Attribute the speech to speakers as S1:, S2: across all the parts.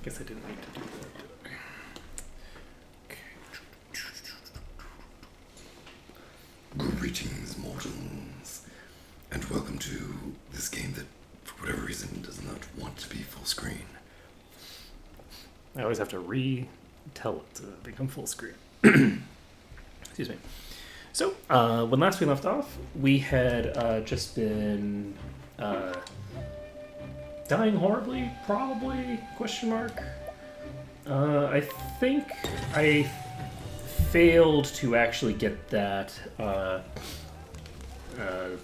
S1: guess I didn't need to do that, did I? Okay.
S2: Greetings, mortals, and welcome to this game that, for whatever reason, does not want to be full screen.
S1: I always have to retell it to become full screen. Excuse me. So, when last we left off, we had just been dying horribly, probably, question mark. I think I failed to actually get that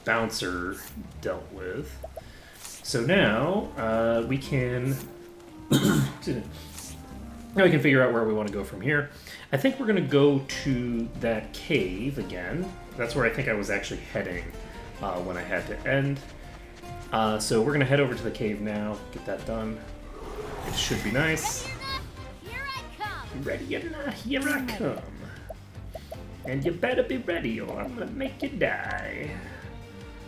S1: bouncer dealt with. So now we can now we can figure out where we want to go from here. I think we're going to go to that cave again. That's where I think I was actually heading when I had to end. So we're going to head over to the cave now, get that done. It should be nice. Ready or not, here I come. And you better be ready or I'm going to make you die.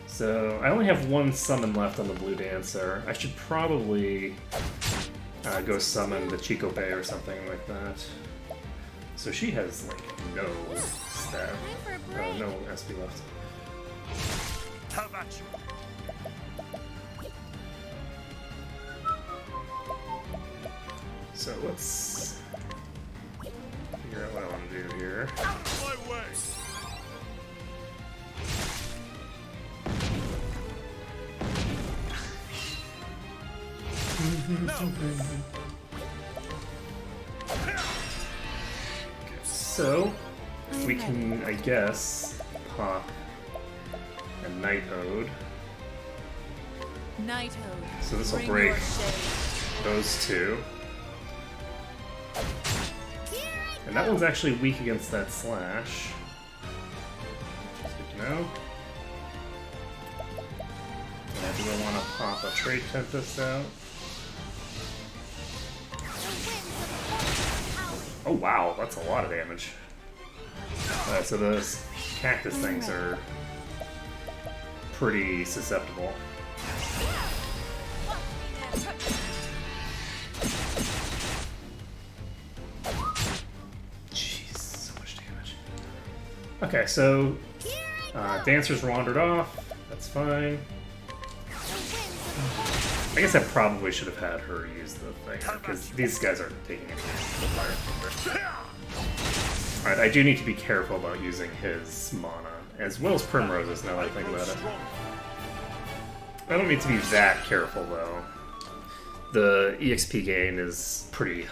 S1: So I only have one summon left on the Blue Dancer. I should probably go summon the Chico Bay or something like that. So she has like no stat, no SP left.
S3: How about you?
S1: So let's figure out what I want to do here.
S3: Out of my way!
S1: So we can, I guess, pop a Night Ode.
S4: Night Ode.
S1: So this will
S4: Bring
S1: break
S4: your shade.
S1: those two. And that one's actually weak against that slash. That's good to know. And do I want to pop a Trade Tempest out? Oh wow, that's a lot of damage. So those cactus things are pretty susceptible. Jeez, so much damage. Okay, so Dancer's wandered off. That's fine. I guess I probably should have had her use the thing, because these guys aren't taking any fire. Alright, I do need to be careful about using his mana, as well as Primrose's now that I think about it. I don't need to be that careful, though. The EXP gain is pretty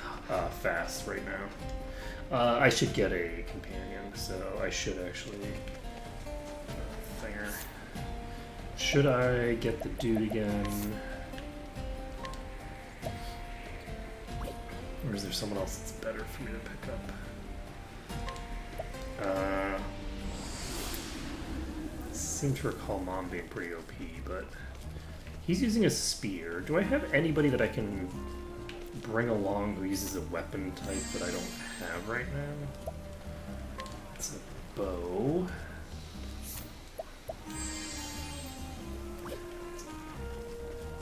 S1: fast right now. I should get a companion, so I should actually... Thinger. Should I get the dude again? Or is there someone else that's better for me to pick up? Seem to recall Mom being pretty OP, but he's using a spear. Do I have anybody that I can bring along who uses a weapon type that I don't have right now? It's a bow.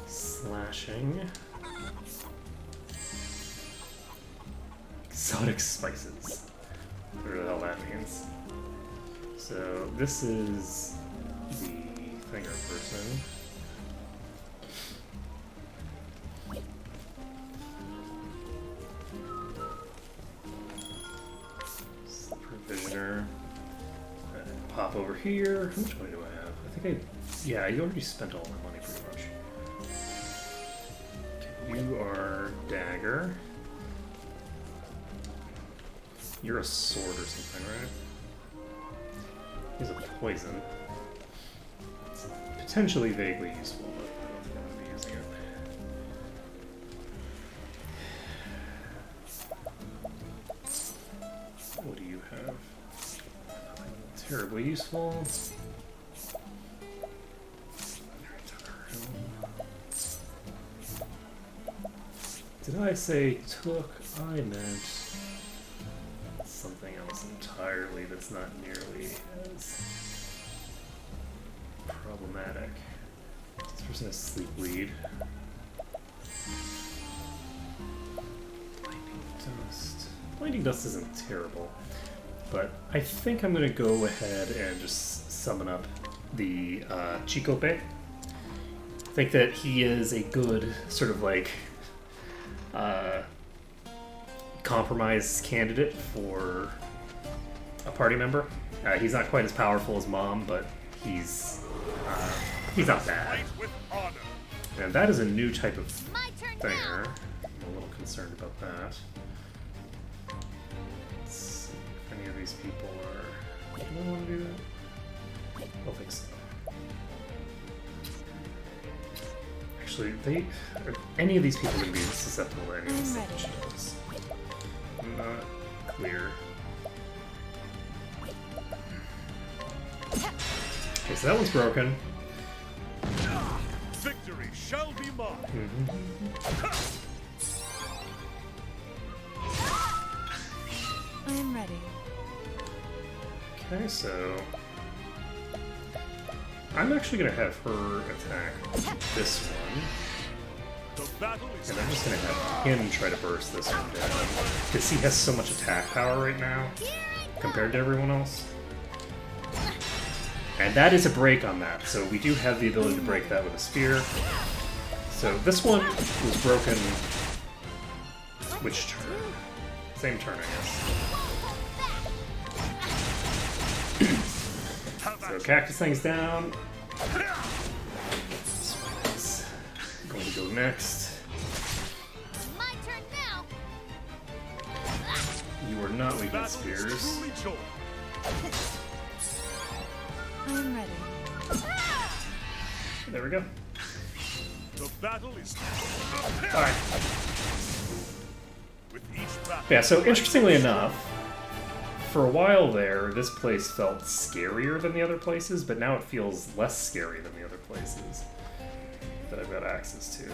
S1: Slashing. Exotic spices. Whatever the hell that means. So this is the Thinger person. This is the Provisioner. Pop over here. How much money do I have? I think yeah, you already spent all my money pretty much. Okay, you are Dagger. You're a sword or something, right? He's a poison. It's potentially vaguely useful, but I don't think I'm going to be using it. What do you have? Nothing terribly useful. Did I say took? I meant something else entirely that's not nearly as problematic. This person has sleep bleed. Blinding Dust isn't terrible, but I think I'm going to go ahead and just summon up the Chikope. I think that he is a good sort of like compromise candidate for a party member. He's not quite as powerful as Mom, but he's not bad.
S3: Fight with honor.
S1: And that is a new type of
S4: My turn
S1: thinger.
S4: now.
S1: I'm a little concerned about that. Let's see if any of these people are... Do I want to do that? I don't think so. Actually, any of these people are going to be susceptible to any of the stuff that she does. I'm not clear. Okay, so that one's broken.
S3: Victory shall be mine.
S4: I am ready.
S1: Okay, so I'm actually going to have her attack this one,
S3: The battle is
S1: and I'm just going to have him try to burst this one down, because he has so much attack power right now compared to everyone else. And that is a break on that, so we do have the ability to break that with a spear. So this one was broken... Which turn? Same turn, I guess. So Cactus Thing's down. This one is going to go next.
S4: My turn now.
S1: You are not weak in
S3: battle is
S1: spears.
S3: truly joy.
S4: I am ready.
S1: There we go.
S3: The battle is
S1: Alright.
S3: with each battle.
S1: Yeah, so interestingly enough, for a while there, this place felt scarier than the other places, but now it feels less scary than the other places that I've got access to.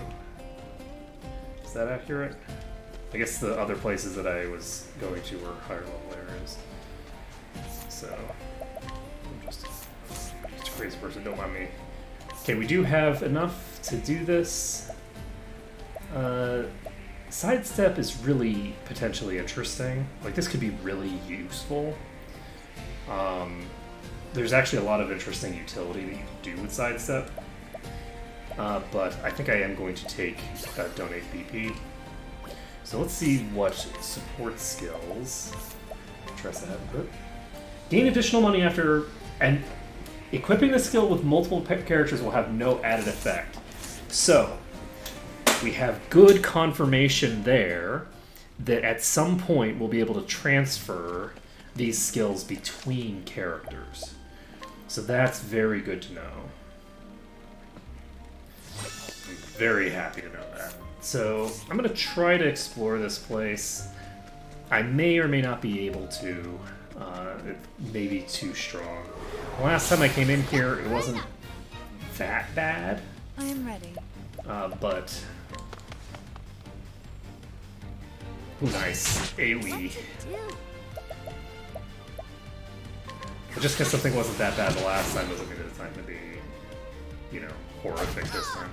S1: Is that accurate? I guess the other places that I was going to were higher level areas. So, I'm just a crazy person, don't mind me. Okay, we do have enough to do this. Sidestep is really potentially interesting. Like, this could be really useful. There's actually a lot of interesting utility that you can do with Sidestep. But I think I am going to take Donate BP. So let's see what support skills. Tressa had a bit. Gain additional money after... And equipping the skill with multiple characters will have no added effect. So, we have good confirmation there that at some point we'll be able to transfer these skills between characters. So that's very good to know. I'm very happy to know that. So I'm going to try to explore this place. I may or may not be able to. It may be too strong. The last time I came in here, it wasn't that bad.
S4: I am ready.
S1: But... Ooh, nice. AoE. But just because something wasn't that bad the last time doesn't mean that it's not going to be, you know, horrific this time.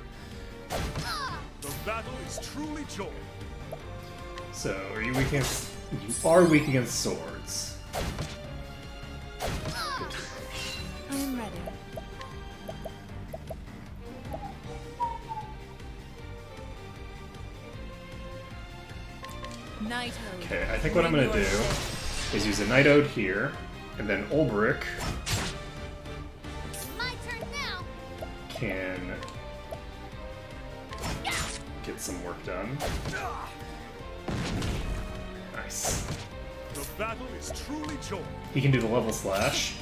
S3: The battle is truly joy.
S1: So, are you weak against... You are weak against swords.
S4: I am ready. Night Ode.
S1: Okay, I think what I'm going to do is use a Night Ode here, and then Ulbrich
S4: My turn now.
S1: can get some work done. Nice.
S3: The battle is truly joy.
S1: He can do the level slash.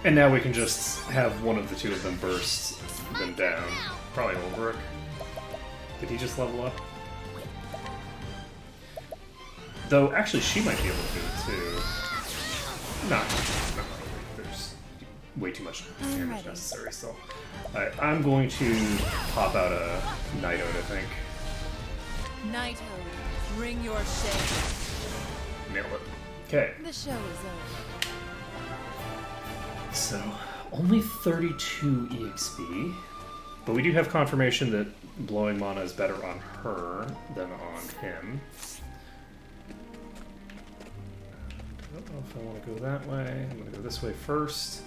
S1: And now we can just have one of the two of them burst them down. Probably Ulbrich. Did he just level up? Though, actually, she might be able to do it too. Not really. There's way too much damage necessary still. Alright, I'm going to pop out a Night Ode, I think.
S4: Night Ode. Bring your shade.
S1: Nailed it. Okay,
S4: The show is over.
S1: so only 32 EXP. But we do have confirmation that blowing mana is better on her than on him. I don't know if I want to go that way. I'm going to go this way first.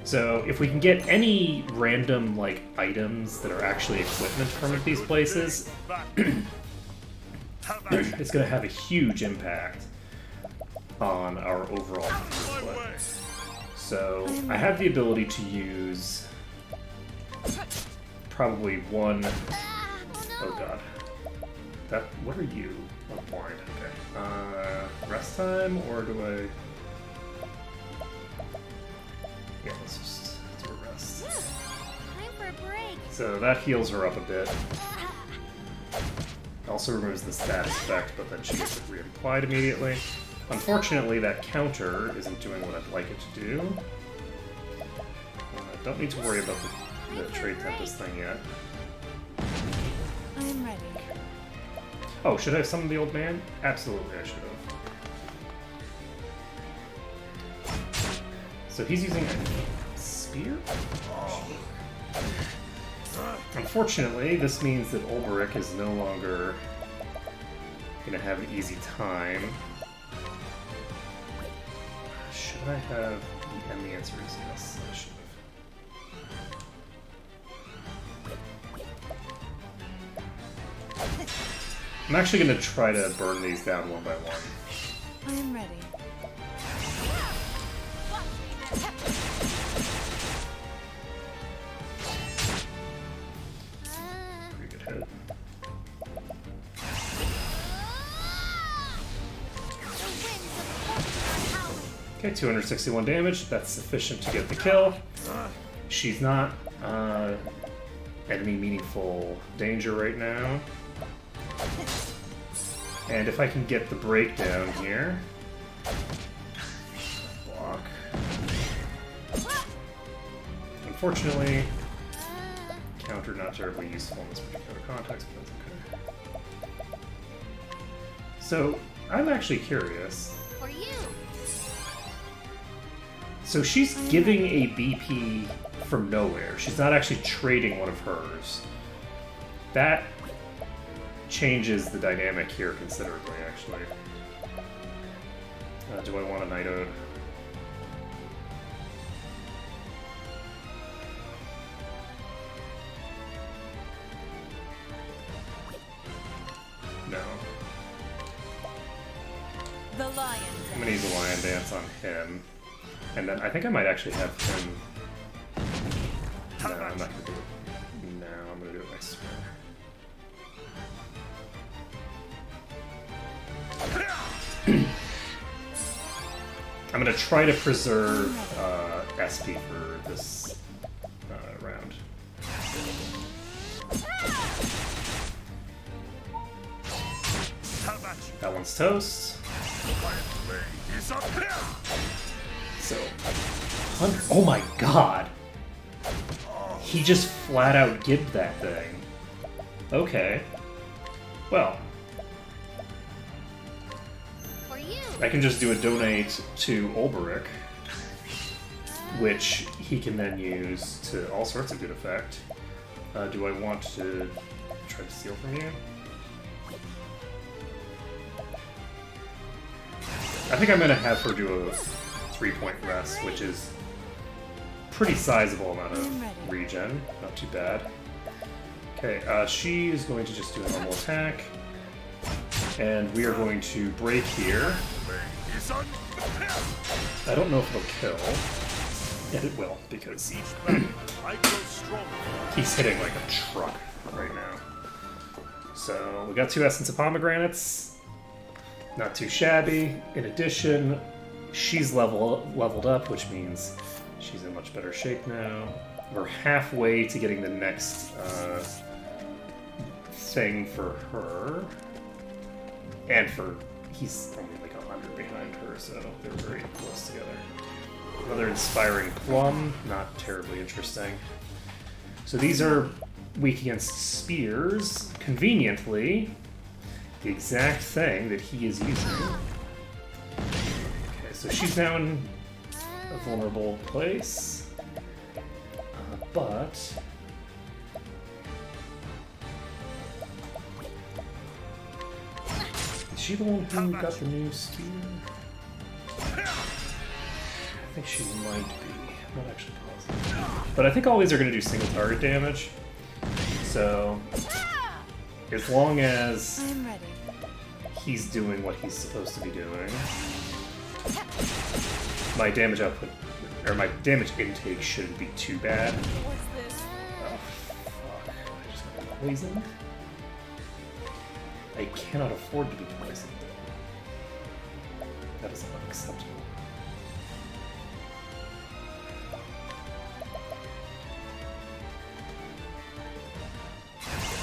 S1: So if we can get any random like items that are actually equipment from these places, it's going to have a huge impact on our overall play. So I have the ability to use probably one. Oh god, that. What are you? Oh, blind. Okay. Rest time, or do I? Yeah, let's just do a rest.
S4: Time for a break.
S1: So that heals her up a bit. Also removes the status effect, but then she gets it reapplied immediately. Unfortunately, that counter isn't doing what I'd like it to do. Don't need to worry about the Trade Tempest thing yet.
S4: I'm ready.
S1: Oh, should I have summoned the old man? Absolutely, I should have. So he's using a spear? Unfortunately, this means that Olberic is no longer going to have an easy time. Should I have... And the answer is yes, I should have. I'm actually going to try to burn these down one by one.
S4: I am ready.
S1: Pretty good hit. Okay, 261 damage. That's sufficient to get the kill. She's not at any meaningful danger right now. And if I can get the breakdown here... Block. Unfortunately, counter not terribly useful in this particular context, but that's okay. So, I'm actually curious.
S4: For you.
S1: So she's giving a BP from nowhere. She's not actually trading one of hers. That changes the dynamic here considerably, actually. Do I want a Night Ode? No.
S4: The lion.
S1: I'm gonna use a Lion Dance on him. And then I think I might actually have him... No, I'm not gonna do it. No, I'm gonna do it next turn. I'm gonna try to preserve SP for this round. That one's toast. So, oh my god! He just flat out gibbed that thing. Okay. Well.
S4: For you.
S1: I can just do a donate to Olberic, which he can then use to all sorts of good effect. Do I want to try to steal from you? I think I'm going to have her do a 3-point rest, which is pretty sizable amount of regen. Not too bad. Okay, she is going to just do a normal attack. And we are going to break here. I don't know if it'll kill. And it will, because he's hitting like a truck right now. So we got 2 Essence of Pomegranates. Not too shabby. In addition, she's leveled up, which means she's in much better shape now. We're halfway to getting the next thing for her. And he's only like 100 behind her, so they're very close together. Another Inspiring Plum, not terribly interesting. So these are weak against spears. Conveniently, the exact thing that he is using. Okay, so she's now in a vulnerable place. But she the one who got the new spear? I think she might be. I'm not actually positive. But I think all these are going to do single target damage. So, as long as
S4: I'm ready.
S1: he's doing what he's supposed to be doing, my damage output, or my damage intake shouldn't be too bad.
S4: What's this?
S1: Oh, fuck. I just got poisoned. I cannot afford to be poisoned. That is unacceptable.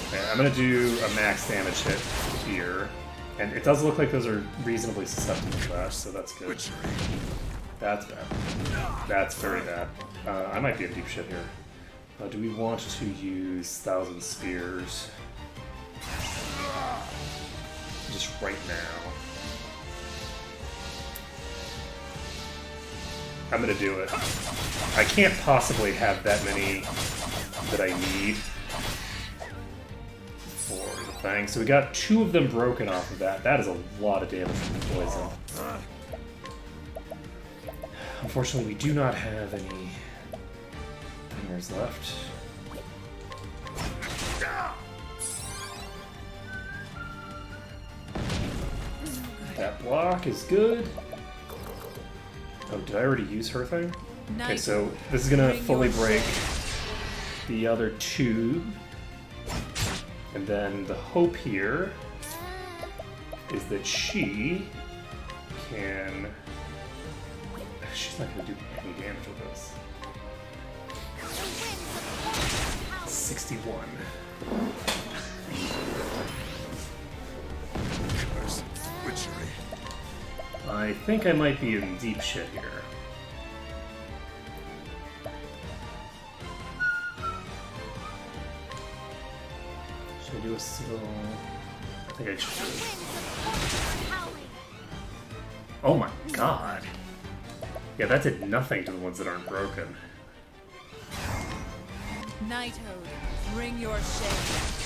S1: Okay, I'm gonna do a max damage hit here. And it does look like those are reasonably susceptible to flash, so that's good. That's bad. That's very bad. I might be in deep shit here. Do we want to use 1,000 Spears? Just right now. I'm gonna do it. I can't possibly have that many that I need for the thing. So we got 2 of them broken off of that. That is a lot of damage from the poison. Unfortunately, we do not have any fingers left. That block is good. Oh, did I already use her thing? Okay, so this is gonna fully break the other 2. And then the hope here is that she can... She's not gonna do any damage with this. 61. I think I might be in deep shit here. Should I do a civil? I think I should do it. Oh my god! Yeah, that did nothing to the ones that aren't broken.
S4: Nighthode, bring your shade.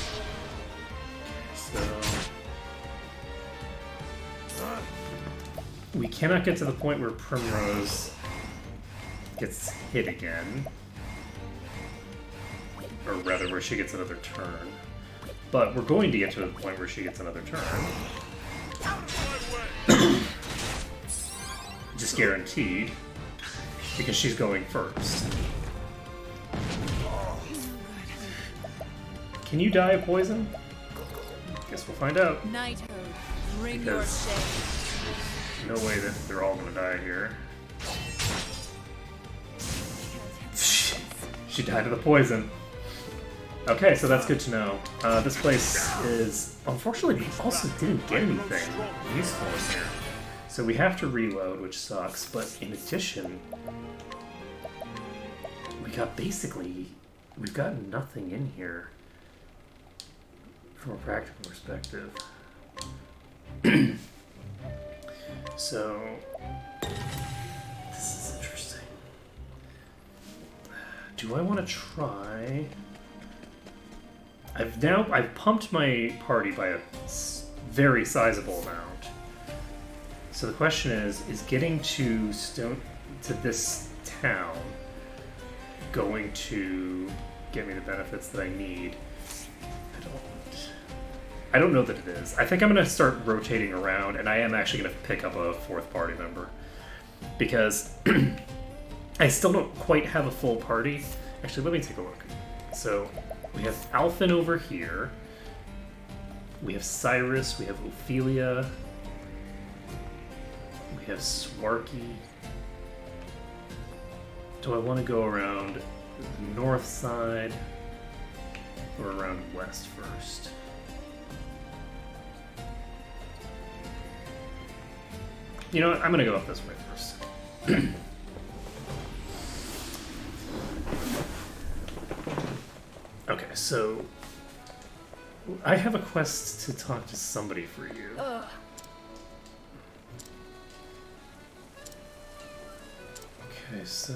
S1: So... we cannot get to the point where Primrose gets hit again. Or rather, where she gets another turn. But we're going to get to the point where she gets another turn. Just guaranteed. Because she's going first. Can you die of poison? Guess we'll find out.
S4: Nighthode, bring
S1: Because-
S4: your shade.
S1: No way that they're all gonna die here. She died of the poison. Okay, so that's good to know. This place is... Unfortunately, we also didn't get anything useful in here. So we have to reload, which sucks, but in addition... we got basically... we've got nothing in here from a practical perspective. So, this is interesting. Do I want to try? I've pumped my party by a very sizable amount. So the question is getting to this town going to get me the benefits that I need? I don't know that it is. I think I'm going to start rotating around, and I am actually going to pick up a 4th party member. Because I still don't quite have a full party. Actually, let me take a look. So, we have Alphen over here. We have Cyrus. We have Ophelia. We have Swarky. Do I want to go around the north side or around west first? You know what? I'm gonna go up this way first. Okay, so I have a quest to talk to somebody for you.
S4: Ugh.
S1: Okay, so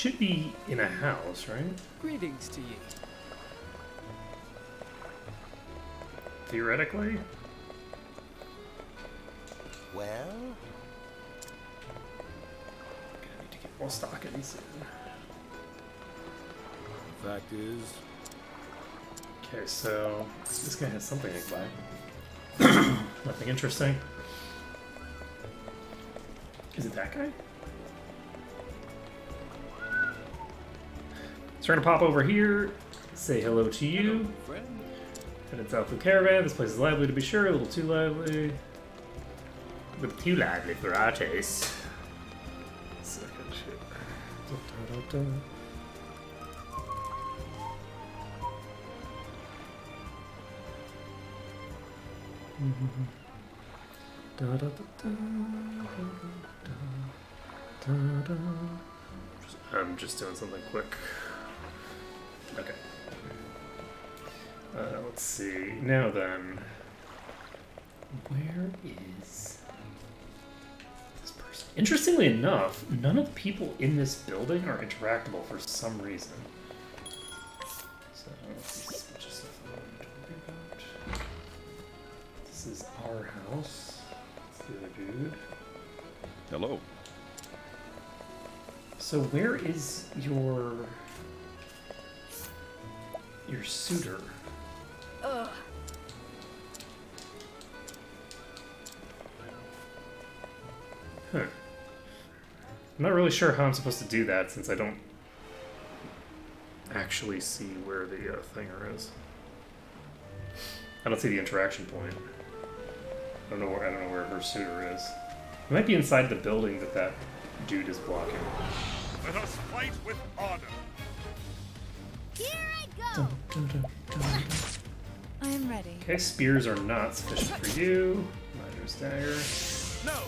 S1: should be in a house, right?
S5: Greetings to you.
S1: Theoretically.
S6: Well,
S1: I need to get more stockings soon.
S3: Fact is,
S1: Okay, so this guy has something to buy. Nothing interesting. Is it that guy? So we're gonna pop over here, say hello to you.
S3: friend.
S1: Headed south with caravan. This place is lively to be sure, a little too lively. A little too lively for our taste. Second shit. Da-da-da-da. I'm just doing something quick. Okay. Let's see. Now then, where is this person? Interestingly enough, none of the people in this building are interactable for some reason. So let's see, switch this stuff on. Don't worry about. This is our house. That's the other dude.
S3: Hello.
S1: So where is your suitor?
S4: Ugh.
S1: Huh. I'm not really sure how I'm supposed to do that since I don't actually see where the thinger is. I don't see the interaction point. I don't know where her suitor is. It might be inside the building that dude is blocking.
S3: Let us fight with honor.
S4: Here I go. I am ready.
S1: Okay, spears are not sufficient for you. Miner's dagger.
S3: No.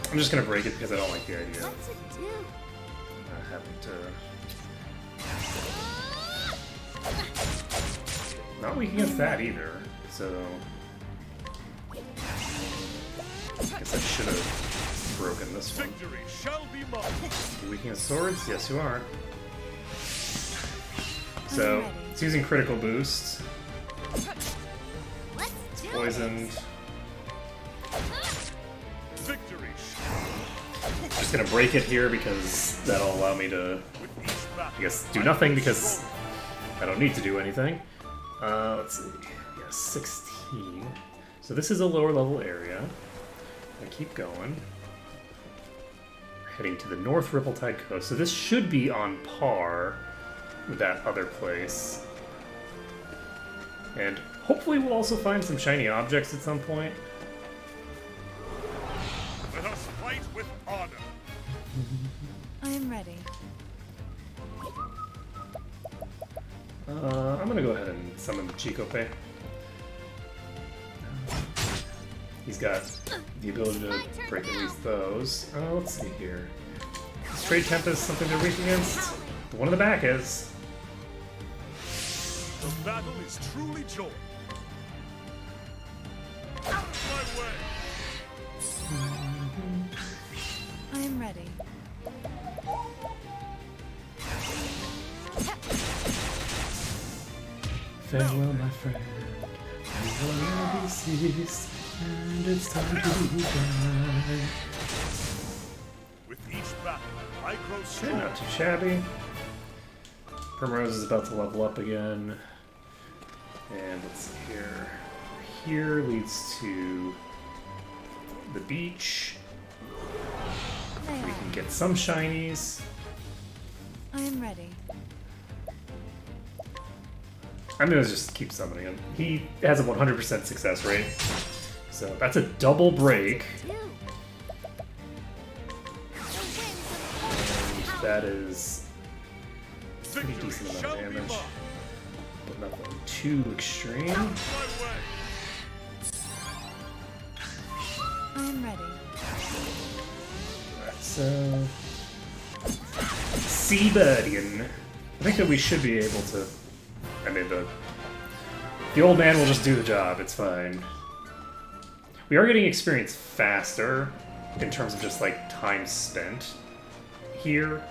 S1: I'm just gonna break it because I don't like the idea of
S4: What's it do?
S1: having to. Not weak against that either. So I guess I should have broken this one.
S3: Victory shall be mine.
S1: Weak against swords? Yes, you are. So it's using critical boost.
S4: Let's do
S1: Poisoned.
S3: Victory
S1: Just gonna break it here because that'll allow me to,
S3: with each battle.
S1: I guess, do nothing because I don't need to do anything. Let's see. Yeah, 16. So this is a lower level area. I keep going. We're heading to the North Rippletide Coast. So this should be on par with that other place. And hopefully we'll also find some shiny objects at some point.
S3: Let us fight with honor.
S4: I am ready.
S1: I'm gonna go ahead and summon the Chicope. He's got the ability to break at least those. Let's see here. Is Trade Tempest something they're weak against? The one in the back is.
S3: The battle is truly joy. Out of my way.
S4: I am ready.
S1: Farewell, my friend. You will never be ceased, and it's time to die.
S3: With each battle, I grow
S1: Okay,
S3: strong.
S1: not too shabby. Primrose is about to level up again. And let's see here. Here leads to the beach.
S4: They
S1: We
S4: are.
S1: can get some shinies.
S4: I am ready.
S1: I'm gonna just keep summoning him. He has a 100% success rate. So that's a double break.
S4: Two. The winds of
S1: And that is pretty
S3: Victory
S1: decent amount
S3: shall
S1: of
S3: be
S1: damage.
S3: mine.
S1: But nothing too extreme.
S3: Out of my way.
S4: I am ready.
S1: Alright, so Seabirdian. I think that we should be able to. I mean, the The old man will just do the job, it's fine. We are getting experience faster in terms of just like time spent here,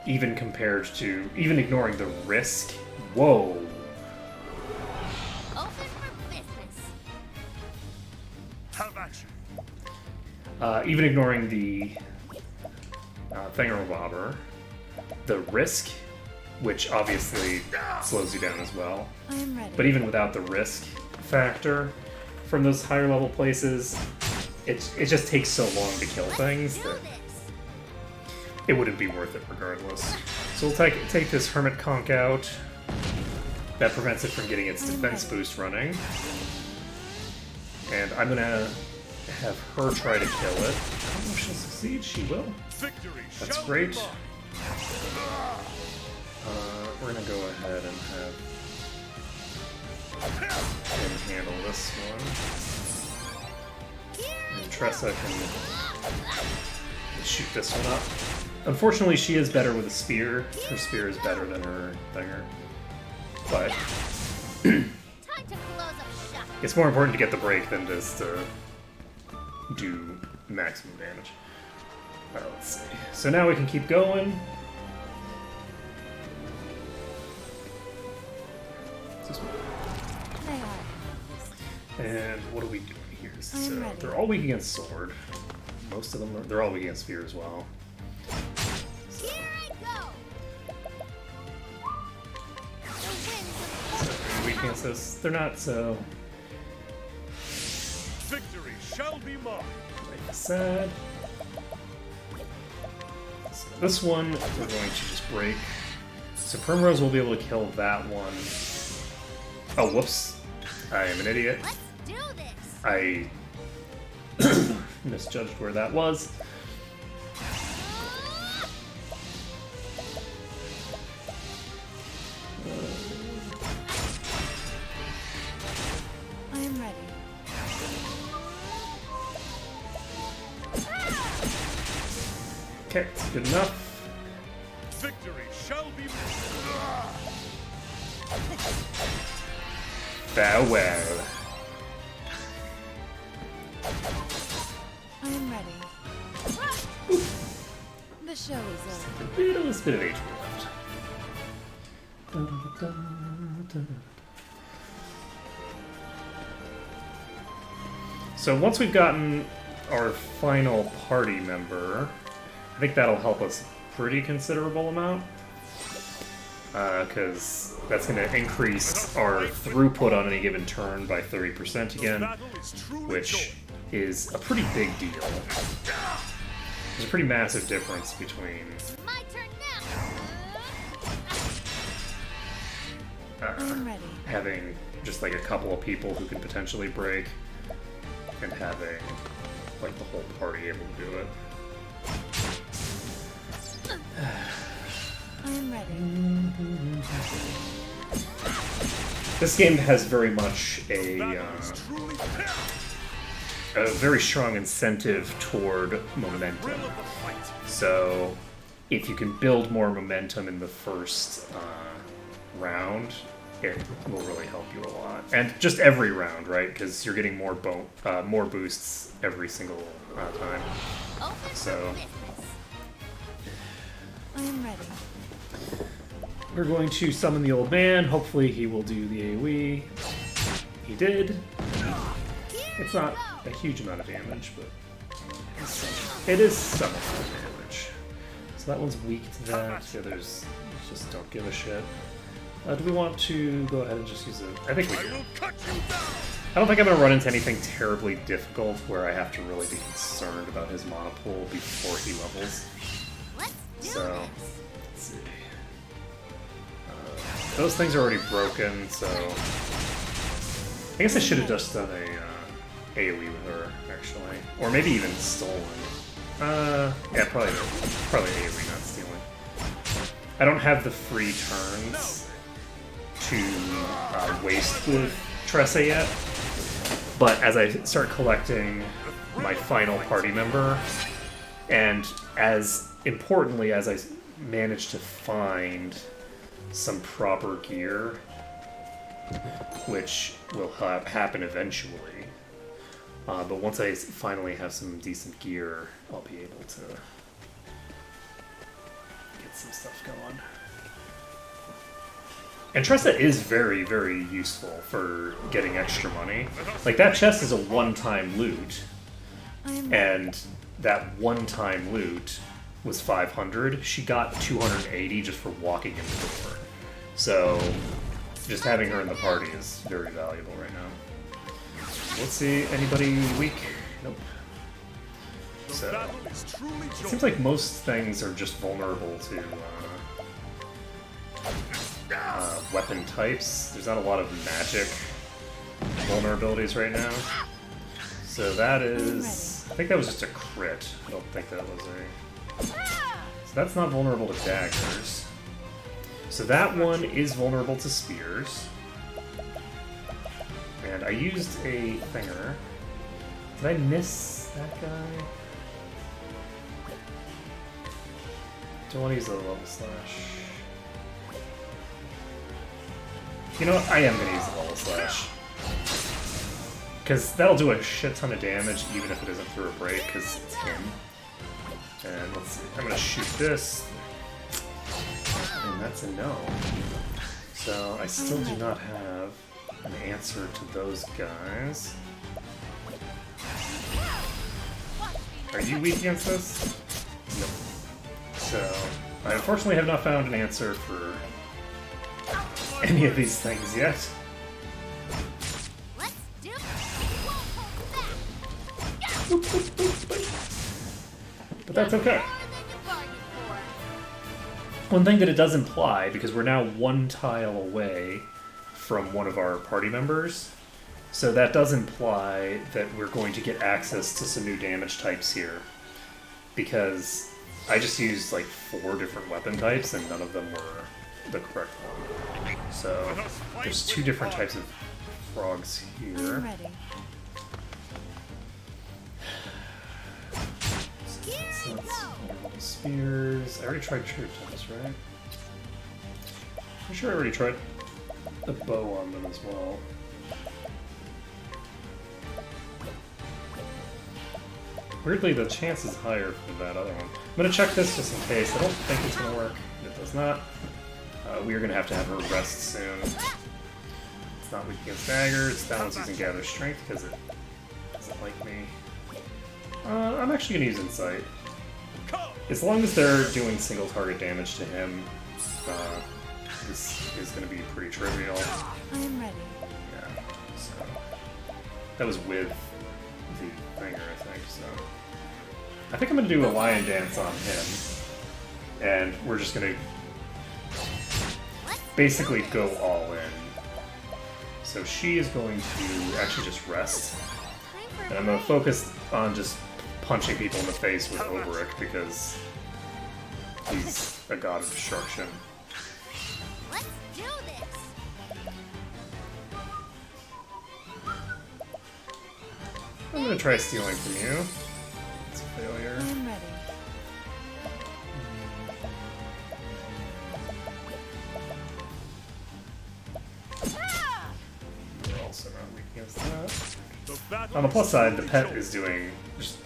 S1: even compared to, even ignoring the risk. Whoa.
S4: Open for business.
S3: Have action.
S1: Even ignoring the thingamabobber, the risk, which obviously slows you down as well.
S4: I am ready.
S1: But even without the risk factor from those higher level places, it just takes so long to kill things
S4: Do
S1: that
S4: this.
S1: it wouldn't be worth it regardless. So we'll take this Hermit Conch out. That prevents it from getting its defense boost running. And I'm gonna have her try to kill it. I don't know if she'll succeed. She will.
S3: Victory
S1: That's
S3: shall
S1: great.
S3: be mine.
S1: We're gonna go ahead and have him handle this one. And Tressa can shoot this one up. Unfortunately, she is better with a spear. Her spear is better than her thinger. But
S4: Time to close up shop.
S1: it's more important to get the break than just to do maximum damage. Alright, let's see. So now we can keep going. This one.
S4: May I?
S1: And what are we doing here?
S4: I am
S1: So
S4: ready.
S1: they're all weak against sword. Most of them they're all weak against spear as well.
S4: Here I go. The winds of
S1: They're weak against this. They're not so
S3: Victory shall be mine.
S1: like I said. So this one we're going to just break. So Primrose will be able to kill that one. Oh, whoops. I am an idiot.
S4: Let's do this.
S1: I misjudged where that was.
S4: I am ready.
S1: Okay, it's good enough.
S3: Victory shall be mine.
S1: Farewell.
S4: I am ready. The show is over.
S1: Little bit of HP left. Dun, dun, dun. So once we've gotten our final party member, I think that'll help us a pretty considerable amount. Because that's going to increase our throughput on any given turn by 30%
S3: The
S1: again,
S3: battle is truly
S1: which
S3: joy.
S1: is a pretty big deal. There's a pretty massive difference between
S4: My turn now. I am ready.
S1: having just like a couple of people who can potentially break and having like the whole party able to do it.
S4: I am ready.
S1: This game has very much
S3: The battle
S1: a
S3: is truly
S1: very strong incentive toward
S3: thrill
S1: momentum.
S3: of the fight.
S1: So if you can build more momentum in the first round, it will really help you a lot. And just every round, right? Because you're getting more more boosts every single time.
S4: Open
S1: So-
S4: for business. I am ready.
S1: We're going to summon the old man. Hopefully he will do the AoE. He did. It's not a huge amount of damage, but it is some amount of damage. So that one's weak to that. The others just don't give a shit. Do we want to go ahead and just use it? I think we
S3: I
S1: do.
S3: will cut you down.
S1: I don't think I'm going to run into anything terribly difficult where I have to really be concerned about his mana pool before he levels.
S4: Let's do
S1: So,
S4: this.
S1: let's see. Those things are already broken, so I guess I should have just done a AoE with her, actually, or maybe even stolen. Yeah, probably AoE, not stealing. I don't have the free turns to waste with Tressa yet, but as I start collecting my final party member, and as importantly as I manage to find some proper gear, which will happen eventually. But once I finally have some decent gear, I'll be able to get some stuff going. And Tressa is very, very useful for getting extra money. Like, that chest is a one-time loot, and that one-time loot was 500. She got 280 just for walking in the door. So, just having her in the party is very valuable right now. Let's see, anybody weak? Nope. So,
S3: Battle is truly
S1: it
S3: joy.
S1: seems like most things are just vulnerable to weapon types. There's not a lot of magic vulnerabilities right now. So that is... I think that was just a crit. I don't think that was a... So that's not vulnerable to daggers. So that one is vulnerable to spears. And I used a thinger. Did I miss that guy? Don't want to use a level slash. You know what? I am going to use the level slash. Because that'll do a shit ton of damage even if it isn't through a break, because it's him. And let's see. I'm going to shoot this. And that's a no. So I still do not have an answer to those guys. Are you weak against this? Nope. So, I unfortunately have not found an answer for any of these things yet.
S4: Let's do it. Won't hold back.
S1: But that's okay.
S4: More than you bargained for.
S1: One thing that it does imply, because we're now one tile away from one of our party members, so that does imply that we're going to get access to some new damage types here. Because I just used like 4 different weapon types and none of them were the correct one. So there's 2 different types of frogs here.
S4: I'm ready.
S1: So that's spears. I already tried cherry tops, right? I'm sure I already tried a bow on them as well. Weirdly, the chance is higher for that other one. I'm gonna check this just in case. I don't think it's gonna work. It does not. We are gonna have to have her rest soon. It's not weak against daggers. That one's using gather strength because it doesn't like me. I'm actually gonna use insight. As long as they're doing single target damage to him, this is gonna be pretty trivial.
S4: I am ready.
S1: Yeah. So that was with the finger, I think. So I think I'm gonna do a lion dance on him, and we're just gonna basically go all in. So she is going to actually just rest, and I'm gonna focus on just punching people in the face with Oberic because he's a god of destruction.
S4: Let's do this.
S1: I'm gonna try stealing from you. It's a failure.
S4: I'm ready.
S1: We're also not weak against that.
S3: The battle
S1: On the plus
S3: is
S1: side, the
S3: truly
S1: pet
S3: joy.
S1: is doing just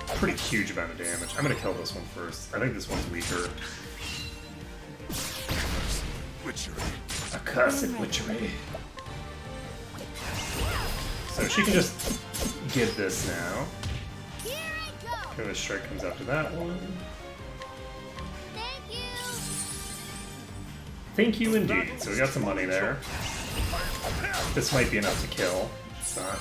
S1: a pretty huge amount of damage. I'm gonna kill this one first. I think this one's weaker.
S3: Witchery.
S1: Accursed witchery. So she can just give this now.
S4: Here I go.
S1: Okay, the strike comes after that one.
S4: Thank you.
S1: Thank you indeed. So we got some money there. This might be enough to kill. It's not.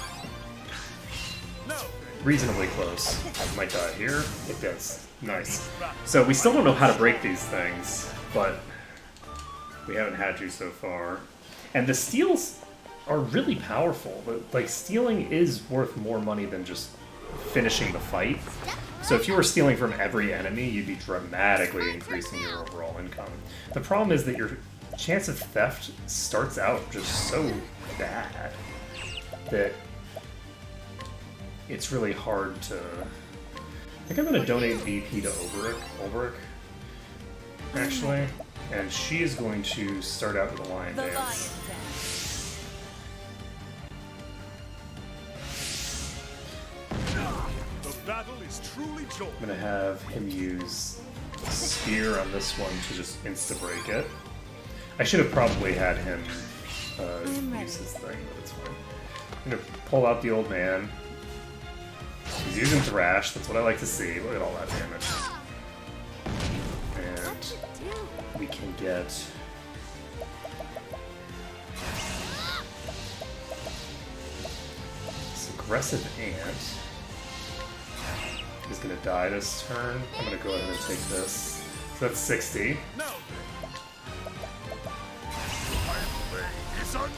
S3: No.
S1: Reasonably close. Might die here. It does. Nice. So we still don't know how to break these things, but we haven't had to so far. And the steals are really powerful. Like, stealing is worth more money than just finishing the fight. So if you were stealing from every enemy, you'd be dramatically increasing your overall income. The problem is that your chance of theft starts out just so bad that it's really hard to... I think I'm going to donate BP to Oberic. Actually. And she is going to start out with a lion
S5: The lion
S1: dance.
S5: dance.
S3: The battle is truly joy.
S1: I'm gonna have him use spear on this one to just insta-break it. I should have probably had him use his thing, but it's fine. I'm gonna pull out the old man. He's using Thrash, that's what I like to see. Look at all that damage. And
S4: What to do?
S1: we can get... this aggressive ant. He's gonna die this turn. I'm gonna go ahead and take this. So that's 60.
S3: Now then. Is on.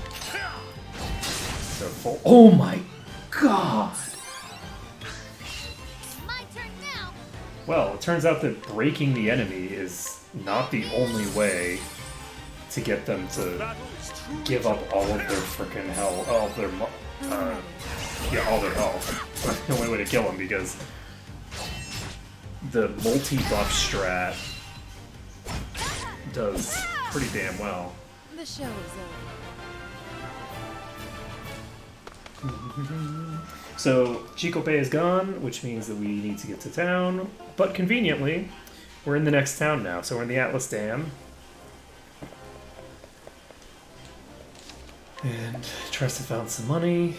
S1: So full. Oh my god!
S4: My turn now.
S1: Well, it turns out that breaking the enemy is not the only way to get them to
S3: Battle is truly
S1: give up all of their freaking health, all of their, yeah, all their health. That's the only way to kill them because the multi-buff strat does pretty damn well.
S5: The show is over.
S1: So Chikope is gone, which means that we need to get to town. But conveniently, we're in the next town now. So we're in the Atlas Dam. And Tressa found some money.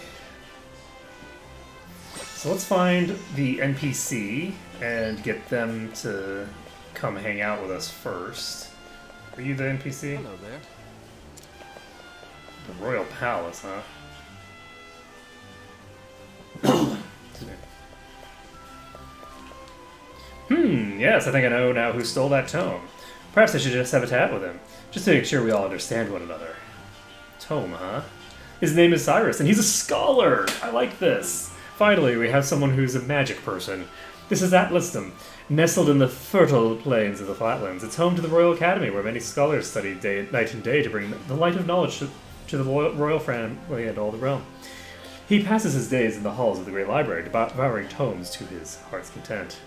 S1: So let's find the NPC and get them to come hang out with us first. Are you the NPC?
S6: Hello there.
S1: The Royal Palace, huh? Yes, I think I know now who stole that tome. Perhaps I should just have a chat with him, just to make sure we all understand one another. Tome, huh? His name is Cyrus, and he's a scholar! I like this! Finally, we have someone who's a magic person. This is Atlasdom, nestled in the fertile plains of the Flatlands. It's home to the Royal Academy, where many scholars study night and day to bring the light of knowledge to the royal family and all the realm. He passes his days in the halls of the Great Library, devouring tomes to his heart's content.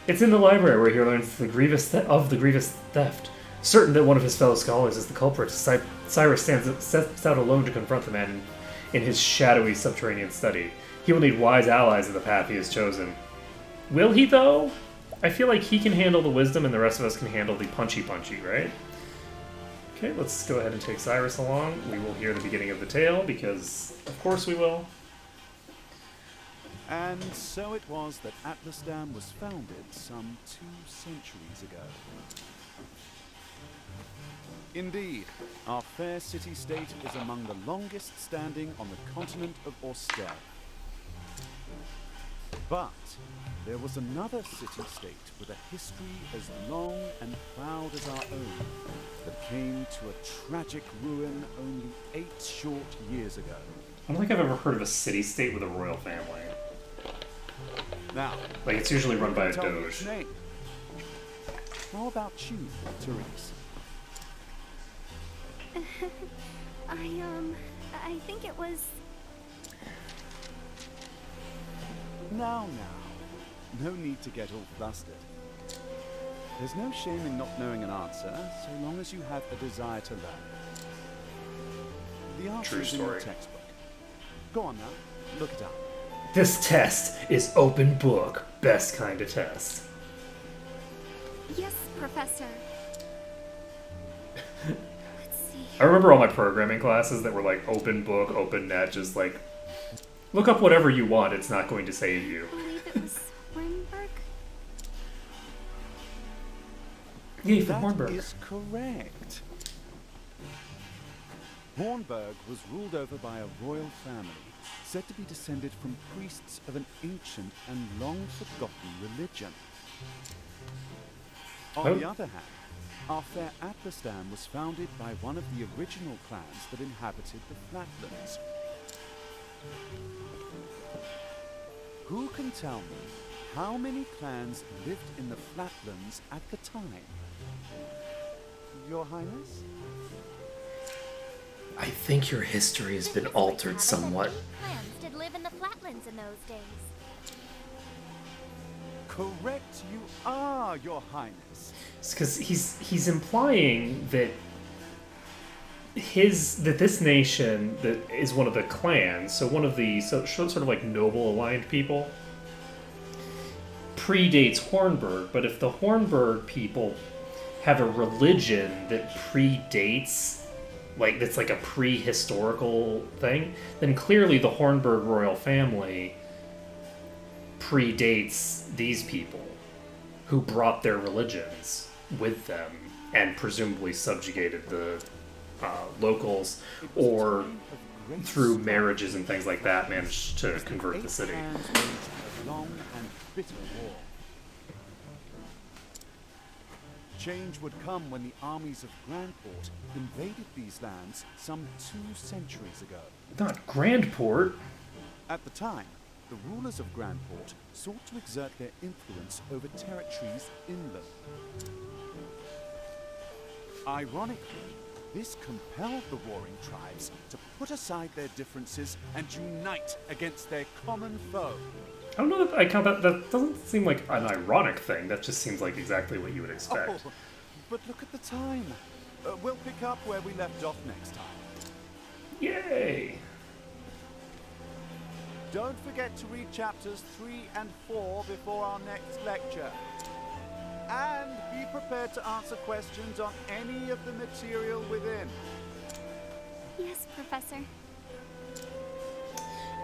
S1: It's in the library where he learns the grievous theft. Certain that one of his fellow scholars is the culprit, Cyrus sets out alone to confront the man in his shadowy subterranean study. He will need wise allies in the path he has chosen. Will he, though? I feel like he can handle the wisdom and the rest of us can handle the punchy, right? Okay, let's go ahead and take Cyrus along. We will hear the beginning of the tale, because of course we will.
S7: And so it was that Atlasdam was founded some 2 centuries ago. Indeed, our fair city-state is among the longest standing on the continent of Auster. But there was another city-state with a history as long and proud as our own that came to a tragic ruin only 8 short years ago.
S1: I don't think I've ever heard of a city-state with a royal family.
S7: Now,
S1: Like, it's usually run by a
S7: tell me its
S1: doge.
S7: name. How about you, Therese?
S4: I think it was...
S7: Now. No need to get all flustered. There's no shame in not knowing an answer, so long as you have a desire to learn. The answer
S1: True
S7: is in your
S1: story.
S7: textbook. Go on now, look it up.
S1: This test is open book. Best kind of test.
S4: Yes, Professor. Let's see.
S1: I remember all my programming classes that were like open book, open net, just like, look up whatever you want, it's not going to save you.
S4: I believe it was Hornburg.
S1: Yay for
S7: That
S1: Hornburg.
S7: is correct. Hornburg was ruled over by a royal family, said to be descended from priests of an ancient and long-forgotten religion. On
S1: Oh.
S7: the other hand, our fair Atlasdam was founded by one of the original clans that inhabited the Flatlands. Who can tell me how many clans lived in the Flatlands at the time? Your Highness?
S1: I think your history has been altered somewhat.
S4: Clans did live in the Flatlands in those days.
S7: Correct you are, Your Highness.
S1: Because he's implying that this nation that is one of the clans, so one of the sort of like noble aligned people, predates Hornburg. But if the Hornburg people have a religion that predates, like that's like a prehistorical thing, then clearly the Hornburg royal family predates these people who brought their religions with them and presumably subjugated the locals, or through marriages and things like that managed to convert the city.
S7: A long and bitter war. Change would come when the armies of Grandport invaded these lands some 2 centuries ago.
S1: Not Grandport.
S7: At the time, the rulers of Grandport sought to exert their influence over territories inland. Ironically, this compelled the warring tribes to put aside their differences and unite against their common foe.
S1: I don't know that I count that. That doesn't seem like an ironic thing. That just seems like exactly what you would expect.
S7: Oh, but look at the time. We'll pick up where we left off next time.
S1: Yay!
S7: Don't forget to read chapters 3 and 4 before our next lecture. And be prepared to answer questions on any of the material within.
S4: Yes, Professor.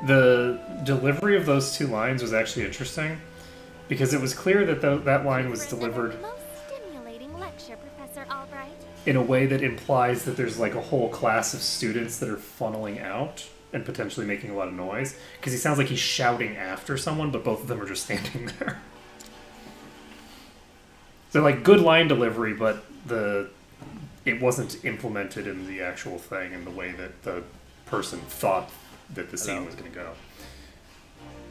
S1: The delivery of those 2 lines was actually interesting, because it was clear that that line was delivered
S4: Most stimulating lecture, Professor Albright.
S1: in a way that implies that there's like a whole class of students that are funneling out and potentially making a lot of noise, because he sounds like he's shouting after someone, but both of them are just standing there. So like good line delivery, but it wasn't implemented in the actual thing in the way that the person thought that the scene was going to go.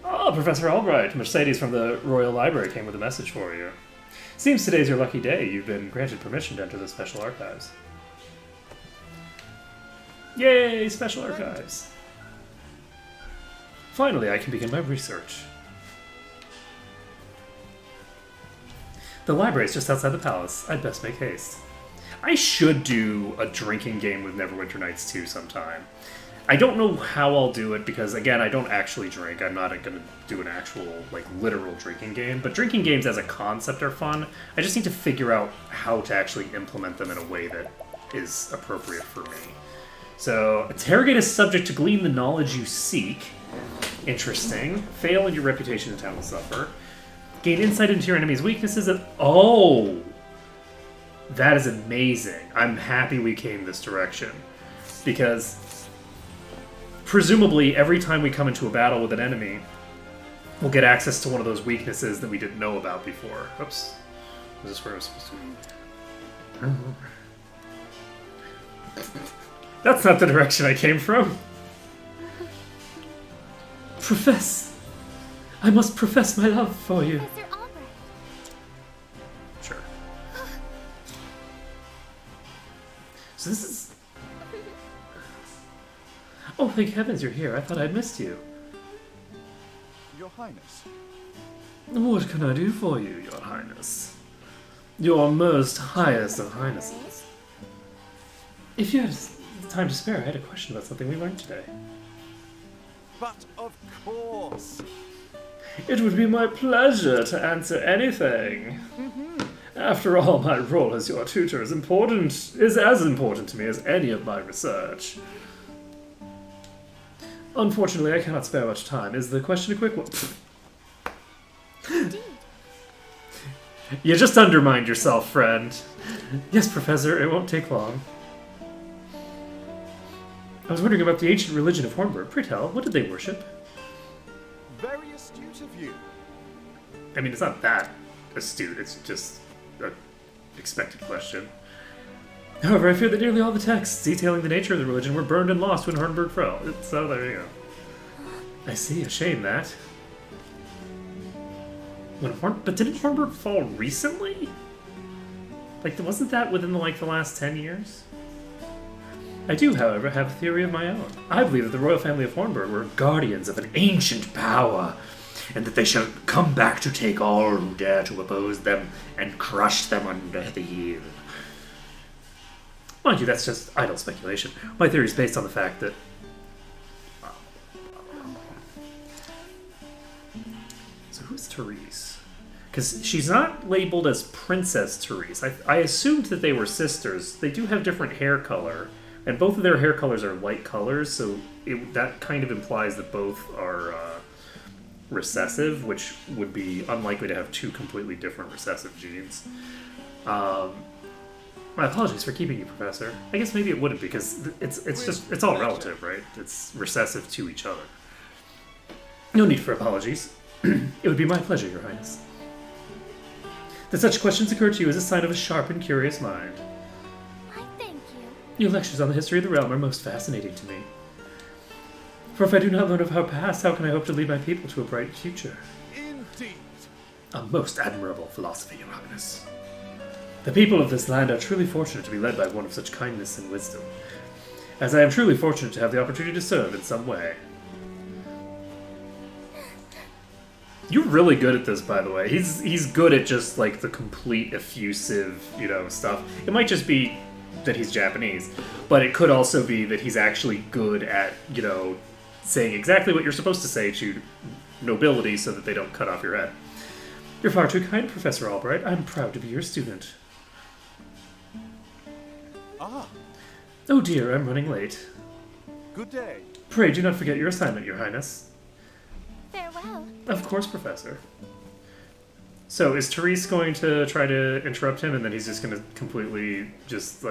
S1: Oh, Professor Albright, Mercedes from the Royal Library came with a message for you. Seems today's your lucky day. You've been granted permission to enter the Special Archives. Yay, Special Archives! Finally, I can begin my research. The library is just outside the palace. I'd best make haste. I should do a drinking game with Neverwinter Nights 2 sometime. I don't know how I'll do it because, again, I don't actually drink. I'm not going to do an actual, like, literal drinking game. But drinking games as a concept are fun. I just need to figure out how to actually implement them in a way that is appropriate for me. So, interrogate a subject to glean the knowledge you seek. Interesting. Fail and your reputation in town will suffer. Gain insight into your enemy's weaknesses. Oh! That is amazing. I'm happy we came this direction. Because presumably every time we come into a battle with an enemy, we'll get access to one of those weaknesses that we didn't know about before. Oops. Is this where I was supposed to be? That's not the direction I came from. I must profess my love for you.
S4: Professor Albright.
S1: Sure. So this is... Oh, thank heavens you're here. I thought I'd missed you.
S7: Your Highness.
S1: What can I do for you, Your Highness? Your most highest of highnesses. If you had time to spare, I had a question about something we learned today.
S7: But of course.
S1: It would be my pleasure to answer anything. After all, my role as your tutor is as important to me as any of my research. Unfortunately, I cannot spare much time. Is the question a quick one?
S4: Indeed.
S1: You just undermined yourself, friend. Yes, Professor, it won't take long. I was wondering about the ancient religion of Hornburg. Pray tell, what did they worship?
S7: Very astute of you.
S1: I mean, it's not that astute, it's just an expected question. However, I fear that nearly all the texts detailing the nature of the religion were burned and lost when Hornburg fell. So there you go. I see, a shame that. But didn't Hornburg fall recently? Like, wasn't that within the last 10 years? I do, however, have a theory of my own. I believe that the royal family of Hornburg were guardians of an ancient power. and that they shall come back to take all who dare to oppose them and crush them under the heel. Mind you, that's just idle speculation. My theory is based on the fact that... So who's Therese? Because she's not labeled as Princess Therese. I assumed that they were sisters. They do have different hair color, and both of their hair colors are light colors, so that kind of implies that both are recessive, which would be unlikely to have two completely different recessive genes. My apologies for keeping you, Professor. I guess maybe it wouldn't, because it's all relative, right? It's recessive to each other. No need for apologies. It would be my pleasure, Your Highness. That such questions occur to you is a sign of a sharp and curious mind.
S4: Why, thank you.
S1: Your lectures on the history of the realm are most fascinating to me. For if I do not learn of our past, how can I hope to lead my people to a bright future?
S3: Indeed.
S1: A most admirable philosophy, Your Highness. The people of this land are truly fortunate to be led by one of such kindness and wisdom, as I am truly fortunate to have the opportunity to serve in some way. You're really good at this, by the way. He's good at just, like, the complete effusive, stuff. It might just be that he's Japanese, but it could also be that he's actually good at, saying exactly what you're supposed to say to nobility so that they don't cut off your head. You're far too kind, Professor Albright. I'm proud to be your student.
S7: Ah,
S1: Oh dear, I'm running late.
S7: good day.
S1: Pray do not forget your assignment, Your Highness.
S4: Farewell.
S1: Of course, Professor. So, is Therese going to try to interrupt him, and then he's just going to completely just,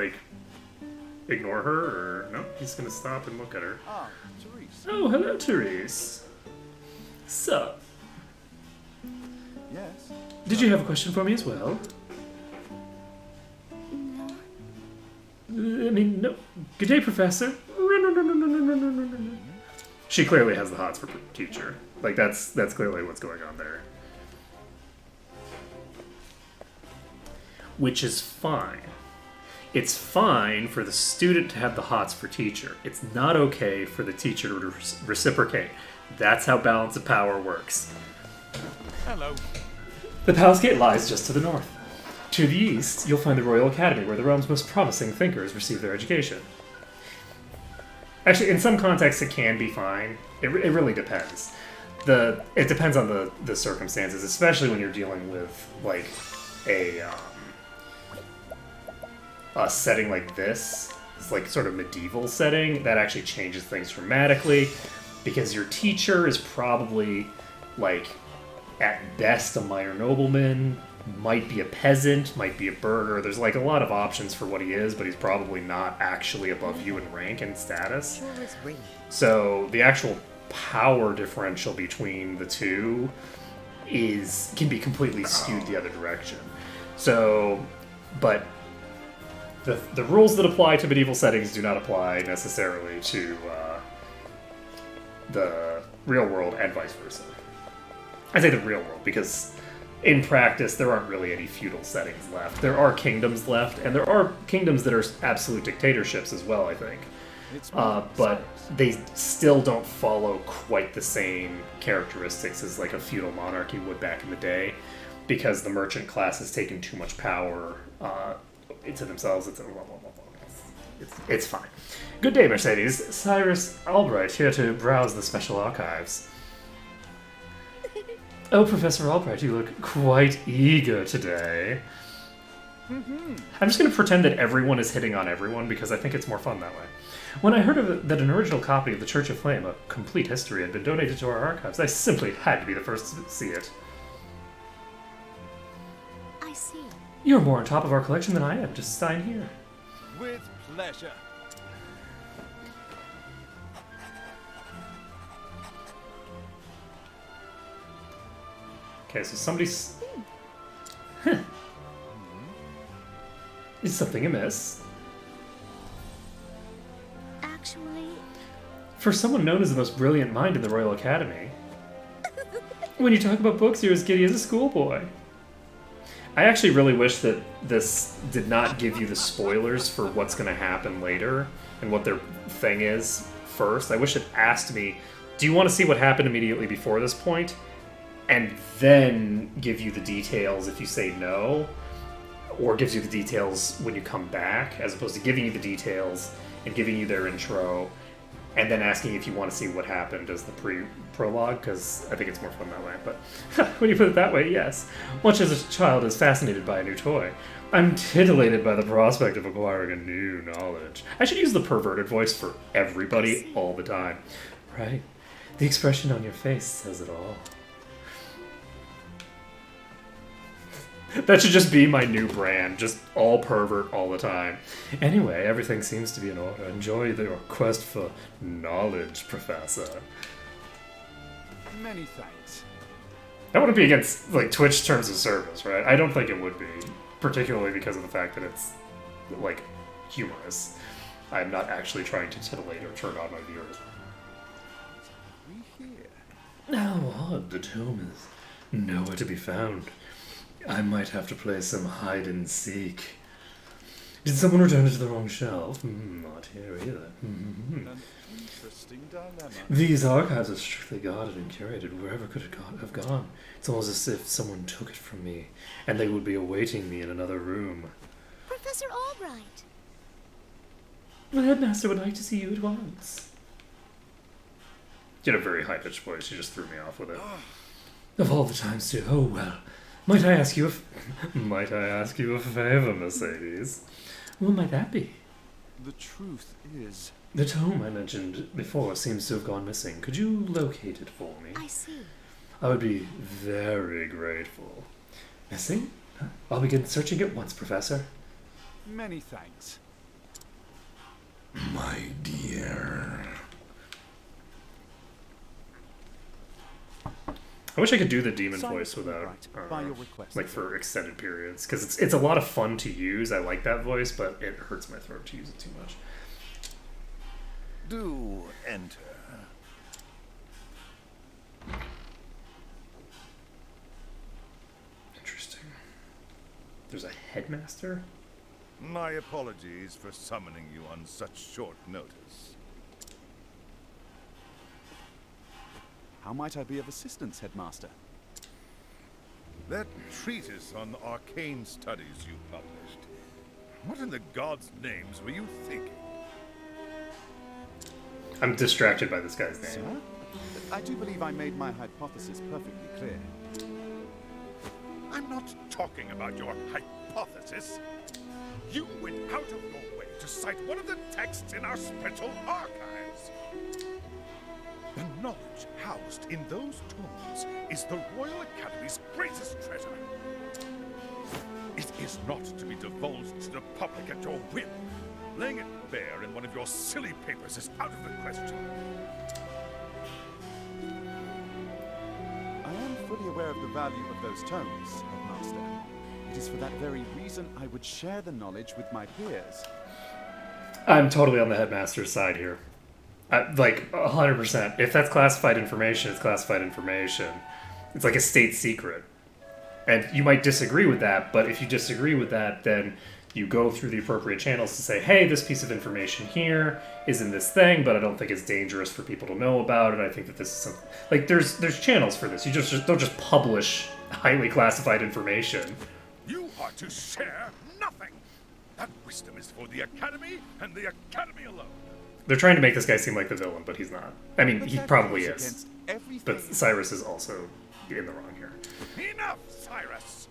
S1: ignore her? Or, no, he's going to stop and look at her.
S7: Ah, Therese.
S1: Oh, hello, Therese. Sup?
S7: Yes.
S1: Did you have a question for me as well?
S4: No.
S1: No. Good day, Professor. She clearly has the hots for teacher. That's clearly what's going on there. Which is fine. It's fine for the student to have the hots for teacher. It's not okay for the teacher to reciprocate. That's how balance of power works.
S3: Hello.
S1: The Palace Gate lies just to the north. To the east, you'll find the Royal Academy, where the realm's most promising thinkers receive their education. Actually, in some contexts, it can be fine. It really depends. It depends on the circumstances, especially when you're dealing with, a setting like this. It's sort of medieval setting. That actually changes things dramatically, because your teacher is probably, at best a minor nobleman, might be a peasant, might be a burgher. There's a lot of options for what he is, but he's probably not actually above you in rank and status. So the actual power differential between the two can be completely skewed the other direction. So, but the rules that apply to medieval settings do not apply necessarily to the real world and vice versa. I say the real world because in practice there aren't really any feudal settings left. There are kingdoms left, and there are kingdoms that are absolute dictatorships as well, I think. But they still don't follow quite the same characteristics as a feudal monarchy would back in the day, because the merchant class has taken too much power into themselves. It's fine. Good day, Mercedes. Cyrus Albright here to browse the special archives. Oh, Professor Albright, you look quite eager today. I'm just going to pretend that everyone is hitting on everyone, because I think it's more fun that way. When I heard that an original copy of the Church of Flame, a complete history, had been donated to our archives, I simply had to be the first to see it.
S4: I see.
S1: You're more on top of our collection than I am. Just sign here.
S3: With pleasure.
S1: Okay, so somebody's... Is something amiss?
S4: Actually,
S1: For someone known as the most brilliant mind in the Royal Academy, when you talk about books, you're as giddy as a schoolboy. I actually really wish that this did not give you the spoilers for what's going to happen later and what their thing is first. I wish it asked me, do you want to see what happened immediately before this point? and then give you the details if you say no, or gives you the details when you come back, as opposed to giving you the details and giving you their intro, and then asking if you want to see what happened as the prologue, because I think it's more fun that way. But when you put it that way, yes. Much as a child is fascinated by a new toy, I'm titillated by the prospect of acquiring a new knowledge. I should use the perverted voice for everybody all the time. Right. The expression on your face says it all. That should just be my new brand, just all pervert all the time. Anyway, everything seems to be in order. Enjoy your quest for knowledge, Professor.
S7: Many thanks.
S1: That wouldn't be against, like, Twitch terms of service, right? I don't think it would be, particularly because of the fact that it's, like, humorous. I'm not actually trying to titillate or turn on my viewers.
S7: We here.
S1: Now odd, the tome is nowhere to be found. I might have to play some hide and seek. Did someone return it to the wrong shelf? Not here either.
S7: An interesting dilemma.
S1: These archives are strictly guarded and curated. Wherever could it have gone? It's almost as if someone took it from me, and they would be awaiting me in another room.
S4: Professor Albright.
S1: The headmaster would like to see you at once. You had a very high-pitched voice. You just threw me off with it. Of all the times, too. Oh well. Might I ask you a favor, Mercedes? What might that be?
S7: The truth is,
S1: The tome I mentioned before seems to have gone missing. Could you locate it for me?
S4: I see.
S1: I would be very grateful. Missing? Huh? I'll begin searching at once, Professor.
S7: many thanks.
S2: My dear.
S1: I wish I could do the demon
S7: Silent
S1: voice without,
S7: Albright, by your request.
S1: like, for extended periods, because it's a lot of fun to use. I like that voice, but it hurts my throat to use it too much.
S3: Do enter.
S1: Interesting. There's a headmaster?
S3: My apologies for summoning you on such short notice.
S7: How might I be of assistance, Headmaster?
S3: That treatise on arcane studies you published. What in the gods' names were you thinking?
S1: I'm distracted by this guy's name.
S7: Sir? I do believe I made my hypothesis perfectly clear.
S3: I'm not talking about your hypothesis. You went out of your way to cite one of the texts in our special archives. The knowledge housed in those tomes is the Royal Academy's greatest treasure. It is not to be divulged to the public at your whim. Laying it bare in one of your silly papers is out of the question.
S7: I am fully aware of the value of those tomes, Headmaster. It is for that very reason I would share the knowledge with my peers.
S1: I'm totally on the headmaster's side here. Like, 100%. If that's classified information, it's classified information. It's like a state secret. And you might disagree with that, but if you disagree with that, then you go through the appropriate channels to say, hey, this piece of information here is in this thing, but I don't think it's dangerous for people to know about, and I think that this is something... Like, there's channels for this. You just don't just publish highly classified information.
S3: You are to share nothing. That wisdom is for the Academy and the Academy alone.
S1: They're trying to make this guy seem like the villain, but he's not. I mean,
S7: But
S1: he
S7: that
S1: probably
S7: goes
S1: is.
S7: against everything.
S1: But Cyrus is also in the wrong here.
S3: Enough, Cyrus!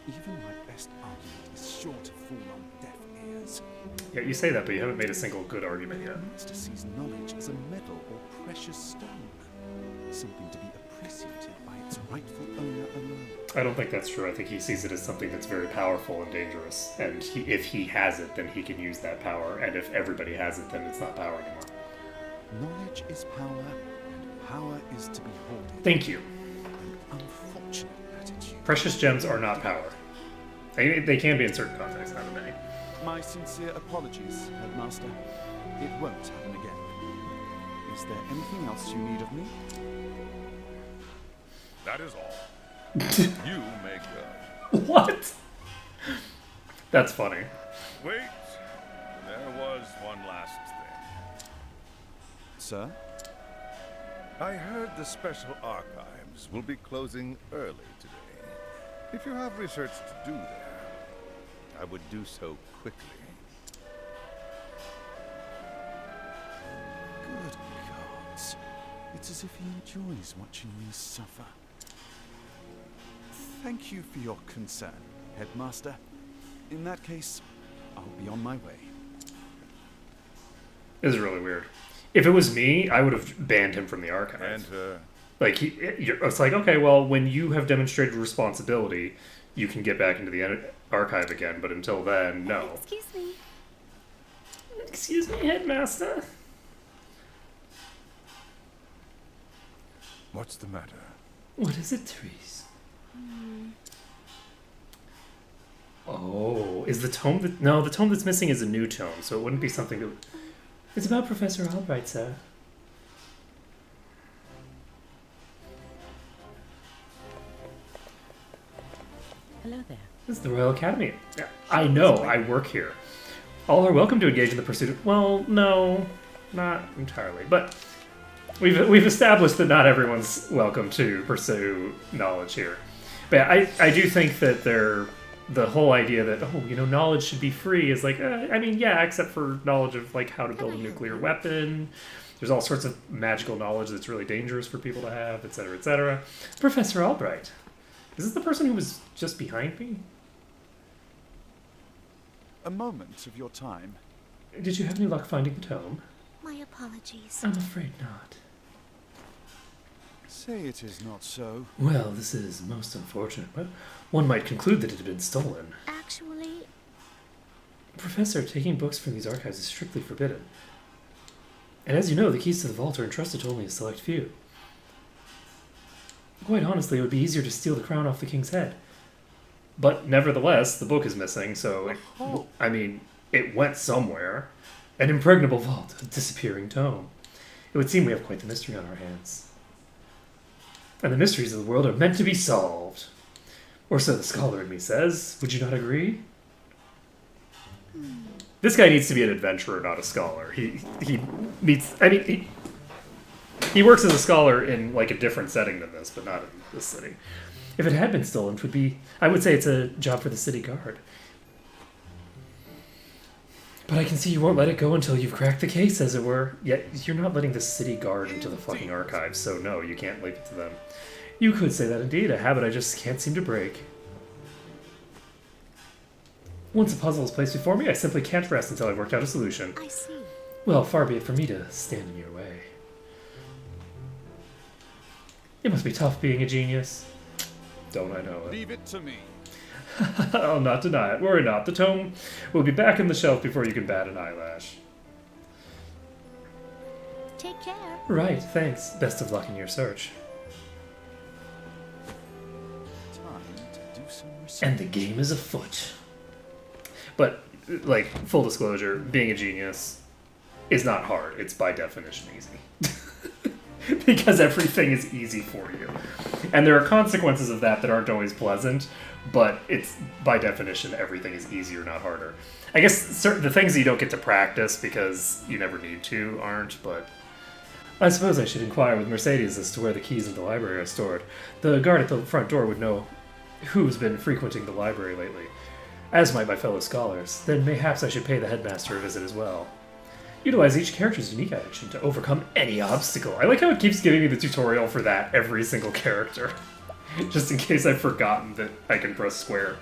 S7: Even my best argument is sure to fall on deaf ears.
S1: Yeah, you say that, but you haven't made a single good argument yet.
S7: Master sees knowledge as a metal or precious stone, something to be appreciated by its rightful owner alone.
S1: I don't think that's true. I think he sees it as something that's very powerful and dangerous. And if he has it, then he can use that power. And if everybody has it, then it's not power anymore.
S7: Knowledge is power, and power is to be hoarded.
S1: Thank you.
S7: An unfortunate attitude.
S1: Precious gems are not power. They can be in certain contexts, not in many.
S7: My sincere apologies, Headmaster. It won't happen again. Is there anything else you need of me?
S3: That is all. You may go.
S1: What? That's funny.
S3: Wait, there was one last thing.
S7: Sir?
S3: I heard the Special Archives will be closing early today. If you have research to do there, I would do so quickly.
S7: Good gods. It's as if he enjoys watching me suffer. Thank you for your concern, Headmaster. In that case, I'll be on my way.
S1: This is really weird. If it was me, I would have banned him from the archive.
S3: And,
S1: Like, it's like, okay, well, when you have demonstrated responsibility, you can get back into the archive again, but until then, no.
S4: Excuse me.
S1: Excuse me, Headmaster?
S3: what's the matter?
S1: What is it, Therese? Oh, is the tome that... No, the tome that's missing is a new tome, so it wouldn't be something that... It's about Professor Albright, sir.
S5: Hello there.
S1: This is the Royal Academy. I know, I work here. All are welcome to engage in the pursuit of... Well, no, not entirely. But we've established that not everyone's welcome to pursue knowledge here. But I do think that the whole idea that, oh, you know, knowledge should be free is like, I mean, yeah, except for knowledge of, like, how to build a nuclear weapon. There's all sorts of magical knowledge that's really dangerous for people to have, etc., etc. Professor Albright. Is this the person who was just behind me?
S7: A moment of your time.
S1: Did you have any luck finding the tome?
S4: My apologies.
S1: I'm afraid not.
S7: Say it is not so.
S1: Well, this is most unfortunate, but one might conclude that it had been stolen.
S4: Actually,
S1: Professor, taking books from these archives is strictly forbidden. And as you know, the keys to the vault are entrusted to only a select few. Quite honestly, it would be easier to steal the crown off the king's head. But nevertheless, the book is missing, so, I mean, it went somewhere. An impregnable vault, a disappearing tome. It would seem we have quite the mystery on our hands. And the mysteries of the world are meant to be solved. Or so the scholar in me says. Would you not agree? This guy needs to be an adventurer, not a scholar. He meets... I mean, he works as a scholar in, like, a different setting than this, but not in this city. If it had been stolen, it would be... I would say it's a job for the city guard. But I can see you won't let it go until you've cracked the case, as it were. Yet you're not letting the city guard into the fucking archives, so no, you can't leave it to them. You could say that indeed, a habit I just can't seem to break. Once a puzzle is placed before me, I simply can't rest until I've worked out a solution.
S4: I see.
S1: Well, far be it for me to stand in your way. It must be tough being a genius. Don't I know it?
S7: Leave it to me.
S1: I'll not deny it. Worry not. The tome will be back on the shelf before you can bat an eyelash.
S4: Take care.
S1: Right, thanks. Best of luck in your search.
S7: Time to do some research.
S1: And the game is afoot. But, like, full disclosure, being a genius is not hard. It's by definition easy. Because everything is easy for you. And there are consequences of that aren't always pleasant, but it's, by definition, everything is easier, not harder. I guess the things that you don't get to practice because you never need to aren't, but... I suppose I should inquire with Mercedes as to where the keys of the library are stored. The guard at the front door would know who's been frequenting the library lately, as might my fellow scholars. Then mayhaps I should pay the headmaster a visit as well. Utilize each character's unique action to overcome any obstacle. I like how it keeps giving me the tutorial for that every single character. Just in case I've forgotten that I can press square.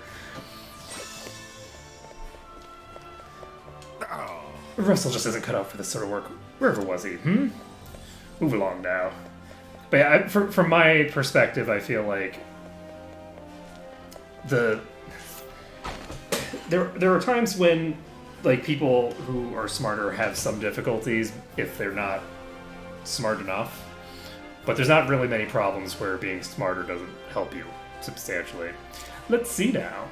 S1: Russell just isn't cut out for this sort of work. Wherever was he, Move along now. But yeah, from my perspective, I feel like there are times when, like, people who are smarter have some difficulties if they're not smart enough. But there's not really many problems where being smarter doesn't help you substantially. Let's see now.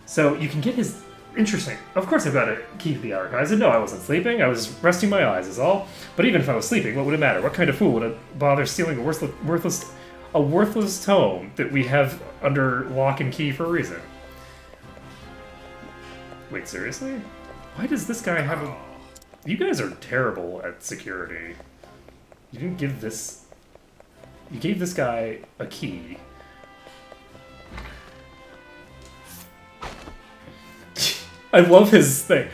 S1: So you can get his... Interesting. Of course I've got a key to the archives, and no, I wasn't sleeping. I was resting my eyes is all. But even if I was sleeping, what would it matter? What kind of fool would bother stealing a worthless tome that we have under lock and key for a reason? Wait, seriously? Why does this guy have a... You guys are terrible at security. You didn't give this... You gave this guy a key. I love his thing.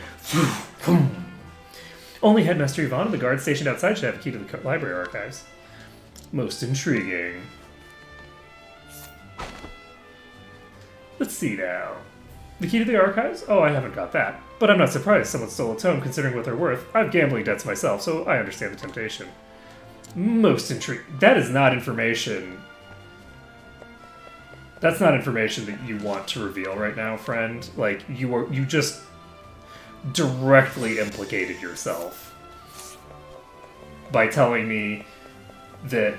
S1: Only Headmaster Yvonne and the guard stationed outside should have a key to the library archives. Most intriguing. Let's see now. The key to the archives? Oh, I haven't got that. But I'm not surprised someone stole a tome considering what they're worth. I have gambling debts myself, so I understand the temptation. Most intriguing. That is not information. That's not information that you want to reveal right now, friend. Like, you just directly implicated yourself by telling me that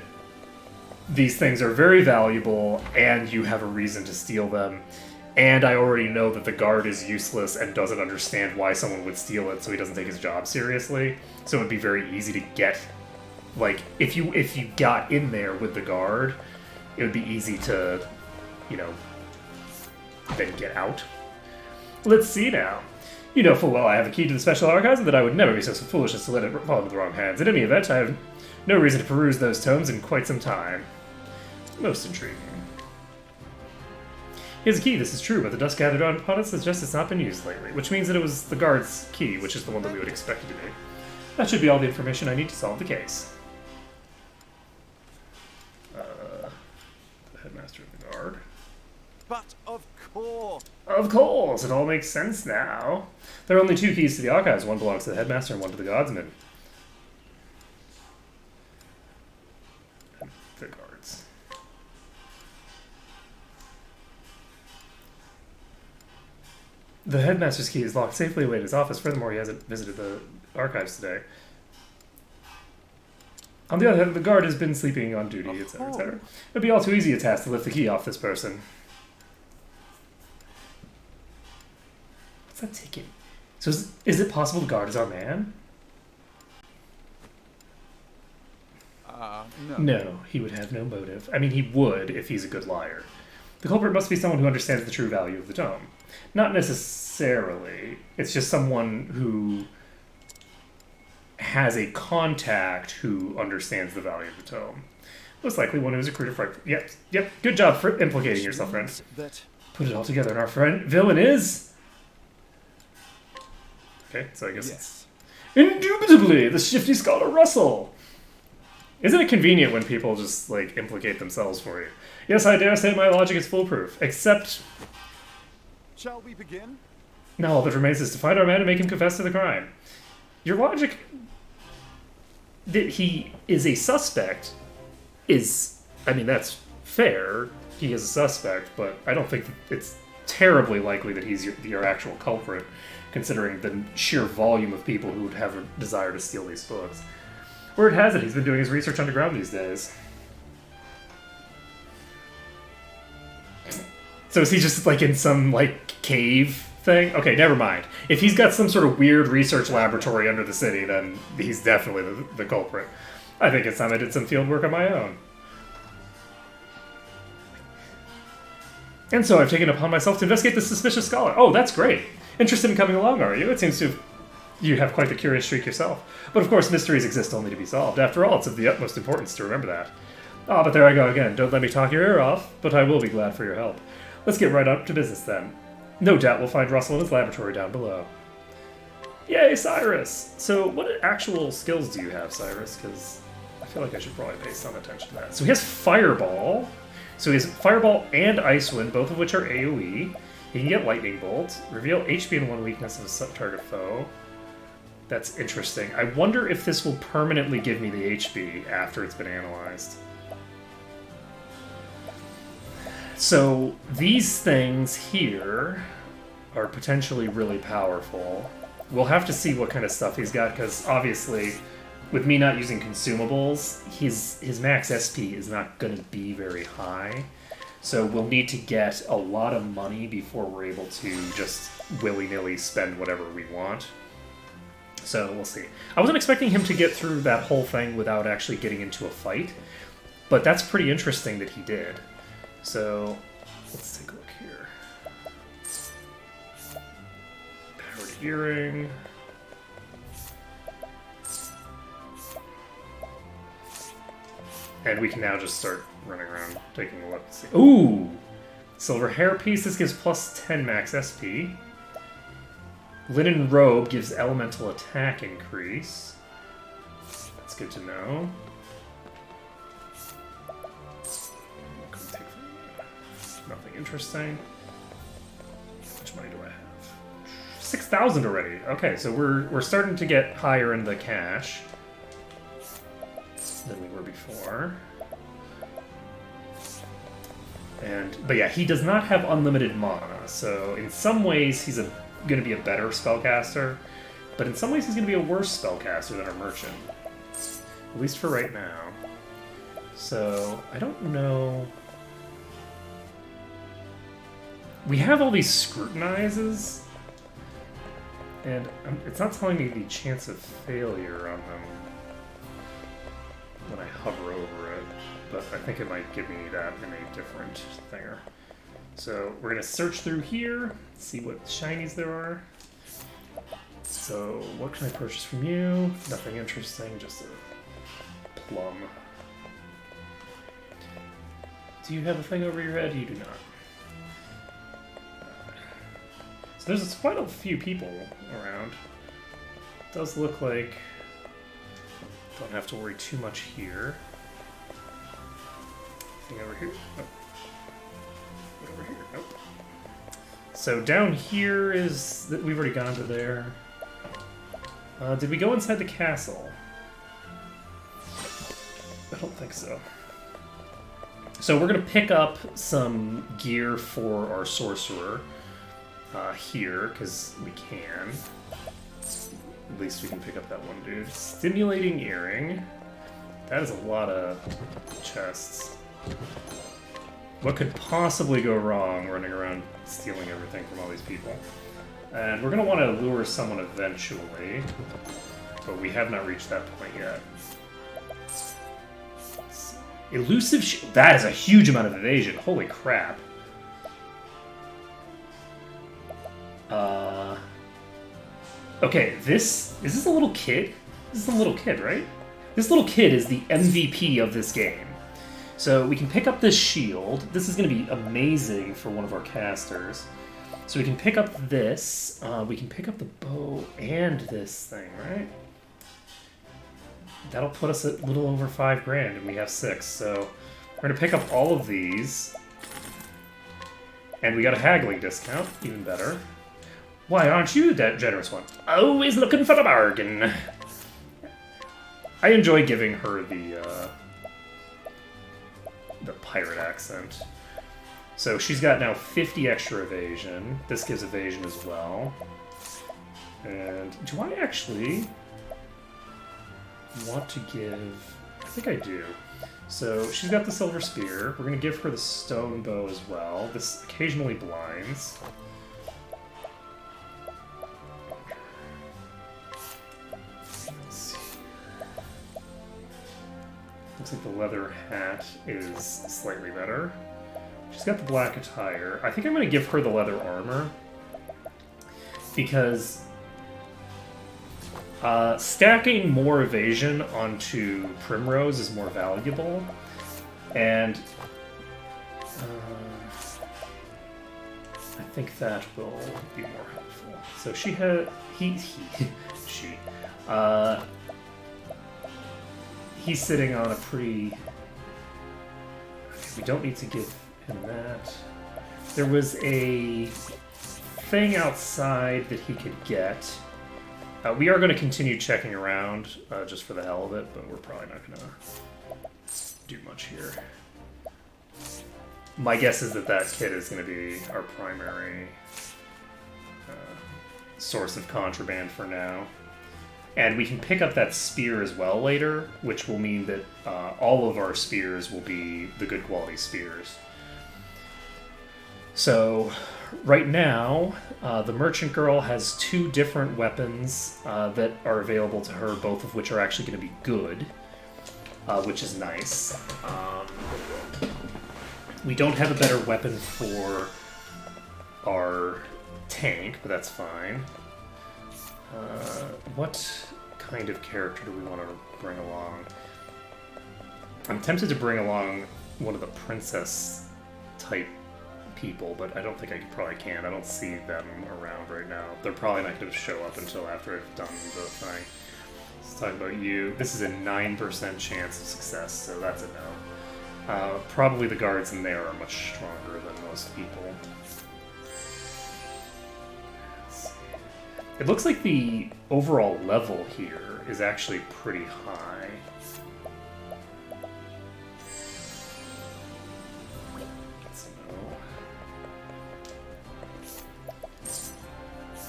S1: these things are very valuable and you have a reason to steal them, and I already know that the guard is useless and doesn't understand why someone would steal it, so he doesn't take his job seriously. So it would be very easy to get, like, if you got in there with the guard, it would be easy to, you know, then get out. Let's see now. You know full well I have a key to the special archives and that I would never be so foolish as to let it fall into the wrong hands. In any event, I have no reason to peruse those tomes in quite some time. Most intriguing. He has a key, this is true, but the dust gathered upon it suggests it's not been used lately, which means that it was the guard's key, which is the one that we would expect it to be. That should be all the information I need to solve the case. The headmaster of the guard.
S7: But of course.
S1: Of course, it all makes sense now. There are only 2 keys to the archives. One belongs to the headmaster and one to the guardsman. The guards. The headmaster's key is locked safely away in his office. Furthermore, he hasn't visited the archives today. On the other hand, the guard has been sleeping on duty, etc., etc. It would be all too easy a task to lift the key off this person. What's that ticket? So is it possible the guard is our man?
S7: No.
S1: No, he would have no motive. I mean, he would if he's a good liar. The culprit must be someone who understands the true value of the tome. Not necessarily. It's just someone who has a contact who understands the value of the tome. Most likely one who is a recruiter for... Yep. Good job for implicating yourself, friend.
S7: That
S1: Put it all together, and our friend villain is... Okay, so I guess
S7: yes.
S1: Indubitably, the shifty scholar Russell. Isn't it convenient when people just, like, implicate themselves for you? Yes, I dare say my logic is foolproof. Except,
S7: Shall we begin?
S1: now all that remains is to find our man and make him confess to the crime. Your logic that he is a suspect is, I mean, that's fair. He is a suspect, but I don't think it's terribly likely that he's your actual culprit, considering the sheer volume of people who would have a desire to steal these books. Word has it, he's been doing his research underground these days. So is he just, like, in some, like, cave thing? Okay, never mind. If he's got some sort of weird research laboratory under the city, then he's definitely the culprit. I think it's time I did some field work on my own. And so I've taken it upon myself to investigate the suspicious scholar. Oh, that's great. Interested in coming along, are you? It seems you have quite the curious streak yourself. But of course, mysteries exist only to be solved. After all, it's of the utmost importance to remember that. Ah, but there I go again. Don't let me talk your ear off, but I will be glad for your help. Let's get right up to business then. No doubt we'll find Russell in his laboratory down below. Yay, Cyrus! So what actual skills do you have, Cyrus? Because I feel like I should probably pay some attention to that. So he has Fireball. So he has Fireball and Icewind, both of which are AoE. He can get Lightning Bolt. Reveal HP and 1 weakness of a sub-target foe. That's interesting. I wonder if this will permanently give me the HP after it's been analyzed. So these things here are potentially really powerful. We'll have to see what kind of stuff he's got, because obviously, with me not using consumables, his max SP is not going to be very high. So we'll need to get a lot of money before we're able to just willy-nilly spend whatever we want. So we'll see. I wasn't expecting him to get through that whole thing without actually getting into a fight, but that's pretty interesting that he did. So let's take a look here. Powered Earring. And we can now just start running around taking a look. Ooh! Silver hairpiece. This gives plus 10 max SP. Linen robe gives elemental attack increase. That's good to know. Nothing interesting. How much money do I have? 6,000 already. Okay, so we're starting to get higher in the cash than we were before. But yeah, he does not have unlimited mana, so in some ways he's going to be a better spellcaster, but in some ways he's going to be a worse spellcaster than our merchant. At least for right now. So, I don't know... We have all these scrutinizes, and it's not telling me the chance of failure on them when I hover over it, but I think it might give me that in a different thinger. So we're going to search through here, see what shinies there are. So what can I purchase from you? Nothing interesting, just a plum. Do you have a thing over your head? You do not. So there's quite a few people around. It does look like don't have to worry too much here. Anything over here? Oh. What over here? Nope. So down here is that we've already gone to there. Did we go inside the castle? I don't think so. So we're gonna pick up some gear for our sorcerer. Here, because we can. At least we can pick up that one dude. Stimulating earring. That is a lot of chests. What could possibly go wrong running around stealing everything from all these people? And we're going to want to lure someone eventually, but we have not reached that point yet. Elusive shield. That is a huge amount of evasion. Holy crap. Okay, is this a little kid? This is a little kid, right? This little kid is the MVP of this game. So we can pick up this shield. This is going to be amazing for one of our casters. So we can pick up this. We can pick up the bow and this thing, right? That'll put us at a little over 5 grand, and we have 6. So we're going to pick up all of these. And we got a haggling discount, even better. Why aren't you that generous one? Always looking for the bargain. I enjoy giving her the pirate accent. So she's got now 50 extra evasion. This gives evasion as well. And do I actually want to give... I think I do. So she's got the silver spear. We're going to give her the stone bow as well. This occasionally blinds. Looks like the leather hat is slightly better. She's got the black attire. I think I'm going to give her the leather armor. Because stacking more evasion onto Primrose is more valuable. And I think that will be more helpful. So she had... she... He's sitting on a pretty... We don't need to give him that. There was a thing outside that he could get. We are going to continue checking around just for the hell of it, but we're probably not going to do much here. My guess is that that kid is going to be our primary source of contraband for now. And we can pick up that spear as well later, which will mean that all of our spears will be the good quality spears. So, right now, the merchant girl has 2 different weapons that are available to her, both of which are actually going to be good, which is nice. We don't have a better weapon for our tank, but that's fine. What kind of character do we want to bring along? I'm tempted to bring along one of the princess type people, but I don't think I probably can. I don't see them around right now. They're probably not going to show up until after I've done the thing. Let's talk about you. This is a 9% chance of success, so that's a no. Probably the guards in there are much stronger than most people. It looks like the overall level here is actually pretty high.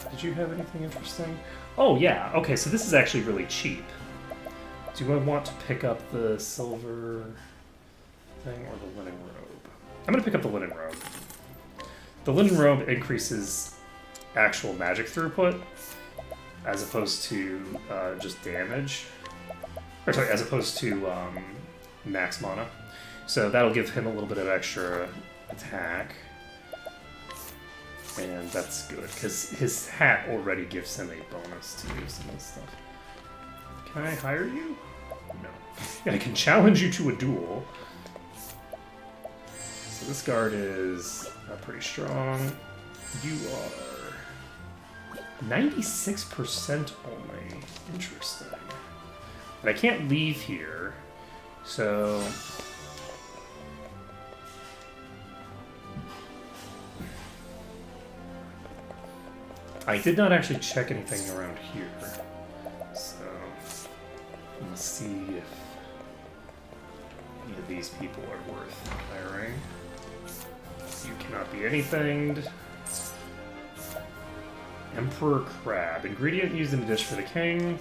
S1: Did you have anything interesting? Oh yeah, okay, so this is actually really cheap. Do I want to pick up the silver thing or the linen robe? I'm gonna pick up the linen robe. The linen robe increases actual magic throughput as opposed to just damage. Or sorry, as opposed to max mana. So that'll give him a little bit of extra attack. And that's good, because his hat already gives him a bonus to do some of this stuff. Can I hire you? No. I can challenge you to a duel. So this guard is pretty strong. You are 96% only. Interesting. But I can't leave here, so... I did not actually check anything around here, so let's see if any of these people are worth hiring. You cannot be anythinged. Emperor Crab. Ingredient used in a dish for the king.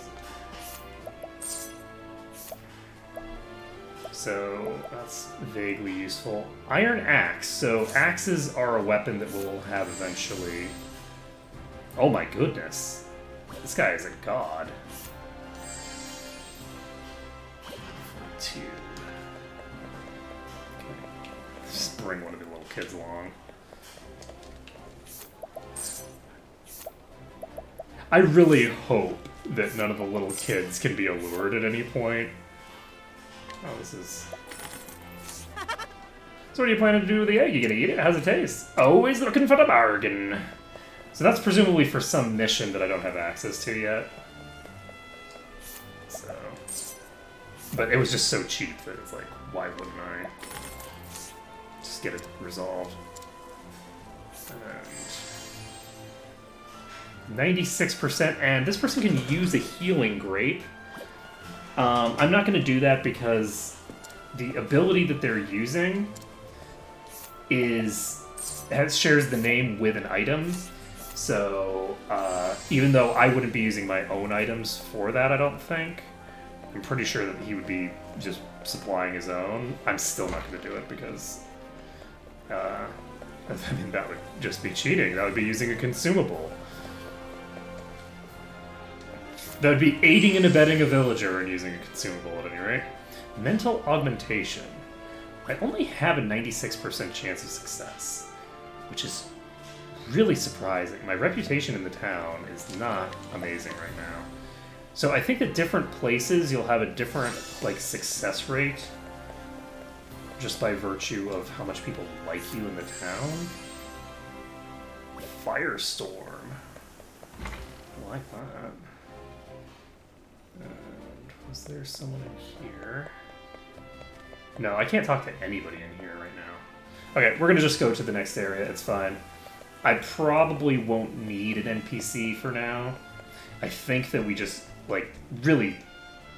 S1: So that's vaguely useful. Iron Axe. So axes are a weapon that we'll have eventually. Oh my goodness. This guy is a god. 2. Okay. Just bring one of the little kids along. I really hope that none of the little kids can be allured at any point. Oh, this is... So what are you planning to do with the egg? You gonna eat it? How's it taste? Always looking for the bargain. So that's presumably for some mission that I don't have access to yet. So... But it was just so cheap that it's like, why wouldn't I just get it resolved? And 96%, and this person can use a healing grape. I'm not going to do that because the ability that they're using shares the name with an item. So even though I wouldn't be using my own items for that, I don't think. I'm pretty sure that he would be just supplying his own. I'm still not going to do it because I mean, that would just be cheating. That would be using a consumable. That would be aiding and abetting a villager and using a consumable at any rate. Mental augmentation. I only have a 96% chance of success, which is really surprising. My reputation in the town is not amazing right now. So I think that different places you'll have a different success rate just by virtue of how much people like you in the town. Firestorm. I like that. And was there someone in here? No, I can't talk to anybody in here right now. Okay, we're gonna just go to the next area, it's fine. I probably won't need an NPC for now. I think that we just, really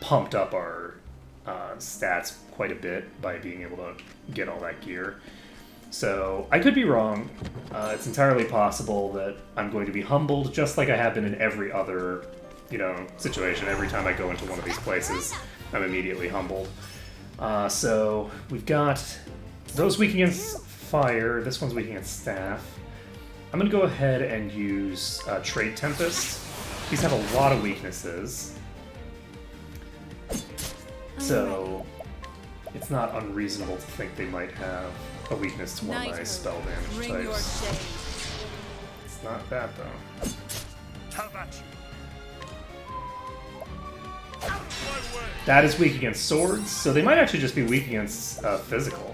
S1: pumped up our stats quite a bit by being able to get all that gear. So, I could be wrong. It's entirely possible that I'm going to be humbled, just like I have been in every other situation. Every time I go into one of these places, I'm immediately humbled. So we've got those weak against fire. This one's weak against staff. I'm gonna go ahead and use Trade Tempest. These have a lot of weaknesses, so it's not unreasonable to think they might have a weakness to one of my spell damage types. It's not bad though.
S3: How about you? Out my
S1: That is weak against swords, so they might actually just be weak against physical.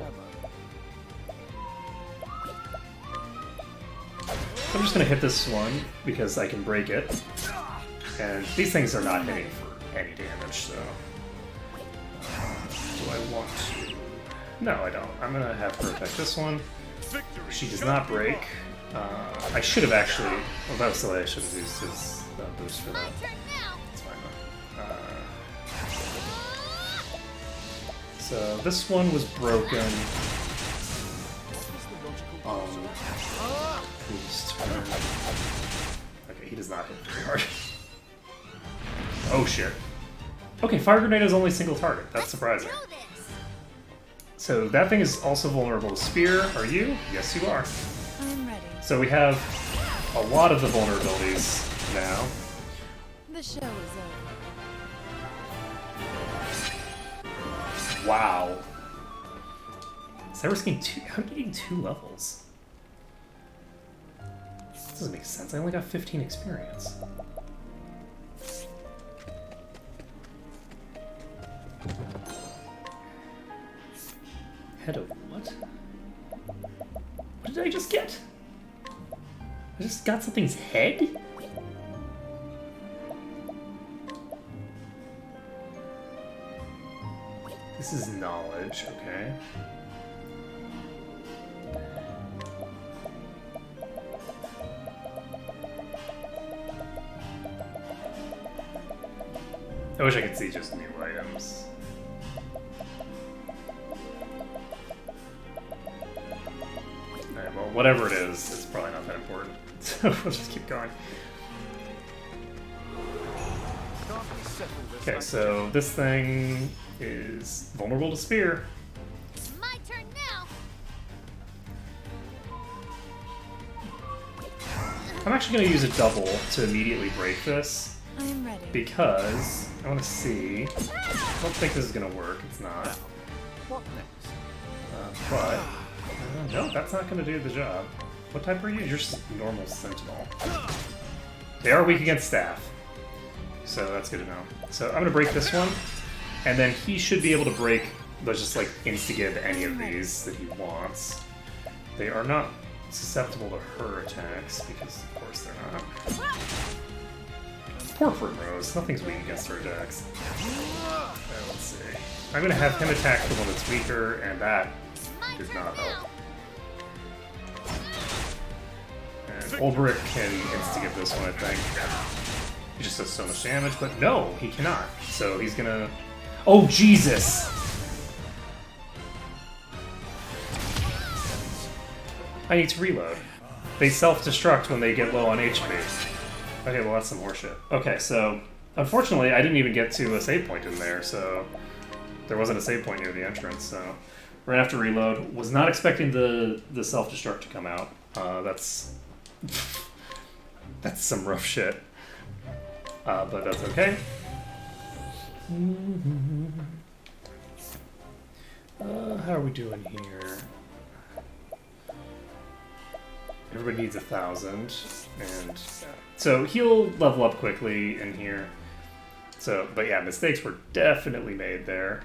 S1: I'm just gonna hit this one because I can break it. And these things are not hitting for any damage, so... do I want to? No, I don't. I'm gonna have her attack this one. She does not break. I should have actually... well, that was silly. I should have used his boost for that. It's fine though. So this one was broken. Boost. Okay, he does not hit very hard. Oh shit. Okay, Fire Grenade is only single target. That's surprising. So that thing is also vulnerable to Spear. Are you? Yes, you are.
S6: I'm ready.
S1: So we have a lot of the vulnerabilities now.
S6: The show is over.
S1: Wow. Cyber's getting two. How are you getting 2 levels? This doesn't make sense. I only got 15 experience. Head of what? What did I just get? I just got something's head? This is knowledge, okay. I wish I could see just new items. Alright, well, whatever it is, it's probably not that important. So we'll just keep going. Okay, so this thing is vulnerable to Spear.
S4: It's my turn now.
S1: I'm actually going to use a double to immediately break this.
S6: I'm ready.
S1: Because I want to see. I don't think this is going to work. It's not.
S7: What next?
S1: But no, that's not going to do the job. What type are you? You're just normal Sentinel. They are weak against staff, so that's good to know. So I'm going to break this one, and then he should be able to break. Let's just like insta-give any of these that he wants. They are not susceptible to her attacks because, of course, they're not. Poor Primrose. Nothing's weak against her attacks. Let's see. I'm going to have him attack the one that's weaker, and that did not help. And Ulbrich can insta-give this one, I think. He just does so much damage, but no, he cannot. So he's going to... Oh, Jesus! I need to reload. They self-destruct when they get low on HP. Okay, well that's some horseshit. Okay, so unfortunately I didn't even get to a save point in there, so there wasn't a save point near the entrance, so we're gonna have to reload. Was not expecting the self-destruct to come out. That's that's some rough shit. But that's okay. How are we doing here? Everybody needs 1,000, and so he'll level up quickly in here. So, but yeah, mistakes were definitely made there.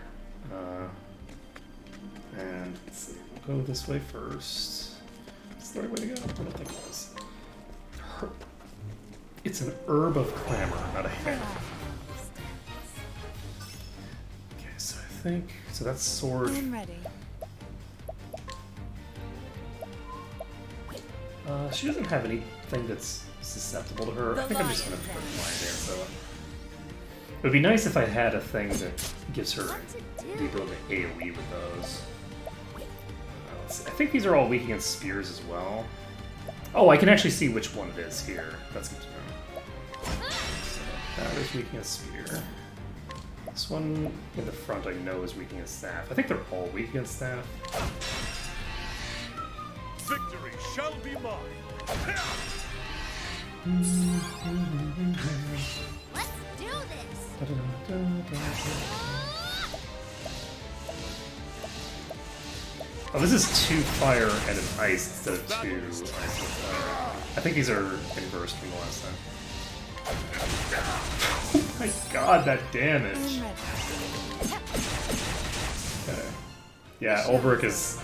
S1: And let's see, we'll go this way first. Is the right way to go? I don't think it was. It's an herb of clamor, not a head. Okay, so I think so. That's sword.
S6: I'm ready.
S1: She doesn't have anything that's susceptible to her. I think I'm just gonna put mine there. So it would be nice if I had a thing that gives her the ability to AoE with those. Let's see. I think these are all weak against spears as well. Oh, I can actually see which one it is here. That's good to know. So that is weak against spear. This one in the front I know is weak against staff. I think they're all weak against staff.
S3: Victory shall be mine.
S4: Let's do this.
S1: Oh, this is 2 fire and an ice instead of 2 ice and fire. I think these are inversed from the last time. Oh My god, that
S6: I
S1: damage.
S6: am ready.
S1: Okay. Yeah, Ulbrich is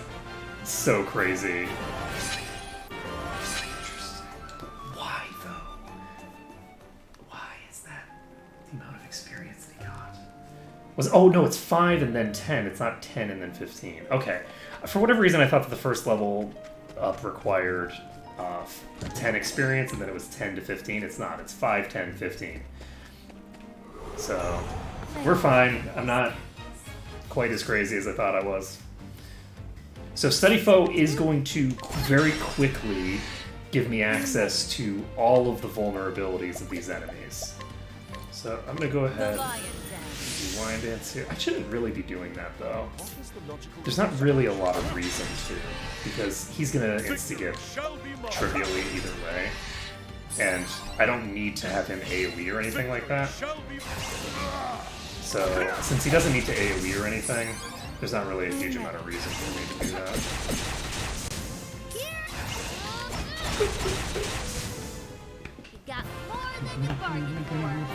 S1: so crazy. Why, though? Why is that the amount of experience that he got? Oh, no, it's 5 and then 10. It's not 10 and then 15. Okay. For whatever reason, I thought that the first level up required 10 experience, and then it was 10 to 15. It's not. It's 5, 10, 15. So, we're fine. I'm not quite as crazy as I thought I was. So Study Foe is going to very quickly give me access to all of the vulnerabilities of these enemies. So I'm going to go ahead and do Lion Dance here. I shouldn't really be doing that, though.
S7: What is the logical
S1: There's not really a lot of reason to, because he's going to instigate
S3: Shall be mine.
S1: trivially either way. And I don't need to have him AoE or anything like that.
S3: Shall be
S1: So, since he doesn't need to AoE or anything, there's not really a huge amount of reason for me to do that.
S4: You got more than you bargained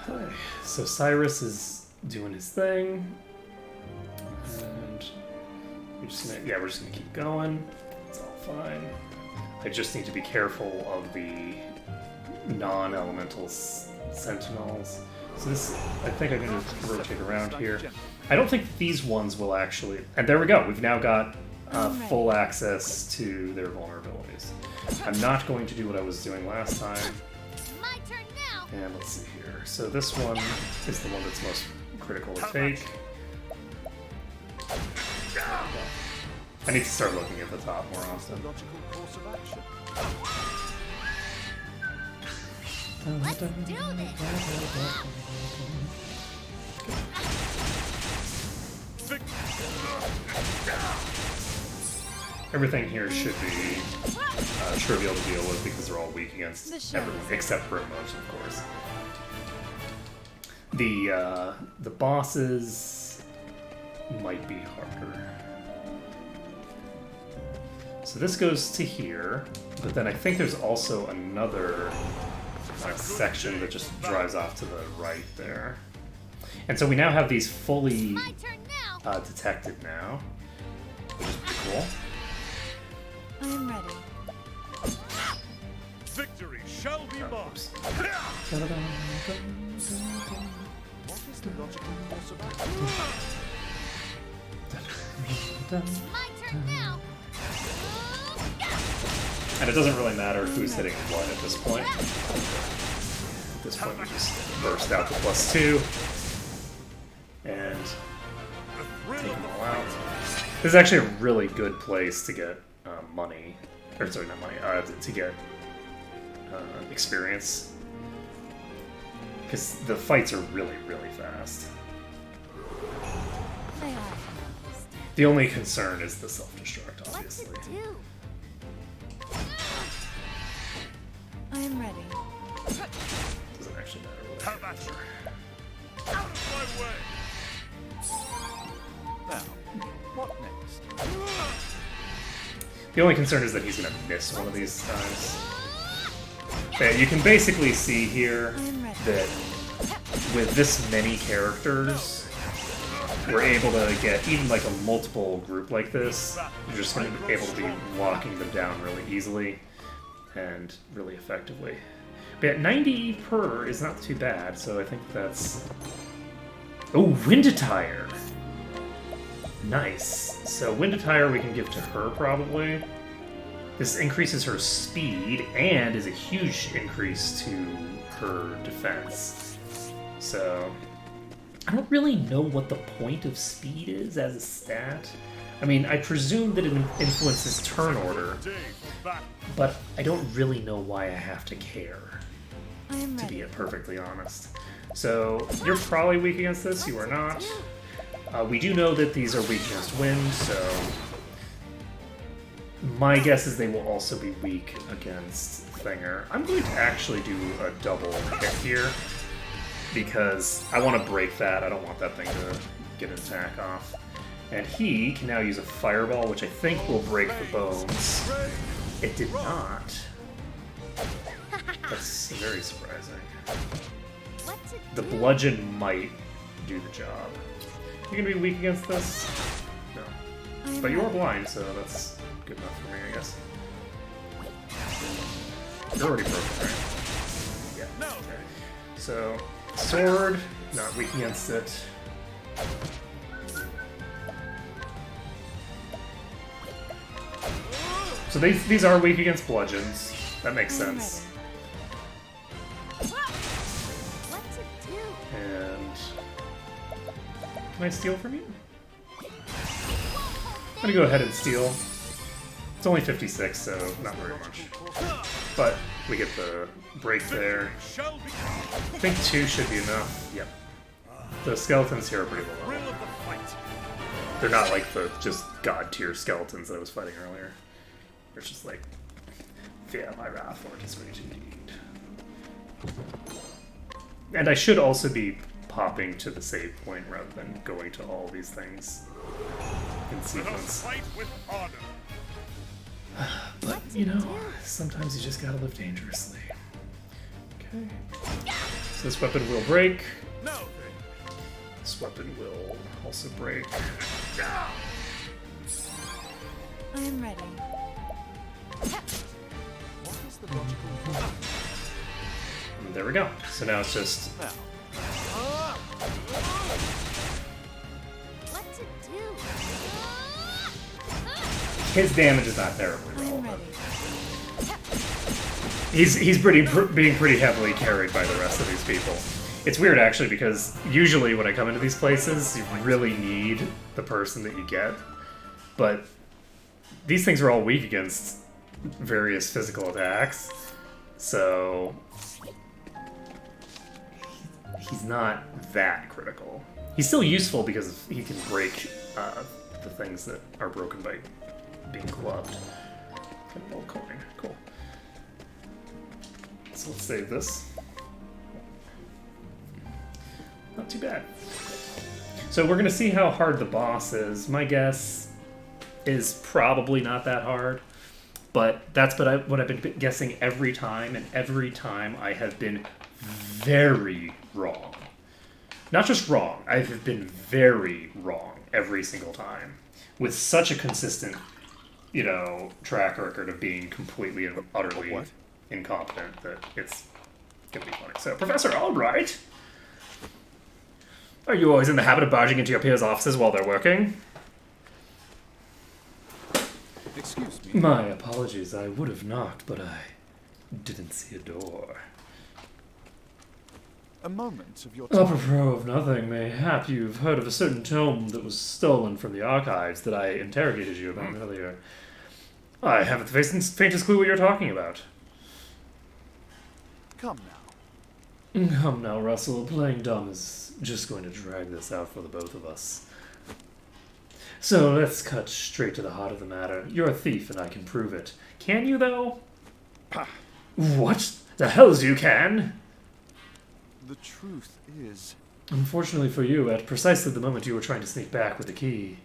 S4: for.
S1: Okay, so Cyrus is doing his thing. And we're just gonna keep going. It's all fine. I just need to be careful of the non-elemental sentinels. So this, I think I'm going to rotate around here. I don't think these ones will actually... And there we go. We've now got full access to their vulnerabilities. I'm not going to do what I was doing last time.
S4: My turn now.
S1: And let's see here. So this one is the one that's most critical to take. I need to start looking at the top more often.
S7: logical course of action?
S4: Let's do this.
S1: Everything here should be trivial to deal with because they're all weak against everyone, except Brimrose, of course. The bosses might be harder. So this goes to here, but then I think there's also another section that just drives off to the right there. And so we now have these fully
S4: My turn now.
S1: detected now, which is pretty cool.
S6: I am ready.
S3: victory shall be mine.
S1: Oops.
S7: What is the logical course of action?
S4: My turn now.
S1: And it doesn't really matter who's hitting what at this point. At this point, we just burst out the +2 and take them all out. This is actually a really good place to get money, or sorry, not money, to get experience, because the fights are really, really fast.
S6: May I?
S1: The only concern is the self-destruct,
S4: What's
S1: obviously.
S4: it do?
S6: I am ready.
S1: Doesn't actually matter what
S3: How about you? Out of my way.
S7: Now, what next?
S1: The only concern is that he's gonna miss one of these times. Yeah, you can basically see here
S6: I am ready.
S1: that with this many characters, we're able to get even like a multiple group like this. You're just going to be able to be locking them down really easily and really effectively. But yeah, 90 per is not too bad, so I think that's... Oh, Wind Attire! Nice. So Wind Attire we can give to her probably. This increases her speed and is a huge increase to her defense. So I don't really know what the point of speed is as a stat. I mean, I presume that it influences turn order, but I don't really know why I have to care,
S6: I am
S1: to
S6: ready.
S1: be perfectly honest. So you're probably weak against this, you are not. We do know that these are weak against wind, so my guess is they will also be weak against Thinger. I'm going to actually do a double hit here because I want to break that. I don't want that thing to get an attack off. And he can now use a fireball, which I think will break the bones. It did not. That's very surprising.
S4: What's it
S1: The
S4: do?
S1: bludgeon might do the job. You gonna be weak against this? No.
S6: I'm
S1: But you're
S6: ready.
S1: blind, so that's good enough for me, I guess. You're already broken, right? Yeah.
S3: No.
S1: Okay. So, sword, not weak against it. So these are weak against bludgeons. That makes
S6: I'm
S1: sense.
S4: What's it do?
S1: And can I steal from you? I'm gonna go ahead and steal. It's only 56, so not very much. But we get the break there.
S3: Shall be
S1: I think 2 should be enough. Yep. The skeletons here are pretty low.
S3: thrill of the fight.
S1: They're not like the just god tier skeletons that I was fighting earlier. They're just like, fear my wrath, for it is great indeed. And I should also be popping to the save point rather than going to all these things in
S3: Let us
S1: sequence.
S3: fight with honor.
S1: But, you know, sometimes you just gotta live dangerously. Okay. So this weapon will break.
S3: No.
S1: This weapon will also break.
S6: I am ready.
S1: And there we go. So now it's just
S4: What's it do?
S1: his damage is not terribly
S6: I am
S1: relevant.
S6: ready.
S1: He's being pretty heavily carried by the rest of these people. It's weird actually because usually when I come into these places, you really need the person that you get, but these things are all weak against various physical attacks, so he's not that critical. He's still useful because he can break the things that are broken by being clubbed. An old coin, cool. So let's save this. Not too bad. So we're gonna see how hard the boss is. My guess is probably not that hard, but that's what I've been guessing every time, and every time I have been very wrong. Not just wrong, I have been very wrong every single time, with such a consistent, you know, track record of being completely and utterly
S3: What?
S1: incompetent that it's gonna be funny. So, Professor Albright, are you always in the habit of barging into your peers' offices while they're working?
S7: Excuse me.
S1: My apologies, I would have knocked, but I didn't see a door.
S7: A moment of your time.
S1: Apropos of nothing, mayhap you've heard of a certain tome that was stolen from the archives that I interrogated you about earlier. I haven't the faintest clue what you're talking about.
S7: Come now.
S1: Come now, Russell, playing dumb is just going to drag this out for the both of us. So let's cut straight to the heart of the matter. You're a thief, and I can prove it. Can you, though? What? The hells you can?
S7: The truth is,
S1: Unfortunately for you, at precisely the moment you were trying to sneak back with the key,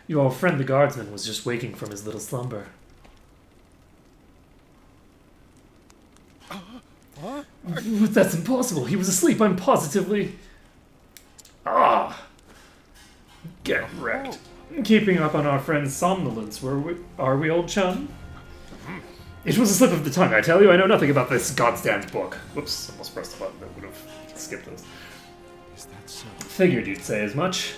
S1: your friend the guardsman was just waking from his little slumber.
S3: What?
S1: But that's impossible. He was asleep. I'm positively... Ah! Get wrecked. Keeping up on our friend's somnolence, are we, old chum? It was a slip of the tongue, I tell you. I know nothing about this goddamned book. Whoops, almost pressed a button that would have skipped those.
S7: is that so?
S1: Figured you'd say as much.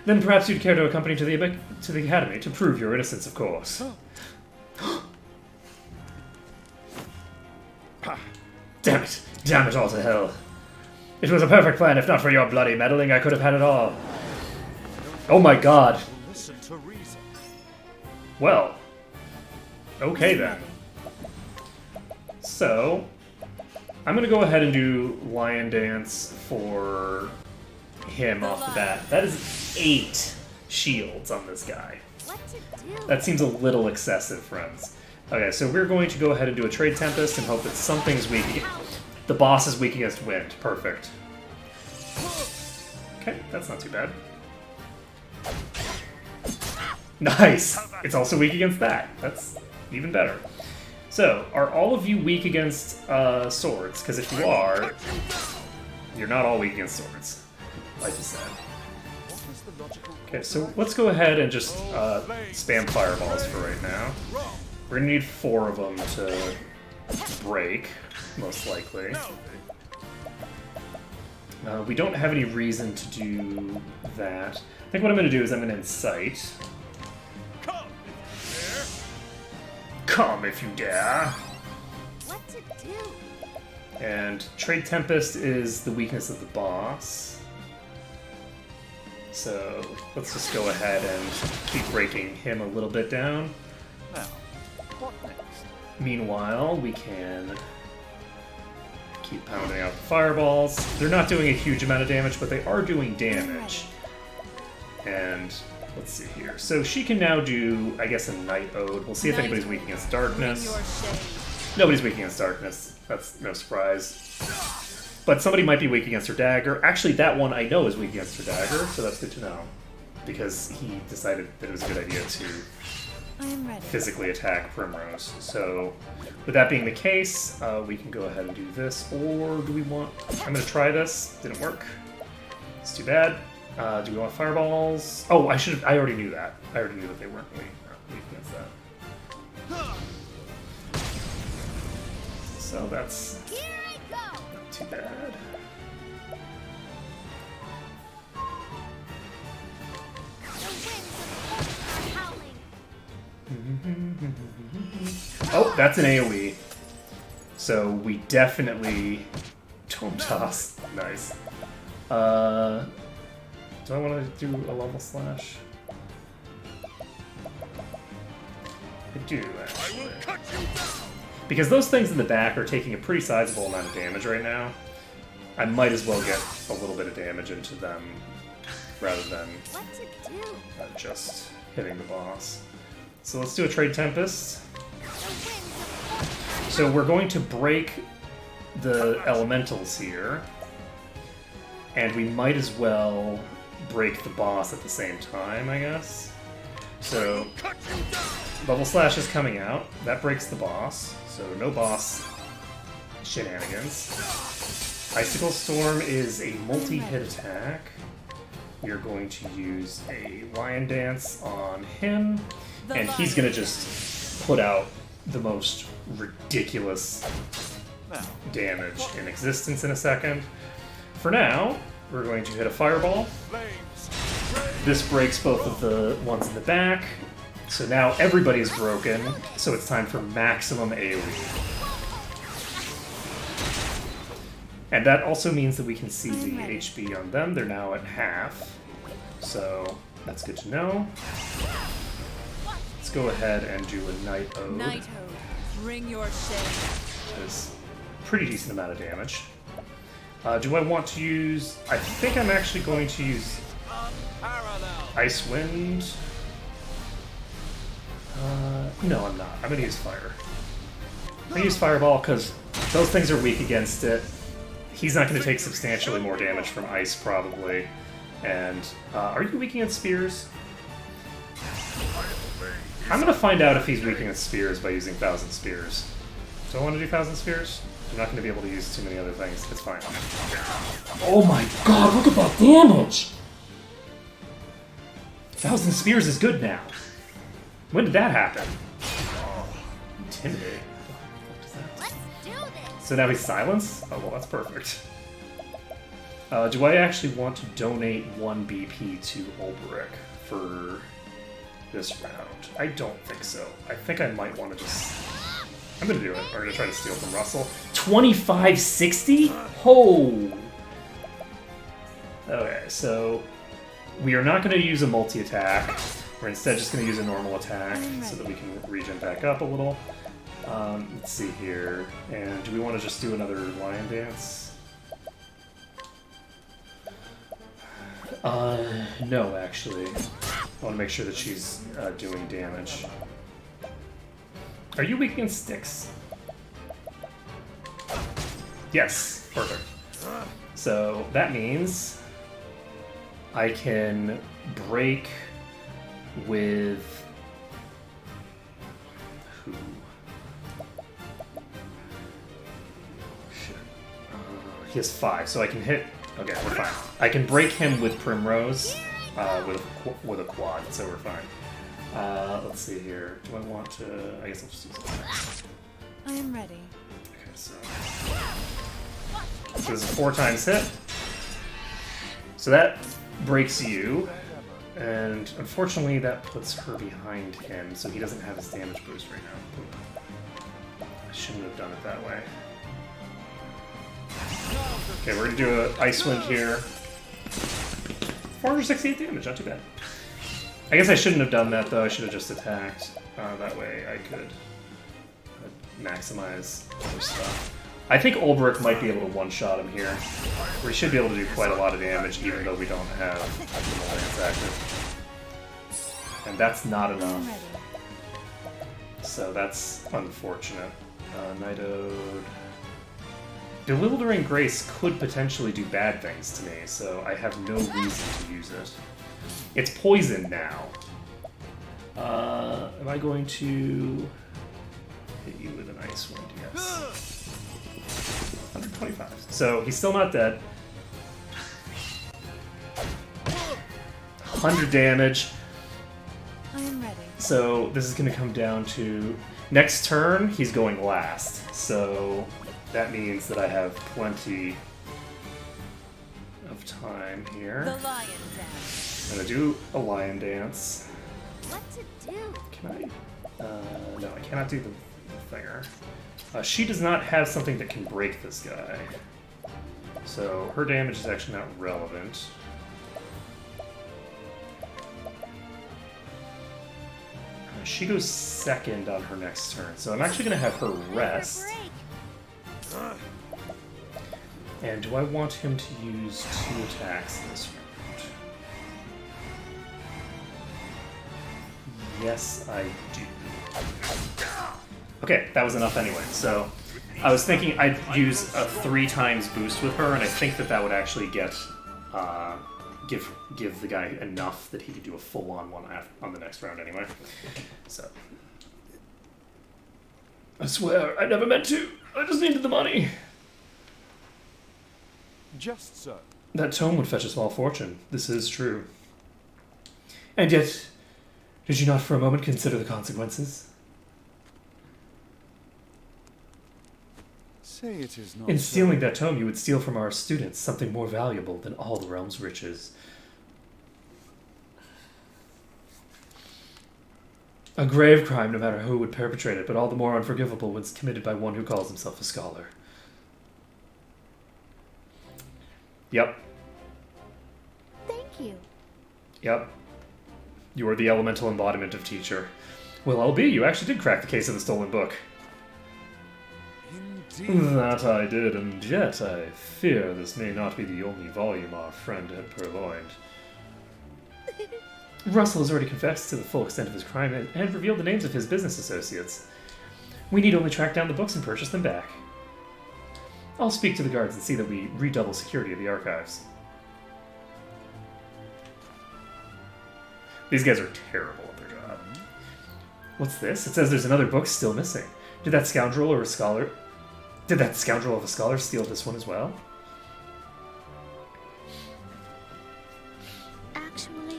S1: Then perhaps you'd care to accompany to the academy to prove your innocence, of course. Damn it! Damn it all to hell! It was a perfect plan. If not for your bloody meddling, I could have had it all. Oh my god.
S7: Listen to reason.
S1: Well. Okay then. So, I'm gonna go ahead and do Lion Dance for him off the bat. That is 8 shields on this guy.
S4: What's it do?
S1: That seems a little excessive, friends. Okay, so we're going to go ahead and do a Trade Tempest and hope that something's weak. The boss is weak against wind. Perfect. Okay, that's not too bad. Nice! It's also weak against that. That's even better. So, are all of you weak against swords? Because if you are, you're not all weak against swords, like you said. Okay, so let's go ahead and just spam fireballs for right now. We're gonna need 4 of them to break, most likely. We don't have any reason to do that. I think what I'm gonna do is I'm gonna incite. Come if you dare.
S4: What to do?
S1: And Trade Tempest is the weakness of the boss. So let's just go ahead and keep breaking him a little bit down.
S7: Now, what next?
S1: Meanwhile, we can keep pounding out the fireballs. They're not doing a huge amount of damage, but they are doing damage. And let's see here. So she can now do, I guess, a Night Ode. We'll see if anybody's weak against darkness. Nobody's weak against darkness. That's no surprise. But somebody might be weak against her dagger. Actually, that one I know is weak against her dagger, so that's good to know. Because he decided that it was a good idea to
S6: I am ready.
S1: physically attack Primrose. So, with that being the case, we can go ahead and do this. Or do we want... I'm going to try this. Didn't work. It's too bad. Do we want fireballs? Oh, I should have... I already knew that. I already knew that they weren't weak against that. So that's
S4: Here I go.
S1: not too bad.
S4: The winds of Earth are howling.
S1: Oh, that's an AoE. So we definitely... Tome Toss. Nice. Do I want to do a level slash? I do, actually. Because those things in the back are taking a pretty sizable amount of damage right now. I might as well get a little bit of damage into them rather than
S4: What to do?
S1: just hitting the boss. So let's do a Trade Tempest.
S4: The winds of Earth
S1: So we're going to break the elementals here. And we might as well break the boss at the same time, I guess. So Bubble Slash is coming out. That breaks the boss. So no boss shenanigans. Icicle Storm is a multi-hit attack. We are going to use a Lion Dance on him. And he's going to just put out the most ridiculous damage in existence in a second. For now, we're going to hit a Fireball. This breaks both of the ones in the back. So now everybody's broken, so it's time for maximum AoE. And that also means that we can see the HP on them. They're now at half. So that's good to know. Let's go ahead and do a Night Ode.
S6: Night Ode, bring your shade.
S1: Is a pretty decent amount of damage. Do I want to use... I think I'm actually going to use Ice Wind. No, I'm not. I'm going to use Fire. I'm going to use Fireball because those things are weak against it. He's not going to take substantially more damage from Ice, probably. And, are you weak against Spears? I'm going to find out if he's weak against Spears by using 1,000 Spears. Do I want to do 1,000 Spears? I'm not going to be able to use too many other things. It's fine. Oh my god, look at that damage! 1,000 Spears is good now. When did that happen? Intimidate.
S4: Let's do this.
S1: So now he's silenced? Oh, well, that's perfect. Do I actually want to donate 1 BP to Ulbrich for this round? I don't think so. I think I might want to just... I'm gonna do it. We're gonna try to steal from Russell. 2560? Oh! Okay, so we are not gonna use a multi-attack. We're instead just gonna use a normal attack so that we can regen back up a little. Let's see here. And do we want to just do another Lion Dance? No, actually. I want to make sure that she's doing damage. Are you weak against sticks? Yes, perfect. So that means I can break with who? He has 5, so I can hit. Okay, we're fine. I can break him with Primrose with a quad, so we're fine. Let's see here. Do I want to? I guess I'll just use it.
S6: I am ready.
S1: Okay, so this is a 4 times hit. So that breaks you, and unfortunately that puts her behind him, so he doesn't have his damage boost right now. I shouldn't have done it that way. Okay, we're gonna do an Ice Wind here. 468 damage, not too bad. I guess I shouldn't have done that though, I should have just attacked. That way I could maximize other stuff. I think Ulbrich might be able to one-shot him here. We should be able to do quite a lot of damage even though we don't have Optimal Lance active. And that's not
S6: I am
S1: enough.
S6: ready.
S1: So that's unfortunate. Nidode. Bewildering Grace could potentially do bad things to me, so I have no reason to use it. It's poisoned now. Am I going to hit you with an Ice Wind? Yes. 125. So he's still not dead. 100 damage.
S6: I am ready.
S1: So this is going to come down to next turn. He's going last, so that means that I have plenty of time here.
S6: The lion dance.
S1: I'm gonna do a lion dance.
S4: What to do?
S1: Can I? No, I cannot do the thinger. She does not have something that can break this guy, so her damage is actually not relevant. She goes second on her next turn, so I'm actually going to have her rest.
S4: Break.
S1: And do I want him to use 2 attacks this round? Yes, I do. Okay, that was enough anyway. So I was thinking I'd use a 3 times boost with her, and I think that that would actually get give the guy enough that he could do a full-on one on the next round anyway. So I swear I never meant to. I just needed the money.
S7: Just so.
S1: That tome would fetch a small fortune. This is true. And yet, did you not for a moment consider the consequences?
S7: Say it is not
S1: In
S7: so.
S1: stealing that tome, you would steal from our students something more valuable than all the realm's riches. A grave crime, no matter who would perpetrate it, but all the more unforgivable when it's committed by one who calls himself a scholar. Yep.
S4: Thank you.
S1: Yep. You are the elemental embodiment of teacher. Well, LB, you actually did crack the case of the stolen book.
S7: Indeed.
S1: That I did, and yet I fear this may not be the only volume our friend had purloined. Russell has already confessed to the full extent of his crime and revealed the names of his business associates. We need only track down the books and purchase them back. I'll speak to the guards and see that we redouble security of the archives. These guys are terrible at their job. What's this? It says there's another book still missing. Did that scoundrel of a scholar steal this one as well?
S4: Actually,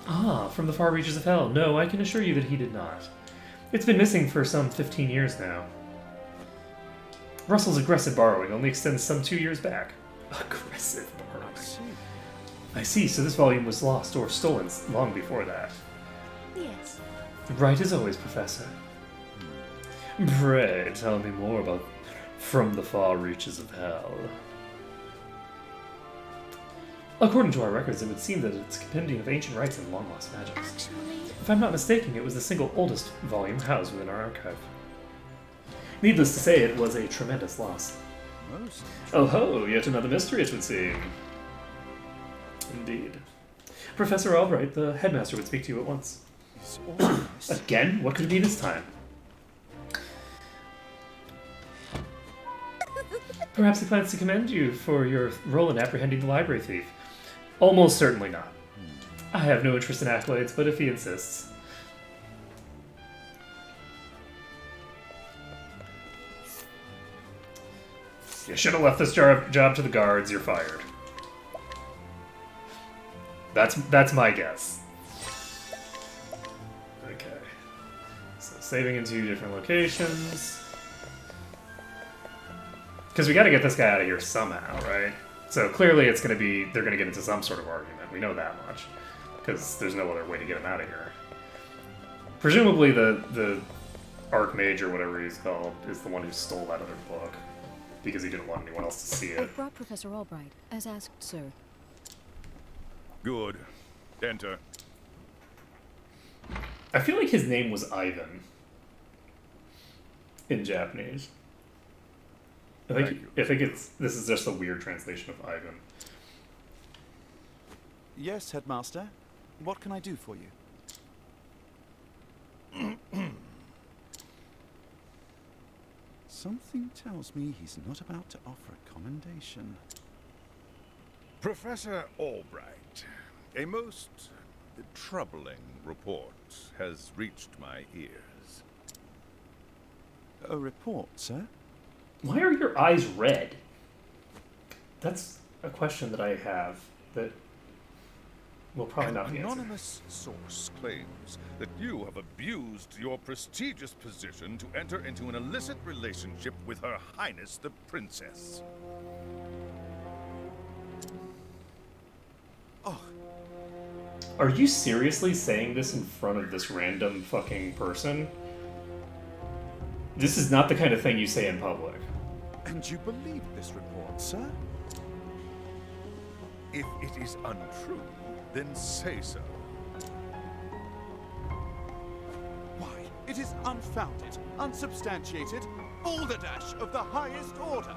S1: Ah, from the far reaches of hell. No, I can assure you that he did not. It's been missing for some 15 years now. Russell's aggressive borrowing only extends some 2 years back. Aggressive borrowing. I see, so this volume was lost or stolen long before that.
S4: yes.
S1: Right as always, Professor. Pray, tell me more about From the Far Reaches of Hell. According to our records, it would seem that it's a compendium of ancient rites and long-lost magics.
S4: Actually,
S1: If I'm not mistaken, it was the single oldest volume housed within our archive. Needless to say, it was a tremendous loss.
S7: Most.
S1: Oh ho, yet another mystery, it would seem. Indeed. Professor Albright, the headmaster, would speak to you at once.
S7: Is all this.
S1: Again? What could it be this time? Perhaps he plans to commend you for your role in apprehending the library thief. Almost certainly not. I have no interest in accolades, but if he insists. You should have left this job to the guards. You're fired. That's my guess. Okay. So saving in 2 different locations. Because we got to get this guy out of here somehow, right? So clearly it's going to be, they're going to get into some sort of argument. We know that much. Because there's no other way to get him out of here. Presumably the Archmage or whatever he's called is the one who stole that other book. Because he didn't want anyone else to see
S5: I
S1: it.
S5: brought Professor Albright, as asked, sir.
S3: Good. Enter.
S1: I feel like his name was Ivan. In Japanese.
S3: Thank you.
S1: I think this is just a weird translation of Ivan.
S7: Yes, Headmaster. What can I do for you? Something tells me he's not about to offer a commendation.
S3: Professor Albright, a most troubling report has reached my ears.
S7: A report, sir?
S1: Why are your eyes red? That's a question that I have that will probably not be
S3: An
S1: answered.
S3: anonymous source claims that you have abused your prestigious position to enter into an illicit relationship with Her Highness the Princess.
S7: Oh,
S1: Are you seriously saying this in front of this random fucking person? This is not the kind of thing you say in public.
S7: and you believe this report, sir?
S3: If it is untrue, then say so.
S7: Why, it is unfounded, unsubstantiated, balderdash of the highest order.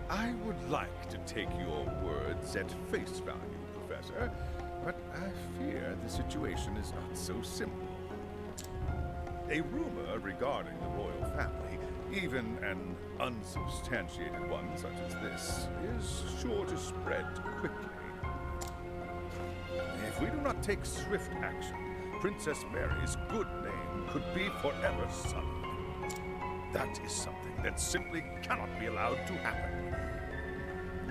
S3: I would like to take your words at face value, Professor, but I fear the situation is not so simple. A rumor regarding the royal family, even an unsubstantiated one such as this, is sure to spread quickly. If we do not take swift action, Princess Mary's good name could be forever sullied. That is something that simply cannot be allowed to happen.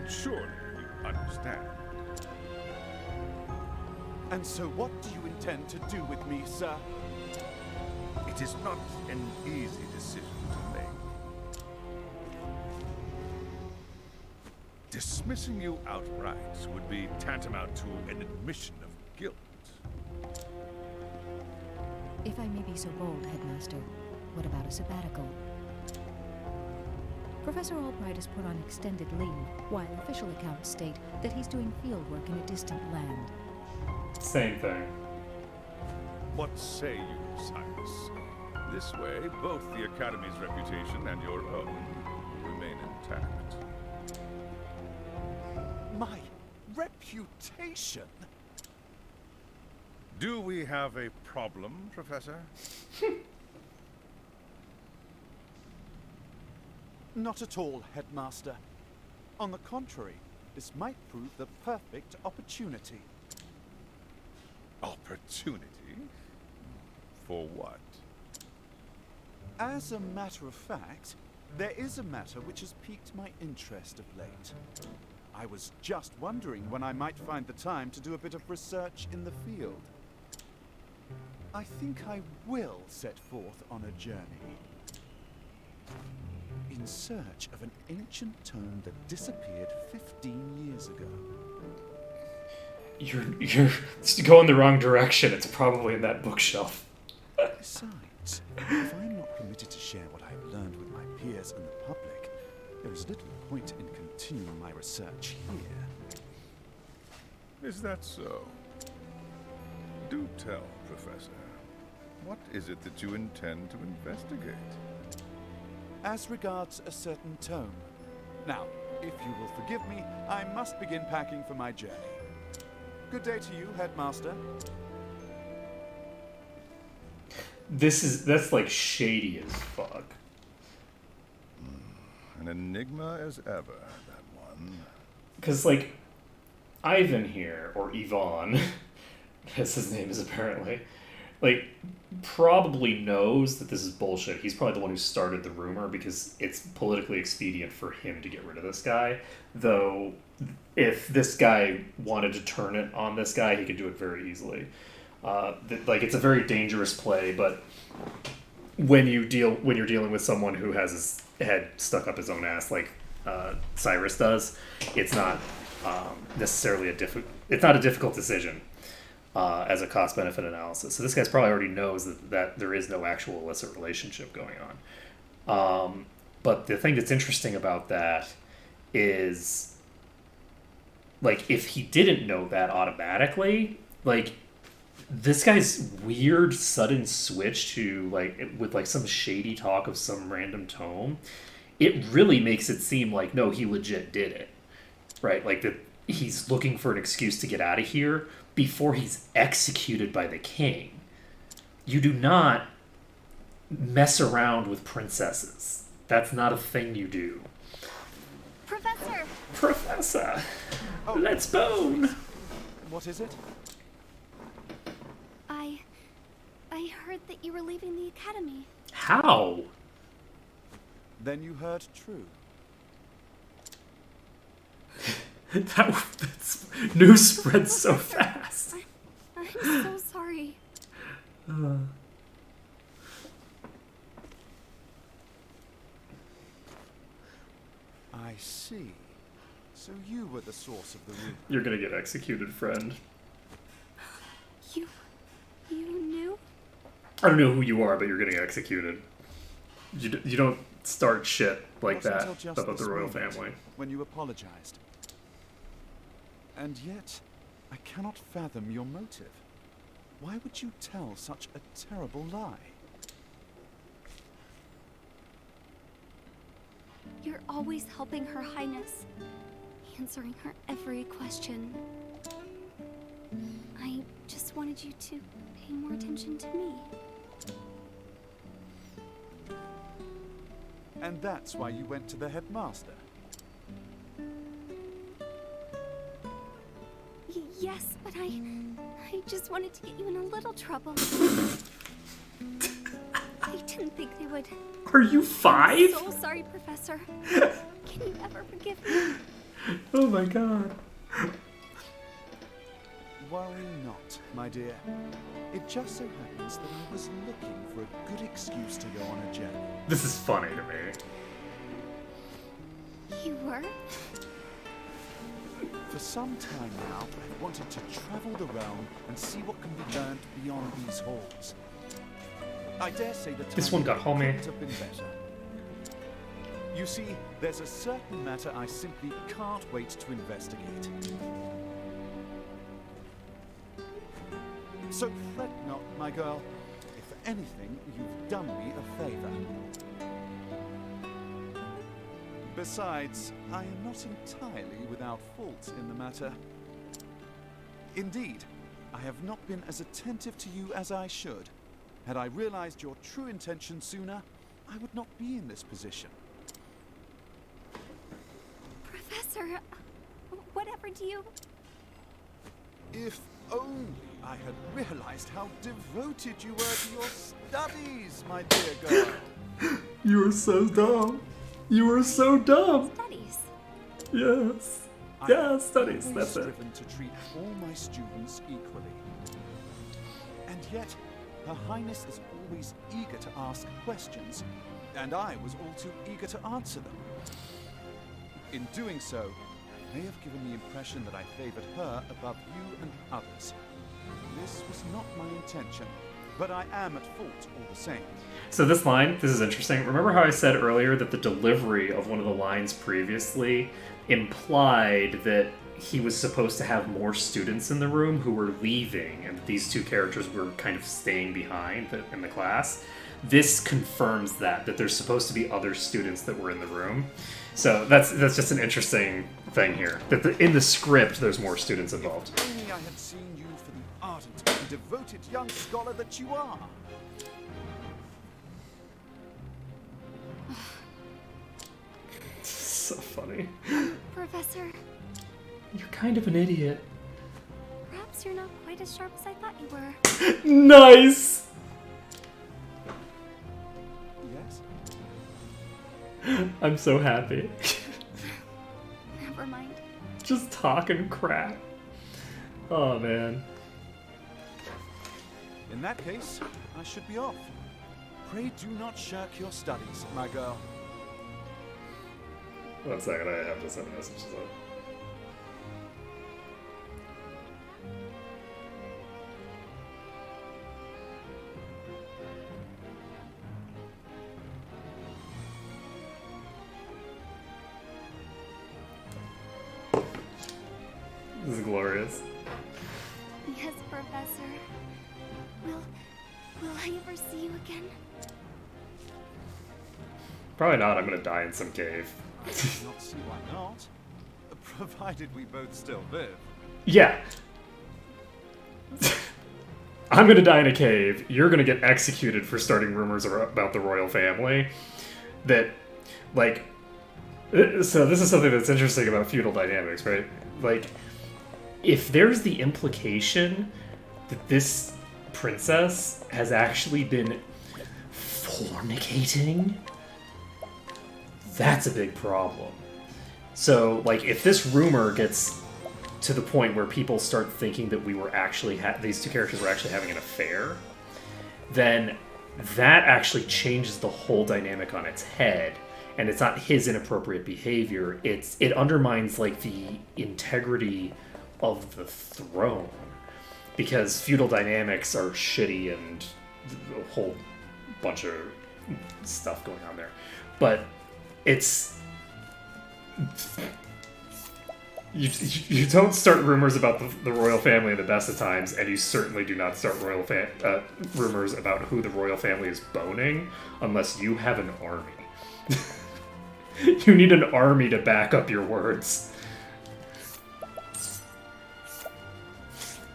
S3: Surely you understand.
S7: And so what do you intend to do with me, sir?
S3: It is not an easy decision to make. Dismissing you outright would be tantamount to an admission of guilt.
S5: If I may be so bold, Headmaster, what about a sabbatical? Professor Albright is put on extended leave, while official accounts state that he's doing field work in a distant land.
S1: Same thing.
S3: What say you, Cyrus? This way, both the Academy's reputation and your own remain intact.
S7: My reputation?
S3: Do we have a problem, Professor?
S7: Not at all, Headmaster. On the contrary, this might prove the perfect opportunity.
S3: Opportunity? For what?
S7: As a matter of fact, there is a matter which has piqued my interest of late. I was just wondering when I might find the time to do a bit of research in the field. I think I will set forth on a journey. In search of an ancient tome that disappeared 15 years ago.
S1: You're going the wrong direction. It's probably in that bookshelf.
S7: Besides, if I'm not permitted to share what I've learned with my peers and the public, there is little point in continuing my research here.
S3: Is that so? Do tell, Professor. What is it that you intend to investigate?
S7: As regards a certain tome. Now, if you will forgive me, I must begin packing for my journey. Good day to you, Headmaster.
S1: That's like shady as fuck.
S3: An enigma as ever, that one.
S1: Because, like, Ivan here, or Yvonne, as his name is apparently, like, probably knows that this is bullshit. He's probably the one who started the rumor because it's politically expedient for him to get rid of this guy. Though, if this guy wanted to turn it on this guy, he could do it very easily. Like, it's a very dangerous play, but when you're dealing with someone who has his head stuck up his own ass, like Cyrus does, it's not necessarily a difficult decision. As a cost-benefit analysis. So this guy's probably already knows that there is no actual illicit relationship going on. But the thing that's interesting about that is, like, if he didn't know that automatically, like, this guy's weird sudden switch to, like, with, like, some shady talk of some random tome, it really makes it seem like, no, he legit did it. Right? Like, that he's looking for an excuse to get out of here before he's executed by the king. You do not mess around with princesses. That's not a thing you do.
S4: Professor!
S1: Professor!
S7: Oh.
S1: Let's bone!
S7: What is it?
S4: I heard that you were leaving the academy.
S1: How?
S7: Then you heard true.
S1: That's news spreads so fast.
S4: I'm so sorry.
S7: I see. So you were the source of the rumor.
S1: You're gonna get executed, friend.
S4: You knew?
S1: I don't know who you are, but you're getting executed. You don't start shit like
S7: Wasn't
S1: that
S7: until just
S1: about the
S7: this
S1: royal
S7: moment
S1: family.
S7: When you apologized. And yet, I cannot fathom your motive. Why would you tell such a terrible lie?
S4: You're always helping Her Highness, answering her every question. I just wanted you to pay more attention to me.
S7: And that's why you went to the headmaster.
S4: Yes, but I just wanted to get you in a little trouble. I didn't think they would.
S1: Are you 5?
S4: I'm so sorry, Professor. Can you ever forgive me?
S1: Oh my god.
S7: Worry not, my dear. It just so happens that I was looking for a good excuse to go on a journey.
S1: This is funny to me.
S4: You were?
S7: For some time now, I've wanted to travel the realm and see what can be learned beyond these halls. I dare say the
S1: This one got
S7: timing
S1: homey.
S7: couldn't have been better. You see, there's a certain matter I simply can't wait to investigate. So fret not, my girl. If anything, you've done me a favor. Besides, I am not entirely without fault in the matter. Indeed, I have not been as attentive to you as I should. Had I realized your true intention sooner, I would not be in this position.
S4: Professor, whatever do you...
S7: If only I had realized how devoted you were to your studies, my dear girl.
S1: You were so dumb. You were so dumb.
S4: Studies.
S1: Yes.
S7: I
S1: Yeah,
S7: have
S1: studies,
S7: always
S1: that's it.
S7: striven to treat all my students equally. And yet, Her Highness is always eager to ask questions, and I was all too eager to answer them. In doing so, I may have given the impression that I favored her above you and others. This was not my intention, but I am at fault all the same.
S1: So this line, this is interesting. Remember how I said earlier that the delivery of one of the lines previously implied that he was supposed to have more students in the room who were leaving, and these two characters were kind of staying behind in the class? This confirms that there's supposed to be other students that were in the room. So that's just an interesting thing here. That in the script, there's more students involved.
S7: If only I had seen you for the ardent and devoted young scholar that you are.
S1: So funny.
S4: Professor,
S1: You're kind of an idiot.
S4: perhaps guess you're not quite as sharp as I thought you were.
S1: Nice!
S7: Yes?
S1: I'm so happy.
S4: Never mind.
S1: Just talking crap. Oh, man.
S7: In that case, I should be off. Pray do not shirk your studies, my girl.
S1: 1 second, I have to send messages up. This is glorious.
S4: Yes, Professor. Will I ever see you again?
S1: Probably not. I'm gonna die in some cave.
S7: I do not see why not. Provided we both still live.
S1: Yeah. I'm gonna die in a cave. You're gonna get executed for starting rumors about the royal family. That, like, so this is something that's interesting about feudal dynamics, right? Like, if there's the implication that this princess has actually been fornicating, that's a big problem. So, like, if this rumor gets to the point where people start thinking that we were actually these two characters were actually having an affair, then that actually changes the whole dynamic on its head. And it's not his inappropriate behavior. It undermines, like, the integrity of the throne, because feudal dynamics are shitty and a whole bunch of stuff going on there. But it's you don't start rumors about the royal family in the best of times, and you certainly do not start rumors about who the royal family is boning unless you have an army. You need an army to back up your words.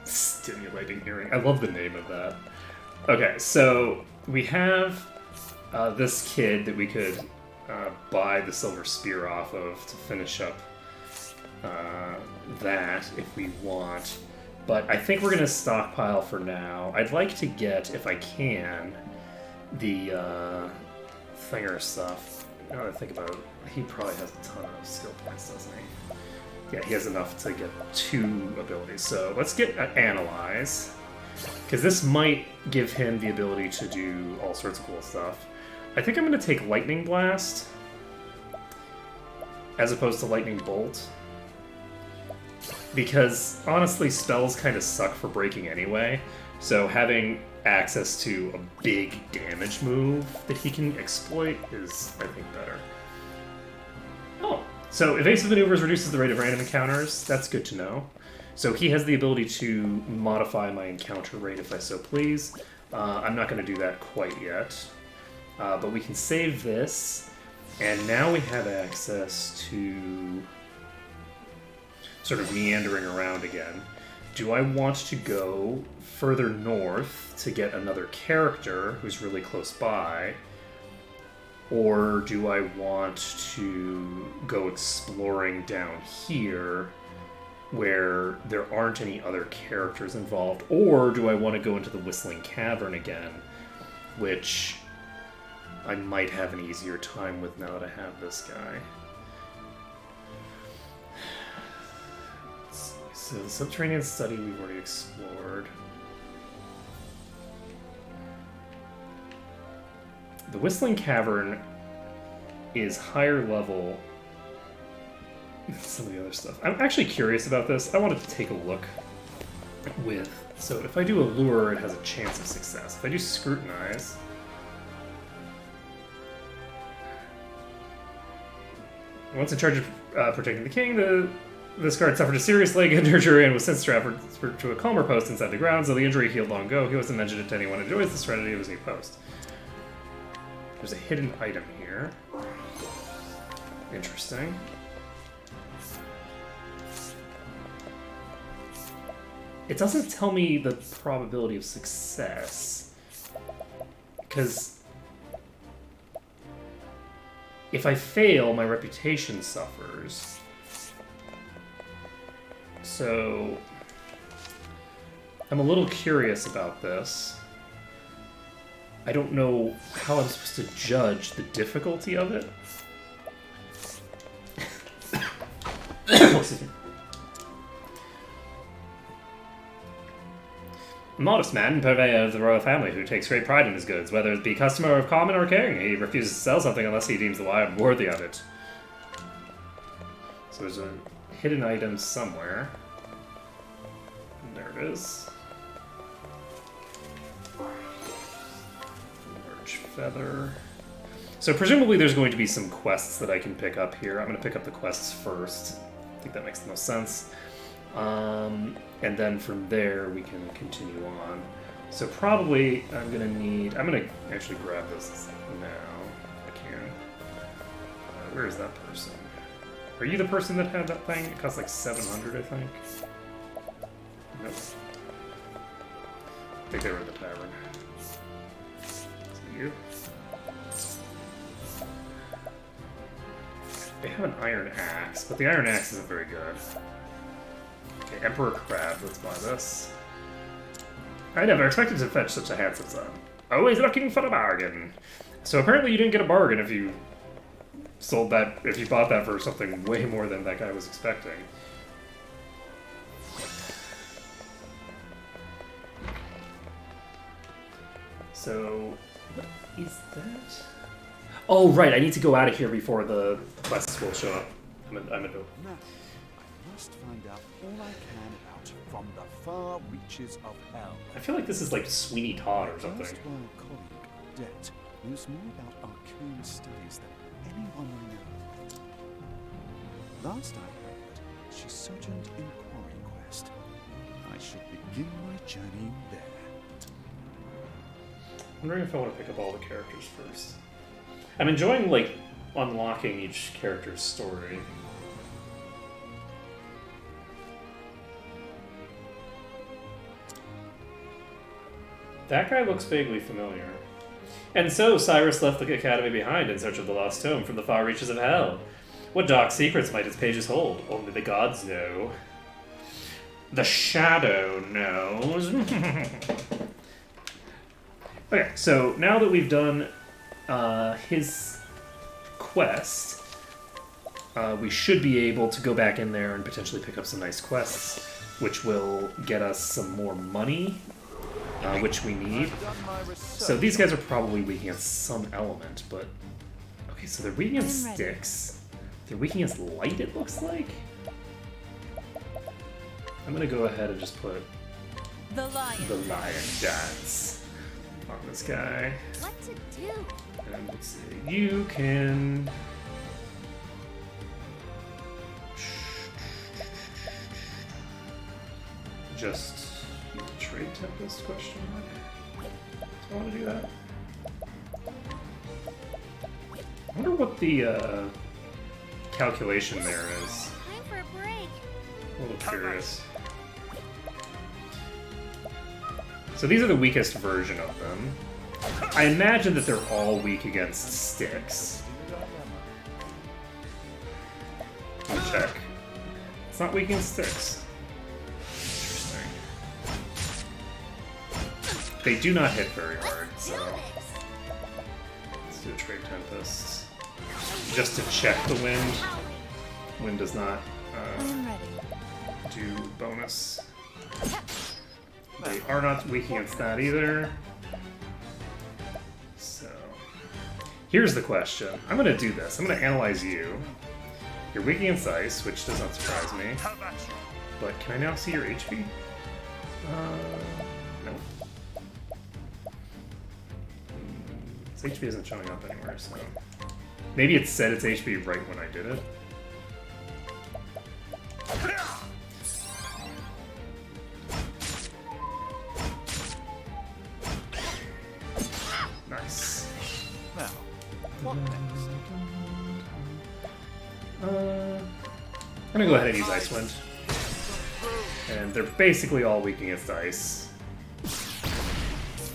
S1: Stimulating hearing. I love the name of that. Okay, so we have this kid that we could buy the silver spear off of to finish up that if we want. But I think we're going to stockpile for now. I'd like to get, if I can, the Thinger stuff. Now that I think about it, he probably has a ton of skill points, doesn't he? Yeah, he has enough to get 2 abilities. So let's get Analyze, because this might give him the ability to do all sorts of cool stuff. I think I'm going to take Lightning Blast as opposed to Lightning Bolt, because honestly, spells kind of suck for breaking anyway. So having access to a big damage move that he can exploit is, I think, better. Oh, so evasive maneuvers reduces the rate of random encounters. That's good to know. So he has the ability to modify my encounter rate if I so please. I'm not going to do that quite yet. But we can save this. And now we have access to sort of meandering around again. Do I want to go further north to get another character who's really close by? Or do I want to go exploring down here where there aren't any other characters involved? Or do I want to go into the Whistling Cavern again, which I might have an easier time with now that I have this guy? So the Subterranean Study we've already explored. The Whistling Cavern is higher level than some of the other stuff. I'm actually curious about this. I wanted to take a look with... So if I do Allure, it has a chance of success. If I do Scrutinize... Once in charge of protecting the king, this guard suffered a serious leg injury and was since transferred to a calmer post inside the grounds. Though the injury healed long ago, he wasn't mentioned it to anyone. Enjoys the serenity of his new post. There's a hidden item here. Interesting. It doesn't tell me the probability of success, because if I fail, my reputation suffers. So I'm a little curious about this. I don't know how I'm supposed to judge the difficulty of it. Excuse me. A modest man, purveyor of the royal family, who takes great pride in his goods, whether it be customer of common or king. He refuses to sell something unless he deems the buyer worthy of it. So there's a hidden item somewhere. And there it is. Large feather. So presumably there's going to be some quests that I can pick up here. I'm going to pick up the quests first. I think that makes the most sense. And then from there we can continue on. So probably I'm gonna actually grab this now. I can. Where is that person? Are you the person that had that thing? It cost like 700, I think. Nope. I think they were in the tavern. Is it you? They have an iron axe, but the iron axe isn't very good. Okay, Emperor Crab, let's buy this. I never expected to fetch such a handsome sum. Always looking for a bargain. So apparently you didn't get a bargain if you if you bought that for something way more than that guy was expecting. So, what is that? Oh, right, I need to go out of here before the quests will show up. I'm a
S7: Now, I must find out all I can about From the Far Reaches of Hell.
S1: I feel like this is like Sweeney Todd or something.
S7: First while colleague, Det, knows more about arcane studies than anyone I know. Last I heard, she sojourned in Quarry Quest. I should begin my journey there.
S1: I'm wondering if I want to pick up all the characters first. I'm enjoying, like, unlocking each character's story. That guy looks vaguely familiar. And so Cyrus left the academy behind in search of the lost tome from the far reaches of hell. What dark secrets might its pages hold? Only the gods know. The Shadow knows. Okay, so now that we've done his quest, we should be able to go back in there and potentially pick up some nice quests, which will get us some more money, which we need. So these guys are probably weak against some element, but... Okay, so they're weak against sticks. They're weak against light, it looks like? I'm gonna go ahead and just put
S6: The lion.
S1: the Lion Dance on this guy.
S4: What to do?
S1: And let's see, you can... Just trade Tempest, question mark? Do I want to do that? I wonder what the calculation there is.
S4: Time for a break.
S1: A little curious. So these are the weakest version of them. I imagine that they're all weak against sticks. Let me check. It's not weak against sticks. Interesting. They do not hit very hard, so... Let's do a Trade Tempest. Just to check the wind. Wind does not
S6: I am ready.
S1: do bonus. They are not weak against that either. So, here's the question. I'm going to do this. I'm going to analyze you. You're weak against ice, which does not surprise me. But can I now see your HP? No. Its HP isn't showing up anywhere, so... Maybe it said its HP right when I did it. Nice.
S7: Now, what next?
S1: I'm gonna go ahead and use Icewind. And they're basically all weak against ice.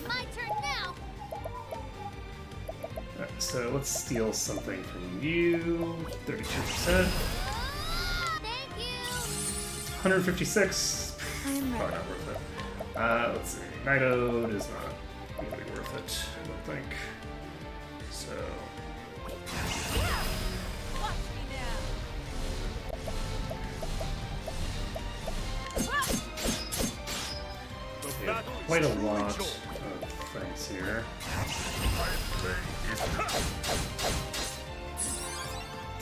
S4: My turn now.
S1: Alright, so let's steal something from you. 32%.
S4: Thank you.
S1: 156.
S6: I am
S1: Probably
S6: ready.
S1: not worth it. Let's see. Night Ode is not really worth it, I don't think. So.
S6: Watch me now.
S1: Yeah, quite a lot of things here.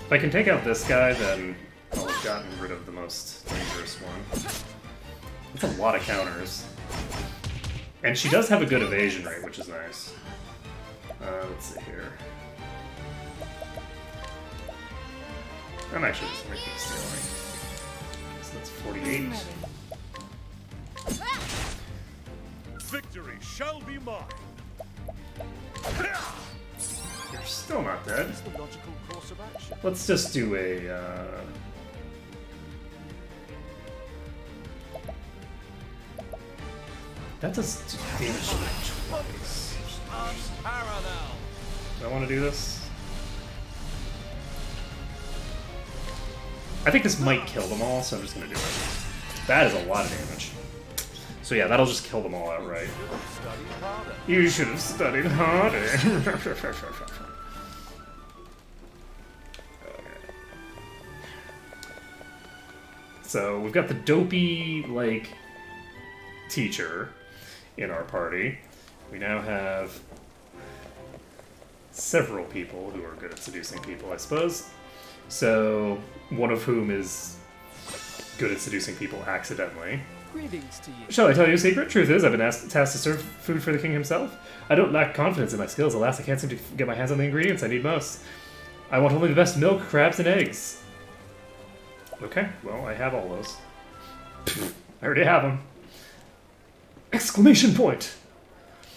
S1: If I can take out this guy, then I'll have gotten rid of the most dangerous one. That's a lot of counters. And she does have a good evasion rate, which is nice. Let's see here. I'm actually just going to keep stealing. So that's 48.
S3: Victory shall be mine.
S1: You're still not dead.
S7: It's the logical course of action.
S1: Let's just do a, That does damage to me twice. Do I want to do this? I think this might kill them all, so I'm just going to do it. That is a lot of damage. So yeah, that'll just kill them all outright.
S7: Study harder.
S1: You should have studied harder. So we've got the dopey, like, teacher in our party. We now have several people who are good at seducing people, I suppose. So one of whom is good at seducing people accidentally.
S8: Greetings to you.
S1: Shall I tell you a secret? Truth is, I've been tasked to serve food for the king himself. I don't lack confidence in my skills. Alas, I can't seem to get my hands on the ingredients I need most. I want only the best milk, crabs, and eggs. Okay, well, I have all those. I already have them. Exclamation point!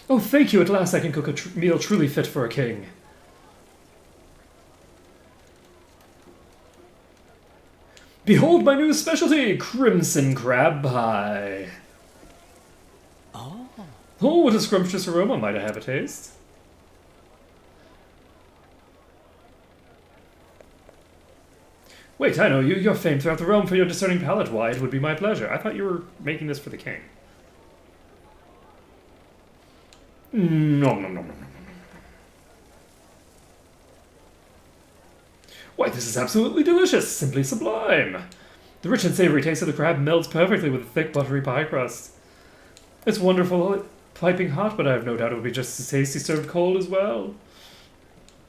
S1: Oh, thank you, at last I can cook a meal truly fit for a king. Behold my new specialty, Crimson Crab Pie.
S8: Oh.
S1: Oh, what a scrumptious aroma, might I have a taste? Wait, I know you. You're famed throughout the realm for your discerning palate. Why, it would be my pleasure. I thought you were making this for the king. No, no, no, no, no. Why, this is absolutely delicious, simply sublime. The rich and savory taste of the crab melds perfectly with the thick, buttery pie crust. It's wonderful, piping hot, but I have no doubt it would be just as tasty served cold as well.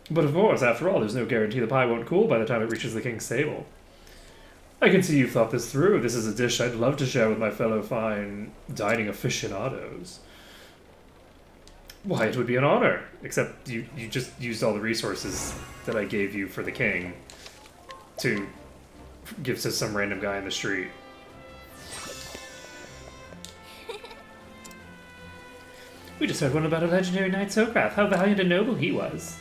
S1: But of course, after all, there's no guarantee the pie won't cool by the time it reaches the king's table. I can see you've thought this through. This is a dish I'd love to share with my fellow fine dining aficionados. Why, it would be an honor. Except you just used all the resources that I gave you for the king to give to some random guy in the street. We just heard one about a legendary knight Socrath. How valiant and noble he was.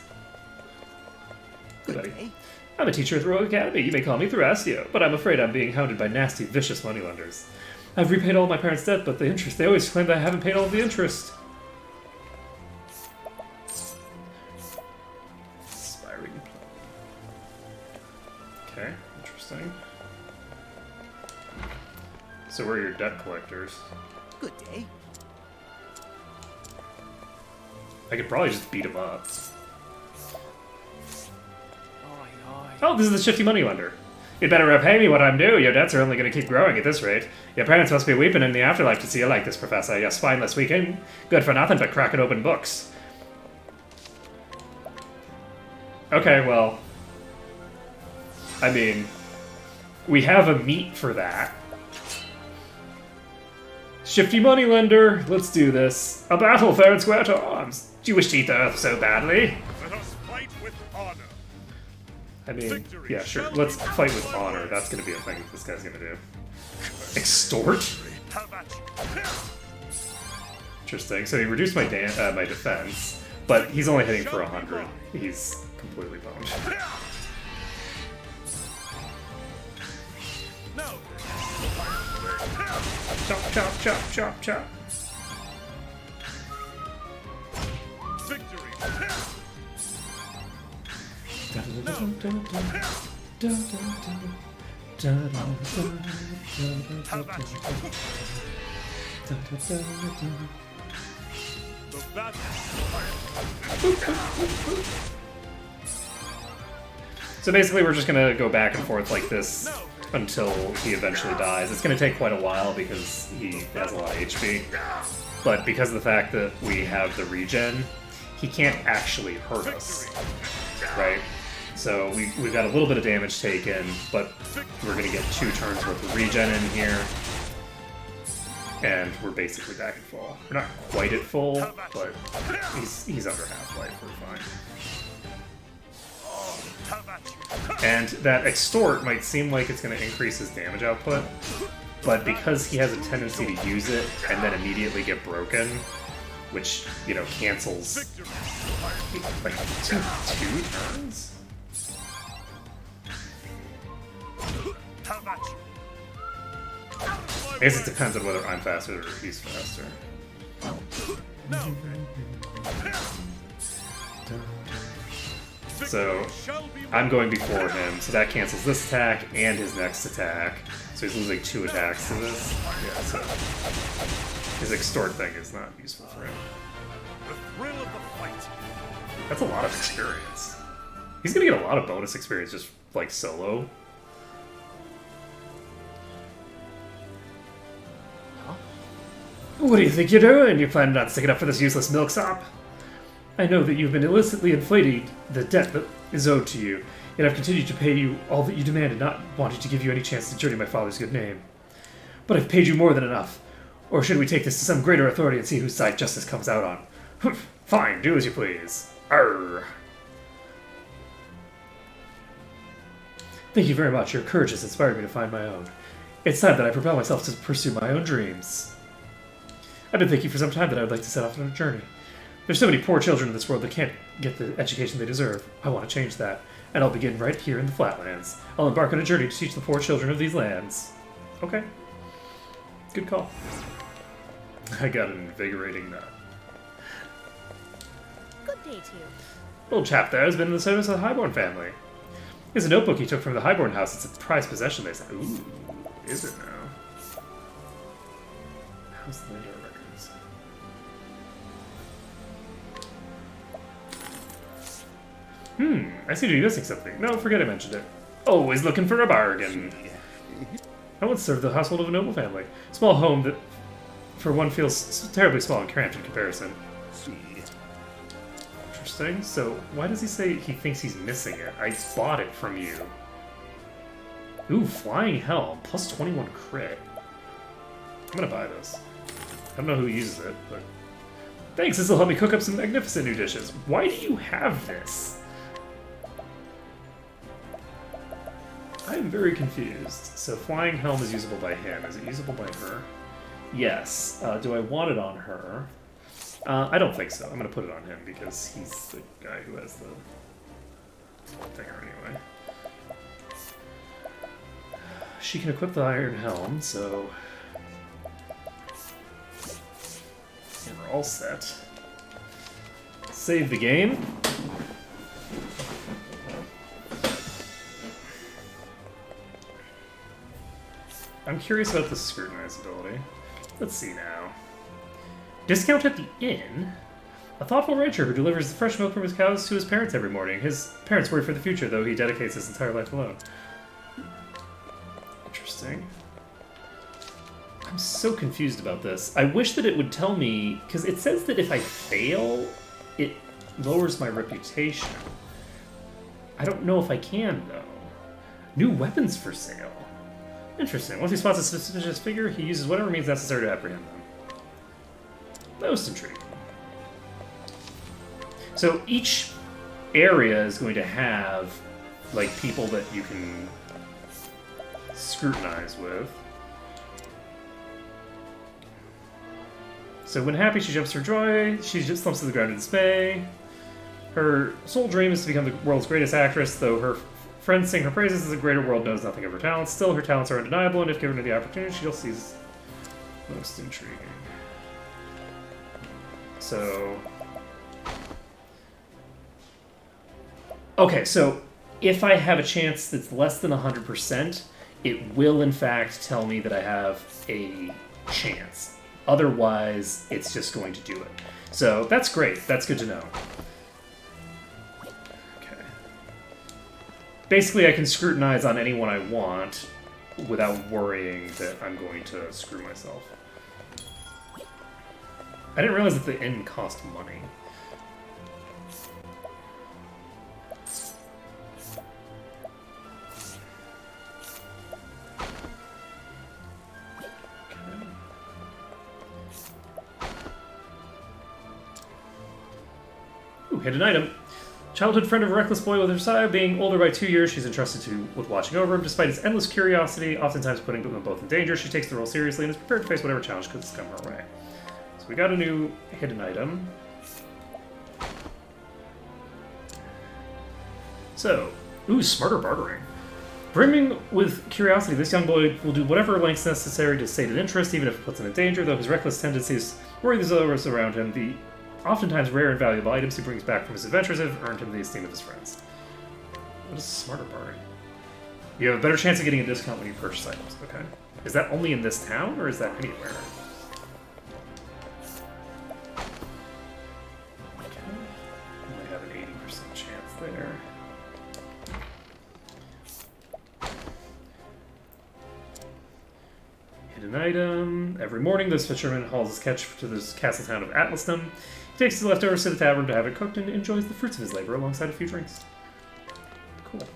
S8: Good
S1: Buddy.
S8: day.
S1: I'm a teacher at the Royal Academy. You may call me Thrasio, but I'm afraid I'm being hounded by nasty, vicious moneylenders. I've repaid all my parents' debt, but the interest, they always claim that I haven't paid all of the interest. Inspiring plot. Okay, interesting. So we're your debt collectors.
S8: Good day.
S1: I could probably just beat them up.
S8: Oi, oi.
S1: Oh, this is the shifty moneylender. You'd better repay me what I'm due. Your debts are only going to keep growing at this rate. Your parents must be weeping in the afterlife to see you like this, Professor. You spineless weakling. Good for nothing but cracking open books. Okay, well... I mean... We have a meat for that. Shifty moneylender, let's do this. A battle fair and square to arms. Do you wish to eat the earth so badly?
S3: Let us fight with honor.
S1: I mean,
S3: Victory
S1: yeah, sure.
S3: shall
S1: Let's
S3: be
S1: fight with
S3: our
S1: honor.
S3: word.
S1: That's gonna be a thing this guy's gonna do. Extort?
S3: How about you?
S1: Interesting. So he reduced my my defense, but he's only hitting for 100. He's completely boned.
S3: No.
S1: Chop, chop, chop, chop, chop.
S3: Victory. How about you? The battle.
S1: So basically, we're just gonna go back and forth like this until he eventually dies. It's gonna take quite a while because he has a lot of HP. But because of the fact that we have the regen, he can't actually hurt us, right? So we've got a little bit of damage taken, but we're going to get 2 turns worth of regen in here. And we're basically back at full. We're not quite at full, but he's under half-life, we're fine. And that extort might seem like it's going to increase his damage output, but because he has a tendency to use it and then immediately get broken, which, you know, cancels like two turns? I guess it depends on whether I'm faster or he's faster. So I'm going before him, so that cancels this attack and his next attack. So he's losing 2 attacks to this. Yeah, so his extort thing is not useful for him.
S3: The thrill of the fight.
S1: That's a lot of experience. He's gonna get a lot of bonus experience just like solo. What do you think you're doing? You planning on sticking up for this useless milksop? I know that you've been illicitly inflating the debt that is owed to you, yet I've continued to pay you all that you demanded, not wanting to give you any chance to dirty my father's good name. But I've paid you more than enough. Or should we take this to some greater authority and see whose side justice comes out on? Fine, do as you please. Arr. Thank you very much. Your courage has inspired me to find my own. It's time that I propel myself to pursue my own dreams. I've been thinking for some time that I would like to set off on a journey. There's so many poor children in this world that can't get the education they deserve. I want to change that, and I'll begin right here in the Flatlands. I'll embark on a journey to teach the poor children of these lands. Okay. Good call. I got an invigorating nut.
S6: Good day to you.
S1: Old chap there has been in the service of the Highborn family. Here's a notebook he took from the Highborn house. It's a prized possession, they say. Ooh, is it now? How's the Landor records? I seem to be missing something. No, forget I mentioned it. Always looking for a bargain. I once served the household of a noble family. Small home that, for one, feels terribly small and cramped in comparison. Interesting. So, why does he say he thinks he's missing it? I bought it from you. Ooh, Flying Helm. Plus 21 crit. I'm gonna buy this. I don't know who uses it, but... Thanks, this will help me cook up some magnificent new dishes. Why do you have this? I'm very confused. So Flying Helm is usable by him. Is it usable by her? Yes. Do I want it on her? I don't think so. I'm going to put it on him because he's the guy who has the thinger anyway. She can equip the Iron Helm, so... And we're all set. Save the game. I'm curious about the scrutinizability. Let's see now. Discount at the inn? A thoughtful rancher who delivers the fresh milk from his cows to his parents every morning. His parents worry for the future, though he dedicates his entire life alone. Interesting. I'm so confused about this. I wish that it would tell me, because it says that if I fail, it lowers my reputation. I don't know if I can, though. New weapons for sale. Interesting. Once he spots a suspicious figure, he uses whatever means necessary to apprehend them. Most intriguing. So each area is going to have, like, people that you can scrutinize with. So when happy, she jumps for joy. She just slumps to the ground in dismay. Her sole dream is to become the world's greatest actress, though her friends sing her praises as the greater world knows nothing of her talents. Still, her talents are undeniable, and if given the opportunity, she'll seize most intriguing. So... Okay, so if I have a chance that's less than 100%, it will in fact tell me that I have a chance. Otherwise, it's just going to do it. So that's great. That's good to know. Okay. Basically, I can scrutinize on anyone I want without worrying that I'm going to screw myself. I didn't realize that the inn cost money. Ooh, hidden item. Childhood friend of a reckless boy with her side, being older by 2 years, she's entrusted with watching over him. Despite his endless curiosity, oftentimes putting them both in danger, she takes the role seriously and is prepared to face whatever challenge could come her way. So we got a new hidden item. So, ooh, smarter bartering. Brimming with curiosity, this young boy will do whatever lengths necessary to sate an interest, even if it puts him in danger, though his reckless tendencies worry those others around him. The oftentimes rare and valuable items he brings back from his adventures have earned him the esteem of his friends. What is smarter bartering? You have a better chance of getting a discount when you purchase items. Okay. Is that only in this town, or is that anywhere? Okay. Only have an 80% chance there. Hidden item. Every morning, this fisherman hauls his catch to the castle town of Atlaston. He takes his leftovers to the tavern to have it cooked and enjoys the fruits of his labor alongside a few drinks. Cool.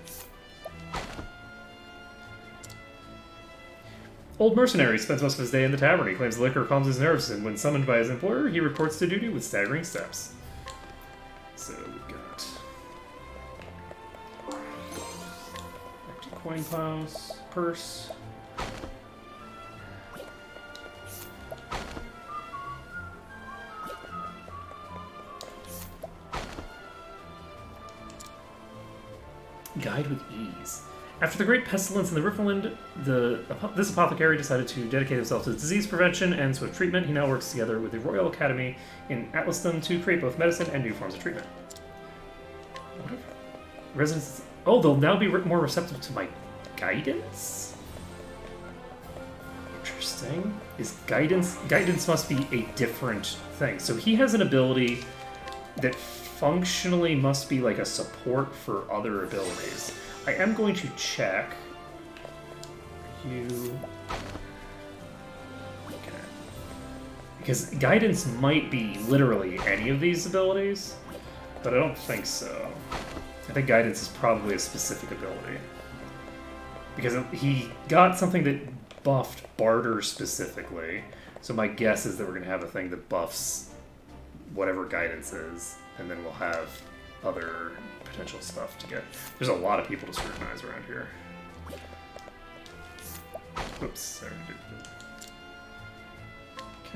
S1: Old mercenary spends most of his day in the tavern. He claims the liquor calms his nerves, and when summoned by his employer, he reports to duty with staggering steps. So we've got empty coin piles, purse. Guide with ease. After the great pestilence in the Riverland, this apothecary decided to dedicate himself to disease prevention and swift treatment. He now works together with the Royal Academy in Atlaston to create both medicine and new forms of treatment. Residents... Oh, they'll now be more receptive to my guidance? Interesting. Is guidance... Guidance must be a different thing. So he has an ability that functionally must be like a support for other abilities. I am going to check you. Okay. Because guidance might be literally any of these abilities, but I don't think so. I think guidance is probably a specific ability. Because he got something that buffed barter specifically, so my guess is that we're going to have a thing that buffs whatever guidance is, and then we'll have other potential stuff to get. There's a lot of people to scrutinize around here. Oops, there we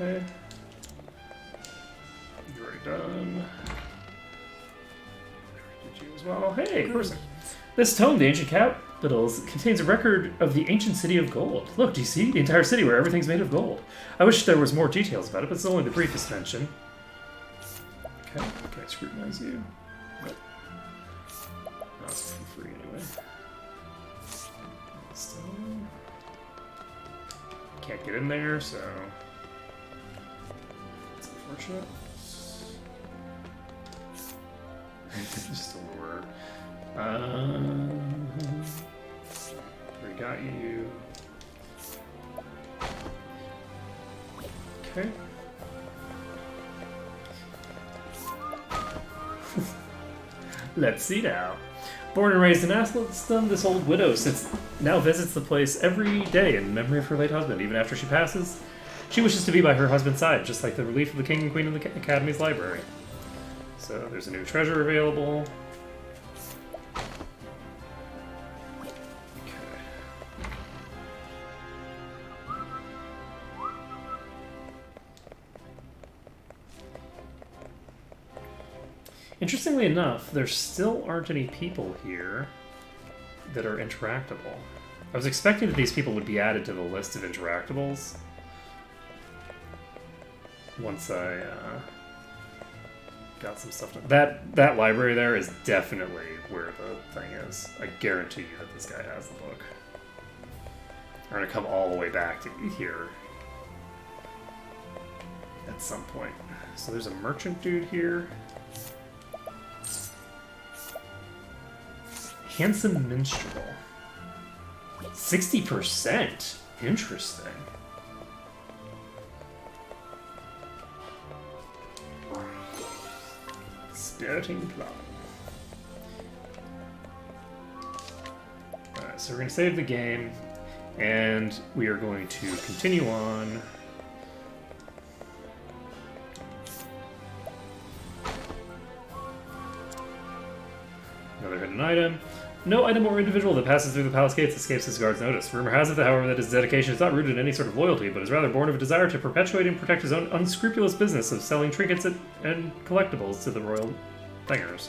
S1: go. Okay. You're already done. Did you as well? Hey, person. This tome, the Ancient Capitals, contains a record of the ancient city of gold. Look, do you see? The entire city where everything's made of gold. I wish there was more details about it, but it's only the briefest mention. Okay, can I scrutinize you? Nope. No, it's for free anyway. So, can't get in there, so that's unfortunate. Just a lure. Already got you. Okay. Let's see now. Born and raised in Atlaston, this old widow now visits the place every day in memory of her late husband. Even after she passes, she wishes to be by her husband's side, just like the relief of the king and queen of the Academy's library. So there's a new treasure available. Interestingly enough, there still aren't any people here that are interactable. I was expecting that these people would be added to the list of interactables once I got some stuff done. That library there is definitely where the thing is. I guarantee you that this guy has the book. We're gonna come all the way back to here. at some point. So there's a merchant dude here. Handsome minstrel. 60%. Interesting. Spiriting plum. Alright, so we're going to save the game, and we are going to continue on. Another hidden item. No item or individual that passes through the palace gates escapes his guard's notice. Rumor has it, however, that his dedication is not rooted in any sort of loyalty, but is rather born of a desire to perpetuate and protect his own unscrupulous business of selling trinkets and collectibles to the royal thingers.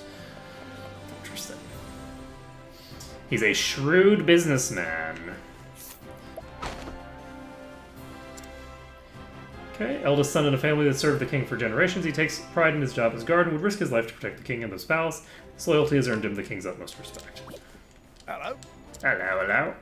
S1: Interesting. He's a shrewd businessman. Okay, eldest son in a family that served the king for generations, he takes pride in his job as guard and would risk his life to protect the king and his palace. His loyalty has earned him the king's utmost respect.
S3: Hello?
S1: Hello, hello.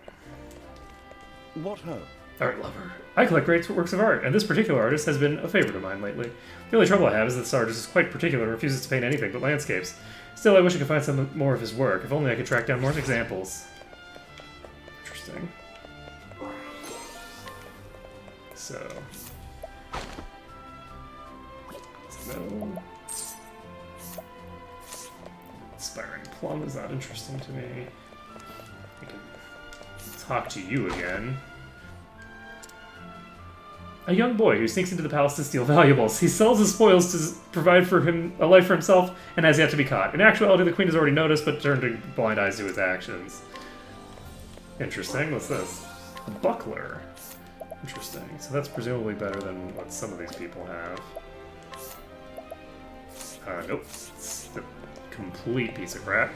S7: What ho?
S1: Art lover. I collect great works of art, and this particular artist has been a favorite of mine lately. The only trouble I have is that this artist is quite particular and refuses to paint anything but landscapes. Still, I wish I could find some more of his work. If only I could track down more examples. Interesting. So... no. Inspiring plum is not interesting to me. I can talk to you again. A young boy who sneaks into the palace to steal valuables. He sells his spoils to provide for him a life for himself and has yet to be caught. In actuality, the queen has already noticed, but turned a blind eye to his actions. Interesting. What's this? A buckler. Interesting. So that's presumably better than what some of these people have. Nope. It's the complete piece of crap.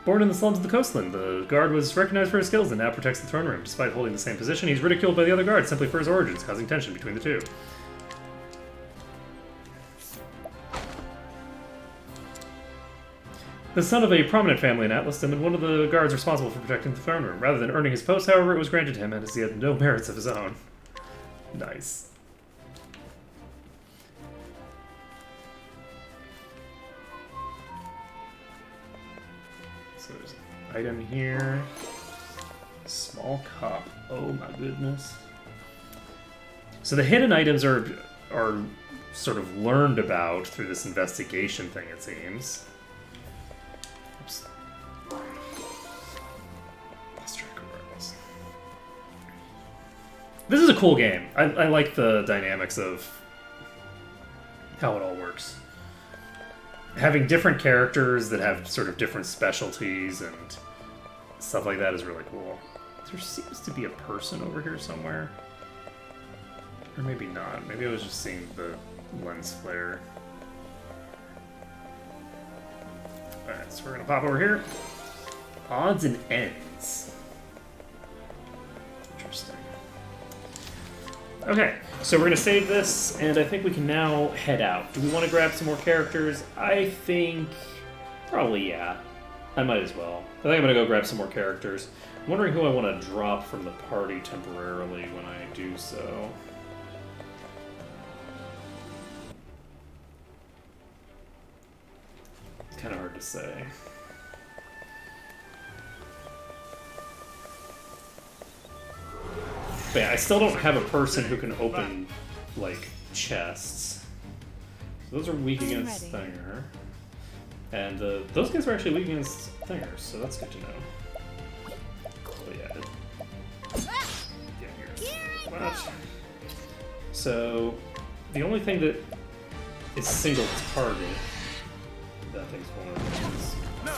S1: Born in the slums of the coastland, the guard was recognized for his skills and now protects the throne room. Despite holding the same position, he's ridiculed by the other guards simply for his origins, causing tension between the two. The son of a prominent family in Atlaston and one of the guards responsible for protecting the throne room. Rather than earning his post, however, it was granted him, and as he had no merits of his own. Nice. So there's an item here. Small cup. Oh my goodness. So the hidden items are sort of learned about through this investigation thing, it seems. Oops. Lost track of where it was. This is a cool game. I like the dynamics of how it all works. Having different characters that have sort of different specialties and stuff like that is really cool. There seems to be a person over here somewhere. Or maybe not. Maybe I was just seeing the lens flare. Alright, so we're gonna pop over here. Odds and ends. Interesting. Okay, so we're gonna save this, and I think we can now head out. Do we want to grab some more characters? I think... probably, yeah. I might as well. I think I'm gonna go grab some more characters. I'm wondering who I want to drop from the party temporarily when I do so. It's kind of hard to say. But yeah, I still don't have a person who can open, like, chests. So those are weak against Thinger. And those guys are actually weak against Thingers, so that's good to know. But yeah. Yeah, here. So, the only thing that is single target that thing's vulnerable is...
S3: No!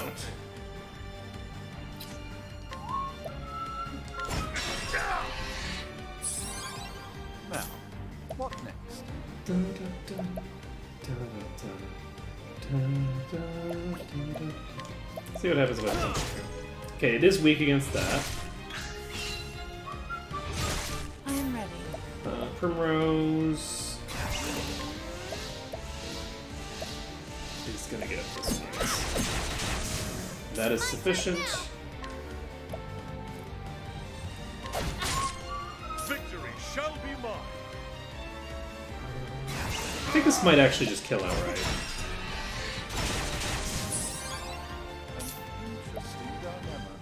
S7: Now, what next?
S1: See what happens with this. Okay, it is weak against that.
S5: I am ready.
S1: Primrose. this means. That is sufficient.
S3: Victory shall be mine.
S1: I think this might actually just kill outright.
S7: Interesting dilemma.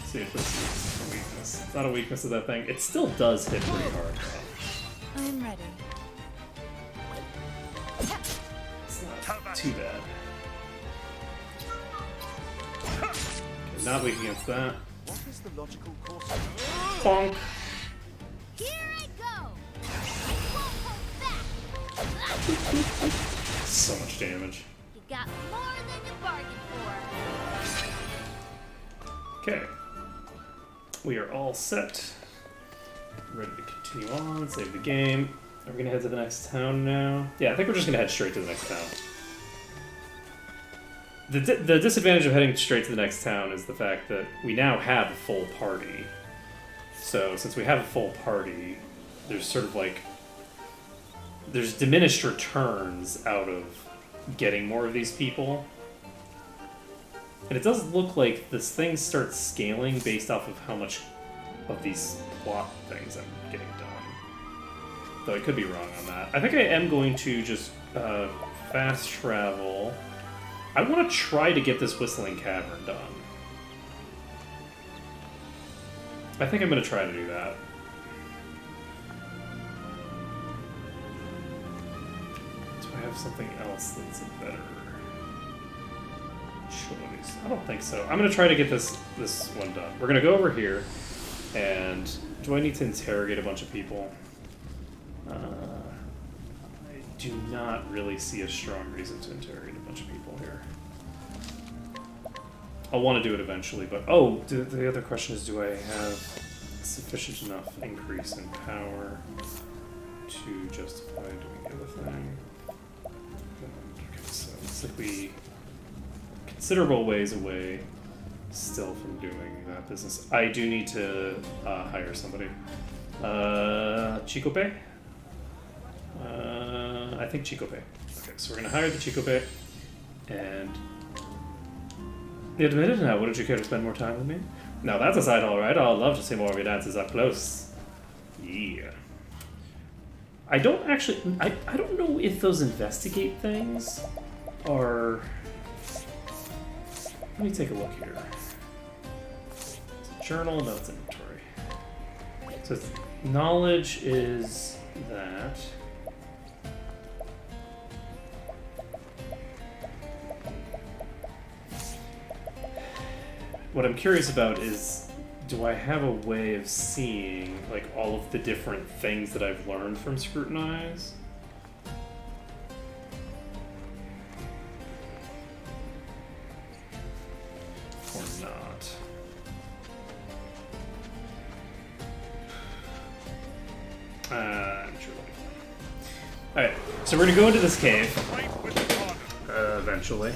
S1: See if this is a weakness. It's not a weakness of that thing. It still does hit pretty hard.
S5: I'm ready.
S1: It's not too bad. Okay, not weak against that.
S7: What is the logical course?
S1: Bonk.
S6: Here I go. I won't hold back.
S1: So much damage.
S6: You got more than you bargained for.
S1: Okay. We are all set. Ready to continue on, save the game. Are we gonna head to the next town now? Yeah, I think we're just gonna head straight to the next town. The disadvantage of heading straight to the next town is the fact that we now have a full party. So since we have a full party, there's sort of like there's diminished returns out of getting more of these people. And it does look like this thing starts scaling based off of how much of these plot things I'm getting done. Though I could be wrong on that. I think I am going to just fast travel. I want to try to get this Whistling Cavern done. I think I'm going to try to do that. Do I have something else that's a better choice? I don't think so. I'm going to try to get this one done. We're going to go over here, and do I need to interrogate a bunch of people? I do not really see a strong reason to interrogate a bunch of people here. I'll want to do it eventually, but oh, the other question is, do I have sufficient enough increase in power to justify doing the other thing? Okay, so it's like we considerable ways away still from doing that business. I do need to hire somebody. Chicope? I think Chicope. Okay, so we're gonna hire the Chicope, and you admitted now. Wouldn't you care to spend more time with me? Now that's a sight, all right. I'll love to see more of your dances up close. Yeah. I don't actually. I don't know if those investigate things are. Let me take a look here. It's a journal, no, it's inventory. So it's, knowledge is that. What I'm curious about is, do I have a way of seeing like all of the different things that I've learned from Scrutinize? Or not? I'm sure. Alright, so we're gonna go into this cave eventually.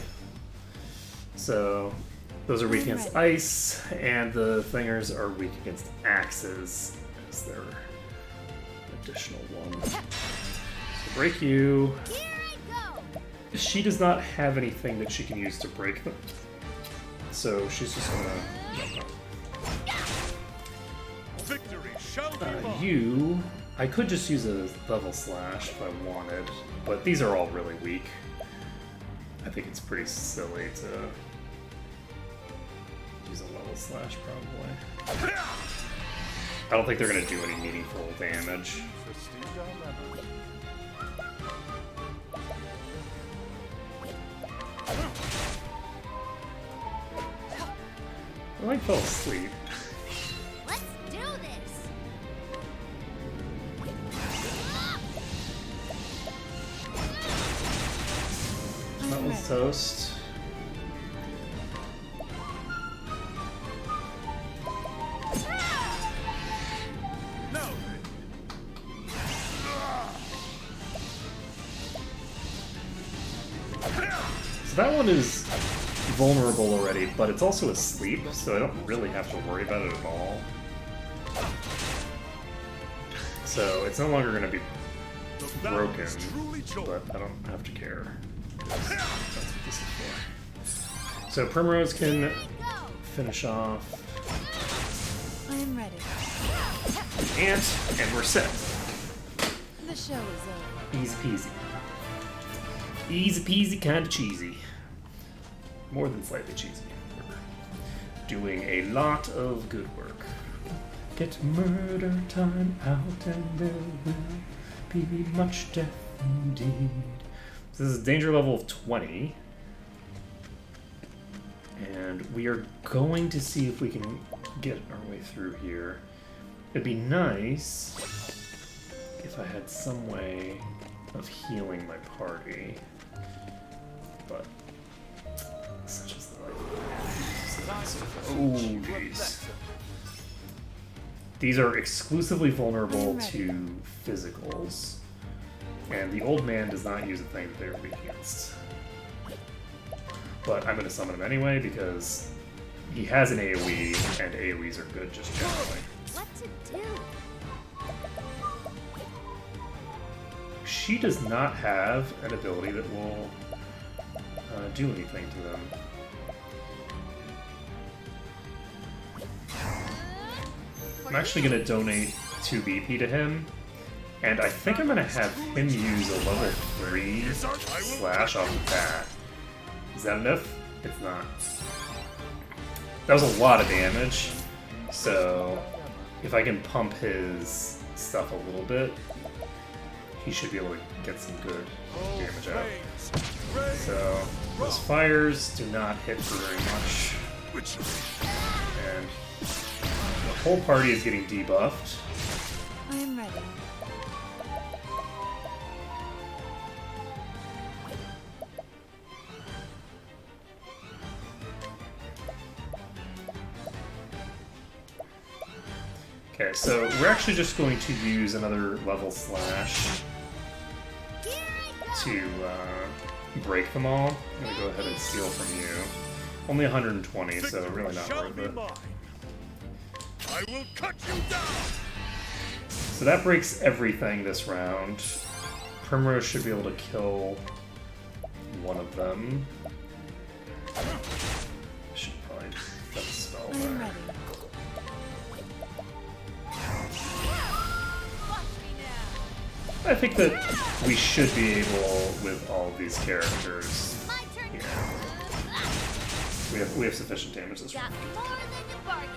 S1: So those are weak against ice, and the thingers are weak against axes as their additional one. So break you.
S6: Here I go.
S1: She does not have anything that she can use to break them, so she's just gonna.
S3: Victory shall be mine.
S1: You, I could just use a level slash if I wanted, but these are all really weak. I think it's pretty silly to use a level slash, probably. I don't think they're gonna do any meaningful damage.
S7: Interesting dilemma.
S1: I like fell asleep.
S6: Let's do this.
S1: That one's toast.
S3: No.
S1: So that one is vulnerable already, but it's also asleep, so I don't really have to worry about it at all. So it's no longer going to be broken,
S3: is truly joy.
S1: but I don't have to care. That's what this is for. So Primrose can finish off
S5: I am ready.
S1: Ant, and we're set.
S5: The show is over.
S1: Easy peasy. Easy peasy, kinda cheesy. More than slightly cheesy. We're doing a lot of good work. Get murder time out and there will be much death indeed. So this is danger level of 20. And we are going to see if we can get our way through here. It'd be nice if I had some way of healing my party. But such is the life. Oh, jeez. These are exclusively vulnerable to physicals. And the old man does not use a thing that they're weak against. But I'm going to summon him anyway because he has an AoE, and AoEs are good just generally.
S6: What to do?
S1: She does not have an ability that will do anything to them. I'm actually going to donate 2 BP to him, and I think I'm going to have him use a level 3 slash off the bat. Is that enough? It's not. That was a lot of damage, so if I can pump his stuff a little bit, he should be able to get some good damage out. So, those fires do not hit for very much. And the whole party is getting debuffed.
S5: I am ready.
S1: Okay, so we're actually just going to use another level slash to break them all. I'm going to go ahead and steal from you. Only 120, so really not worth it.
S3: I will cut you down.
S1: So that breaks everything this round. Primrose should be able to kill one of them. Should probably put a spell
S5: I am
S1: there.
S5: ready.
S1: I think that we should be able, with all of these characters,
S6: My turn.
S1: yeah, we have sufficient damage this
S6: Got
S1: round.
S6: more than you bargained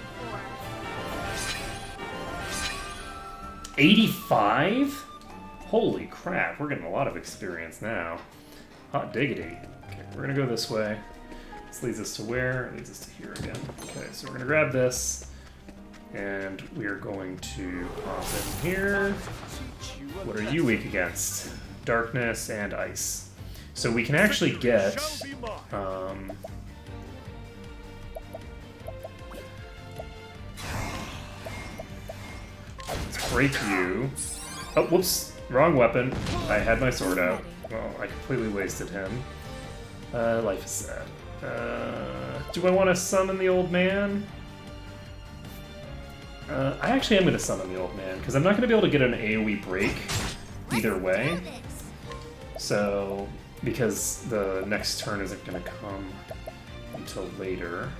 S6: for.
S1: 85? Holy crap, we're getting a lot of experience now. Hot diggity. Okay, we're gonna go this way. This leads us to where? It leads us to here again. Okay, so we're gonna grab this, and we are going to pop in here. What are you weak against? Darkness and ice. So we can actually get let's break you. Oh, whoops. Wrong weapon. I had my sword out. Well, I completely wasted him. Life is sad. Do I want to summon the old man? I actually am going to summon the old man, because I'm not going to be able to get an AoE break either way. So, because the next turn isn't going to come until later.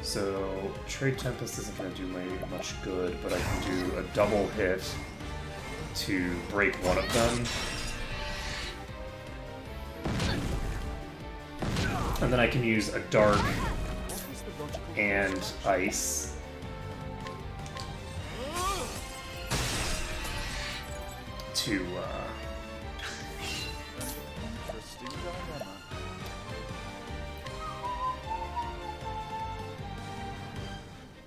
S1: So, Trade Tempest isn't going to do me much good, but I can do a double hit to break one of them. And then I can use a dark and ice. To,
S7: Interesting dilemma.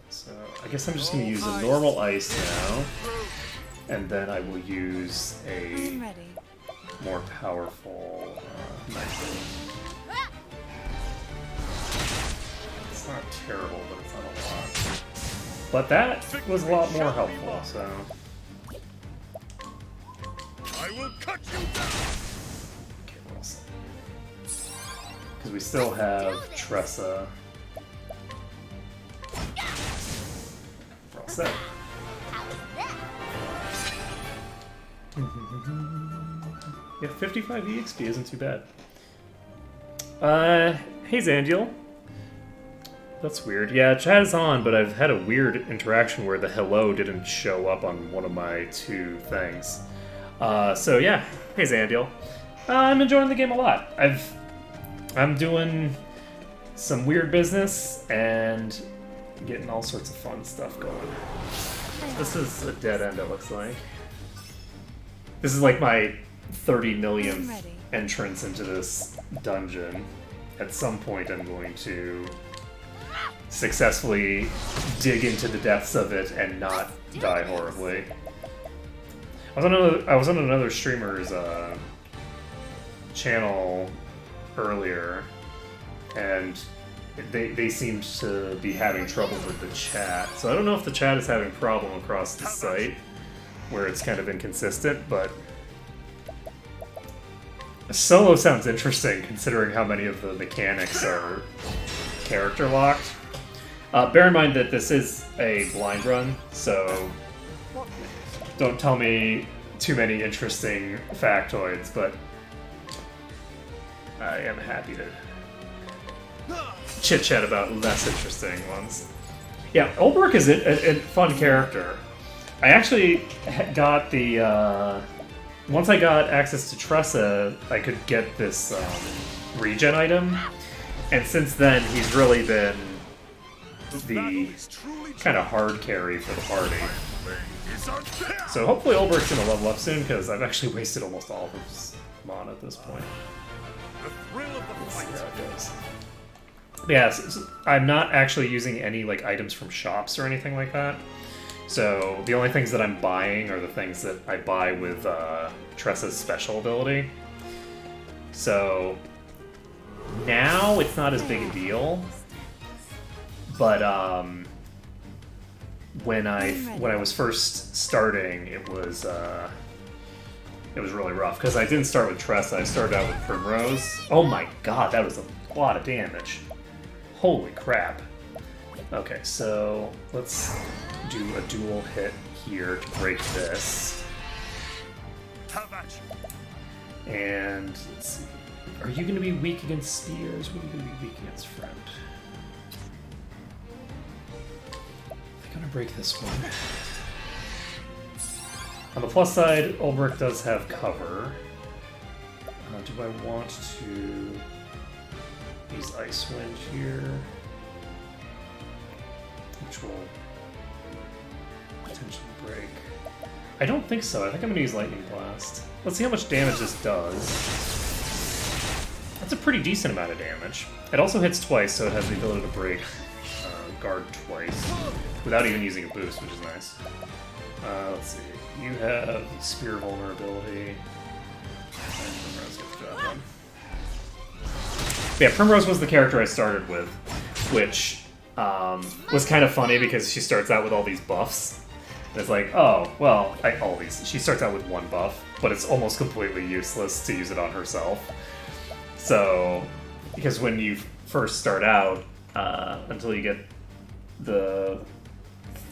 S1: so I guess I'm just going to use a normal ice now, and then I will use
S5: I am
S1: a
S5: ready.
S1: more powerful knife. It's not terrible, but it's not a lot. But that was a lot more helpful, so...
S3: I will cut you down.
S1: Okay, well said. Because we still have Tressa. We're all set.
S6: How's that?
S1: Yeah, 55 EXP isn't too bad. Hey Zandiel. That's weird. Yeah, chat is on, but I've had a weird interaction where the hello didn't show up on one of my two things. So yeah, hey Zandiel. I'm enjoying the game a lot. I'm doing some weird business and getting all sorts of fun stuff going. This is a dead end, it looks like. This is like my 30 millionth entrance into this dungeon. At some point I'm going to successfully dig into the depths of it and not die horribly. I was on another streamer's channel earlier, and they seemed to be having trouble with the chat. So I don't know if the chat is having a problem across the site, where it's kind of inconsistent, but solo sounds interesting considering how many of the mechanics are character locked. Bear in mind that this is a blind run, so don't tell me too many interesting factoids, but I am happy to chit-chat about less interesting ones. Yeah, Olberich is a fun character. I actually got the... once I got access to Tressa, I could get this regen item, and since then he's really been the kind of hard carry for the party. So hopefully Olberich's gonna level up soon, because I've actually wasted almost all of his mana at this point. Let's see how it goes. Yeah, so I'm not actually using any like items from shops or anything like that. So the only things that I'm buying are the things that I buy with Tressa's special ability. So now it's not as big a deal, but when I was first starting, it was really rough because I didn't start with Tressa. I started out with Primrose. Oh my god, that was a lot of damage. Holy crap. Okay, so let's do a dual hit here to break this. And let's see. Are you going to be weak against spears? What are you going to be weak against, friend? I'm going to break this one. On the plus side, Olberich does have cover. Do I want to use Icewind here? Which will potentially break. I don't think so. I think I'm going to use Lightning Blast. Let's see how much damage this does. That's a pretty decent amount of damage. It also hits twice, so it has the ability to break guard twice without even using a boost, which is nice. Let's see. You have Spear Vulnerability. And Primrose gets the job done. Yeah, Primrose was the character I started with, which was kind of funny because she starts out with all these buffs. And it's like, oh, well, she starts out with one buff, but it's almost completely useless to use it on herself. So, because when you first start out, until you get the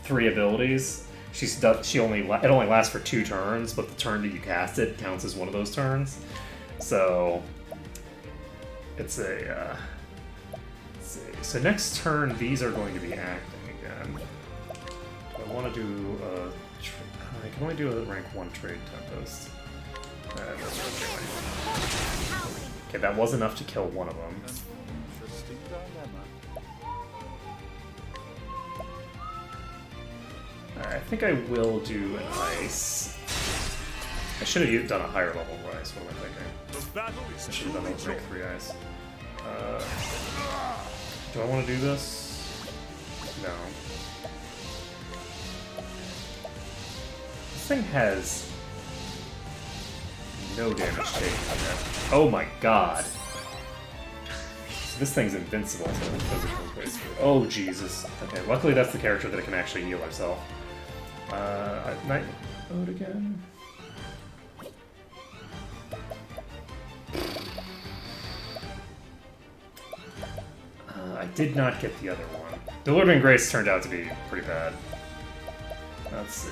S1: 3 abilities, it only lasts for 2 turns, but the turn that you cast it counts as one of those turns. So, it's a... let's see. So next turn, these are going to be acting again. Do I want to do I can only do a rank 1 Trade Tempest. Okay, that was enough to kill one of them.
S7: Interesting dilemma.
S1: I think I will do an ice. I should have done a higher level ice. What am I thinking? I should have done a rank 3 ice. Do I want to do this? No. This thing has no damage taken yet. Oh my god. So this thing's invincible to physical base. Oh Jesus. Okay, luckily that's the character that can actually heal herself. Night mode again. I did not get the other one. Delivering Grace turned out to be pretty bad. Let's see.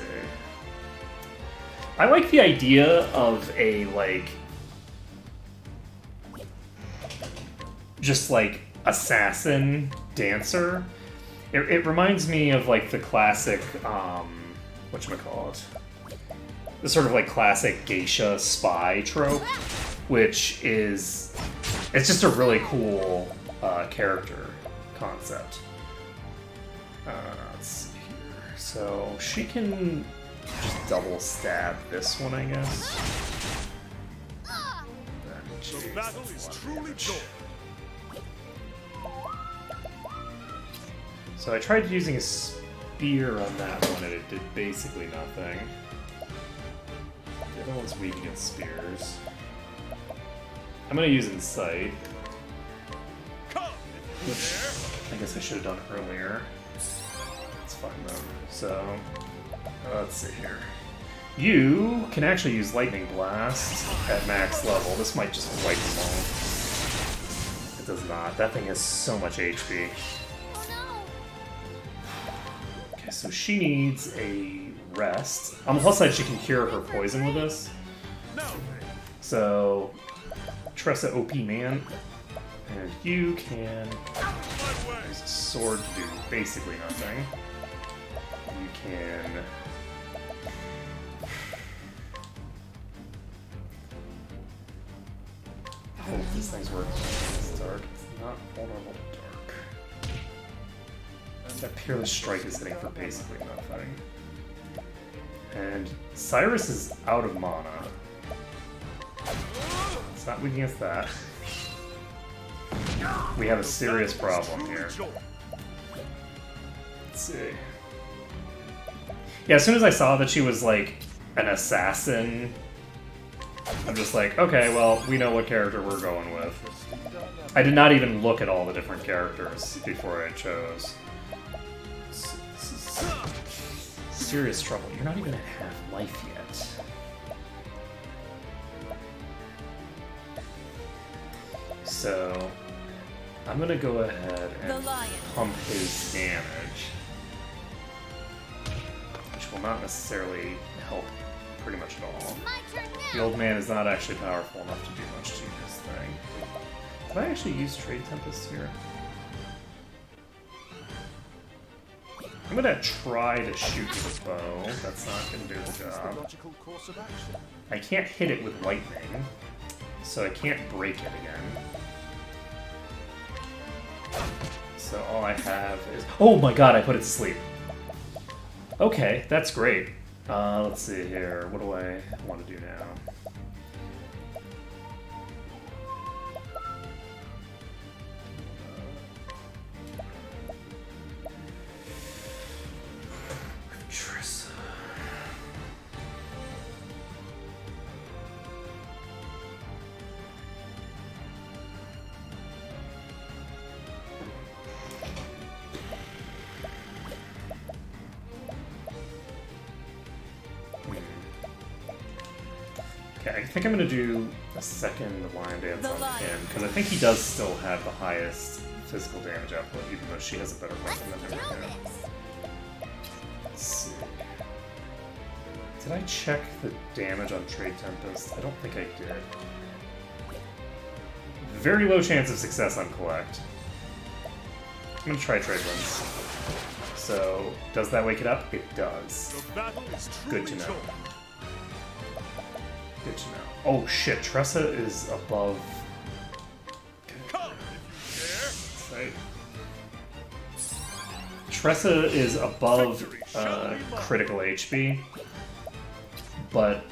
S1: I like the idea of a, like, just like assassin dancer. It reminds me of like the classic, whatchamacallit? The sort of like classic geisha spy trope, which is, it's just a really cool character concept. Let's see here. So she can just double stab this one, I guess.
S3: The battle is truly joy.
S1: So I tried using a spear on that one and it did basically nothing. The other one's weak against spears. I'm gonna use Incite, which I guess I should have done earlier. It's fine though. So, let's see here. You can actually use Lightning Blast at max level. This might just wipe them all. It does not. That thing has so much HP. Okay, so she needs a rest. On the plus side, she can cure her poison with this. So, Tressa OP man. And you can use a sword to do basically nothing. You can... I hope this thing's working. It's dark. It's not vulnerable to dark. That Peerless Strike is hitting for basically nothing. And Cyrus is out of mana. It's not weak against that. We have a serious problem here. Let's see. Yeah, as soon as I saw that she was like an assassin, I'm just like, okay, well, we know what character we're going with. I did not even look at all the different characters before I chose. This is serious trouble. You're not even at half life yet. So, I'm gonna go ahead and pump his damage, which will not necessarily help pretty much at all. The old man is not actually powerful enough to do much to this thing. Did I actually use Trade Tempest here? I'm gonna try to shoot with a bow. That's not gonna do the job. I can't hit it with lightning, so I can't break it again. So all I have is... Oh my god, I put it to sleep. Okay, that's great. Let's see here. What do I want to do now? Tressa. Okay, I think I'm gonna do a second Lion Dance on him, because I think he does still have the highest physical damage output, even though she has a better weapon than him right now. Let's see. Did I check the damage on Trade Tempest? I don't think I did. Very low chance of success on Collect. I'm gonna try Trade Winds. So, does that wake it up? It does. Good to know. Good to know. Oh shit, Tressa is above... Right. Tressa is above critical HP, but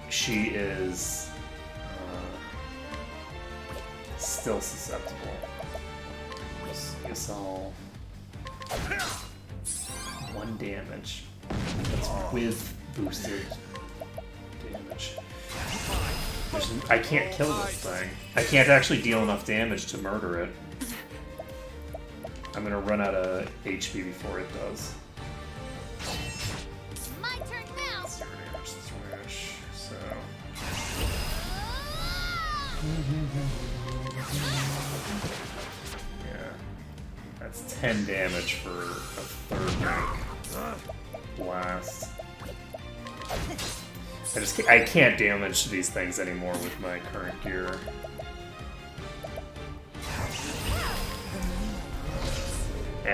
S1: she is still susceptible. I guess I'll... 1 damage. That's with boosted damage. I can't kill this thing. I can't actually deal enough damage to murder it. I'm gonna run out of HP before it does.
S6: My turn now.
S1: 0 damage smash, so... Yeah. That's 10 damage for a 3rd rank blast. I can't damage these things anymore with my current gear.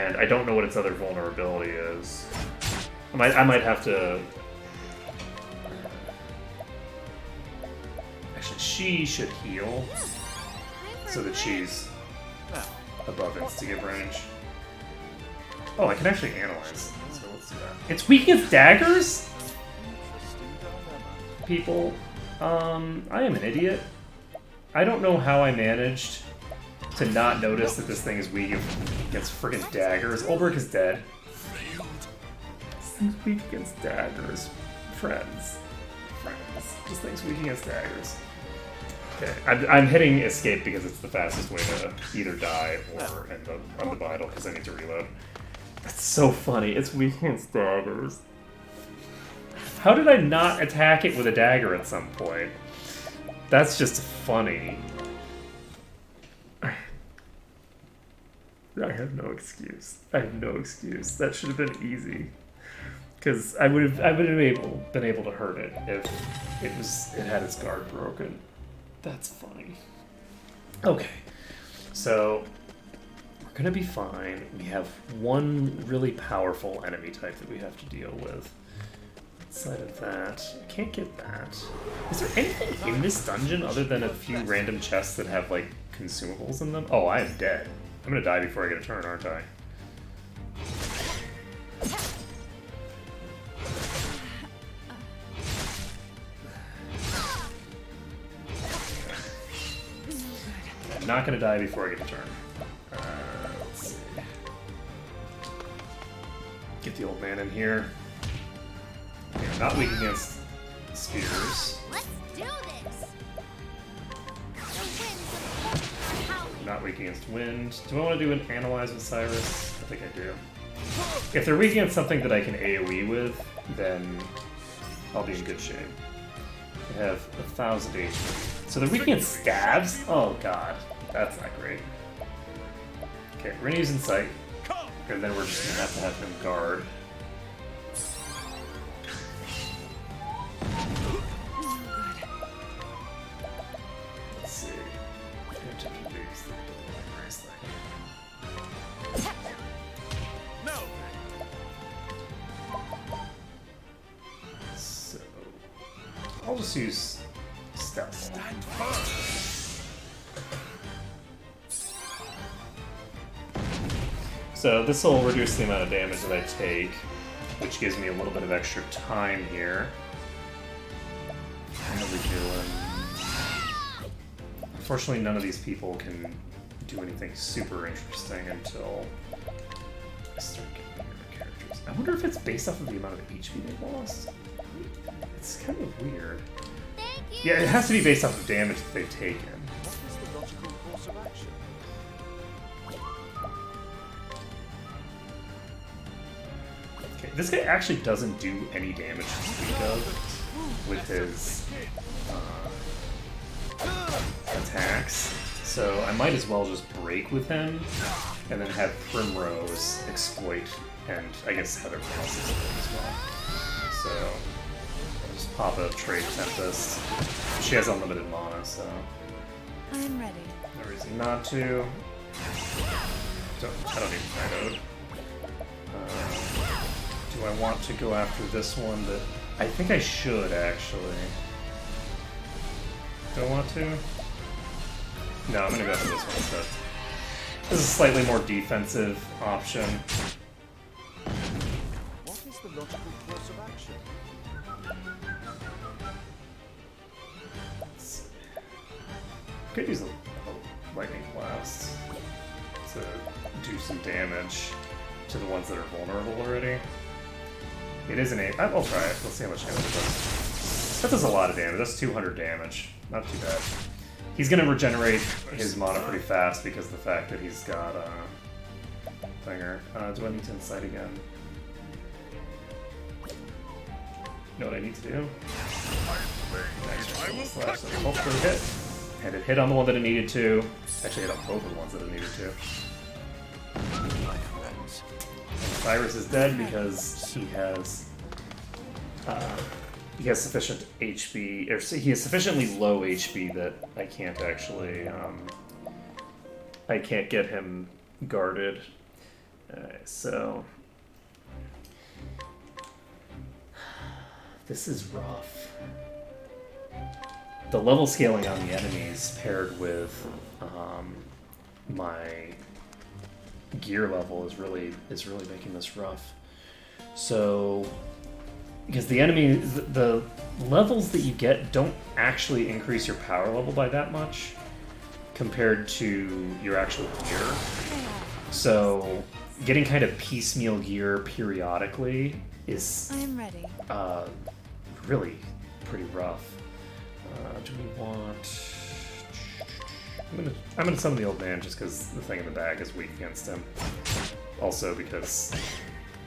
S1: and I don't know what its other vulnerability is. I might have to... Actually, she should heal so that she's above Insta-Give range. Oh, I can actually analyze. So let's do that. It's weak against daggers? People, I am an idiot. I don't know how I managed to not notice that this thing is weak against friggin' daggers. Ulbrich is dead. This thing's weak against daggers. Friends. This thing's weak against daggers. Okay, I'm hitting escape because it's the fastest way to either die or end up on the vital because I need to reload. That's so funny. It's weak against daggers. How did I not attack it with a dagger at some point? That's just funny. I have no excuse. I have no excuse. That should have been easy. Because I would have been able to hurt it if it had its guard broken. That's funny. Okay. So we're gonna be fine. We have one really powerful enemy type that we have to deal with. Outside of that, I can't get that. Is there anything in this dungeon other than a few random chests that have, like, consumables in them? Oh, I am dead. I'm gonna die before I get a turn, aren't I? I'm not gonna die before I get a turn. Let's see. Get the old man in here. Okay, I'm not weak against spears.
S6: Let's do this. The winds of hope are howling.
S1: Not weak against wind. Do I want to do an analyze with Cyrus? I think I do. If they're weak against something that I can AoE with, then I'll be in good shape. I have 1,000 HP. So they're weak against stabs? Oh god, that's not great. Okay, we're gonna use Insight, and then we're just gonna have him guard. Let's see.
S3: No.
S1: So I'll just use stealth.
S3: Stand firm.
S1: So this will reduce the amount of damage that I take, which gives me a little bit of extra time here. What are we doing? Unfortunately, none of these people can do anything super interesting until I start getting other characters. I wonder if it's based off of the amount of HP they've lost. It's kind of weird.
S6: Thank you.
S1: Yeah, it has to be based off of damage that they've taken.
S7: What is the logical course of action?
S1: Okay, this guy actually doesn't do any damage to speak of with his attacks, so I might as well just break with him and then have Primrose exploit and I guess Heather Cross exploit as well. So I'll just pop a Trade Tempest. She has unlimited mana, so
S5: I'm ready.
S1: no reason not to. I don't need Tidode. Do I want to go after this one? That I think I should actually. Do I want to? No, I'm gonna go after this one instead. This is a slightly more defensive option.
S7: What is the logical course of action?
S1: Could use a lightning blast to do some damage to the ones that are vulnerable already. It is an 8. I'll try it. Let's see how much damage it does. That does a lot of damage. That's 200 damage. Not too bad. He's gonna regenerate his mana pretty fast because of the fact that he's got thinger. Do I need to incite again? Know what I need to do?
S3: I will
S1: Slash
S3: cut
S1: that
S3: you
S1: hopefully
S3: down.
S1: hit. And it hit on the one that it needed to. Actually hit on both of the ones that it needed to.
S8: My friends.
S1: Cyrus is dead because he has sufficient HP, or he has sufficiently low HP that I can't actually, I can't get him guarded. Alright, so this is rough. The level scaling on the enemies paired with my gear level is really making this rough. So because the levels that you get don't actually increase your power level by that much compared to your actual gear. So getting kind of piecemeal gear periodically is
S5: I am ready.
S1: really pretty rough. Do we want? I'm gonna summon the old man just because the thing in the bag is weak against him. Also because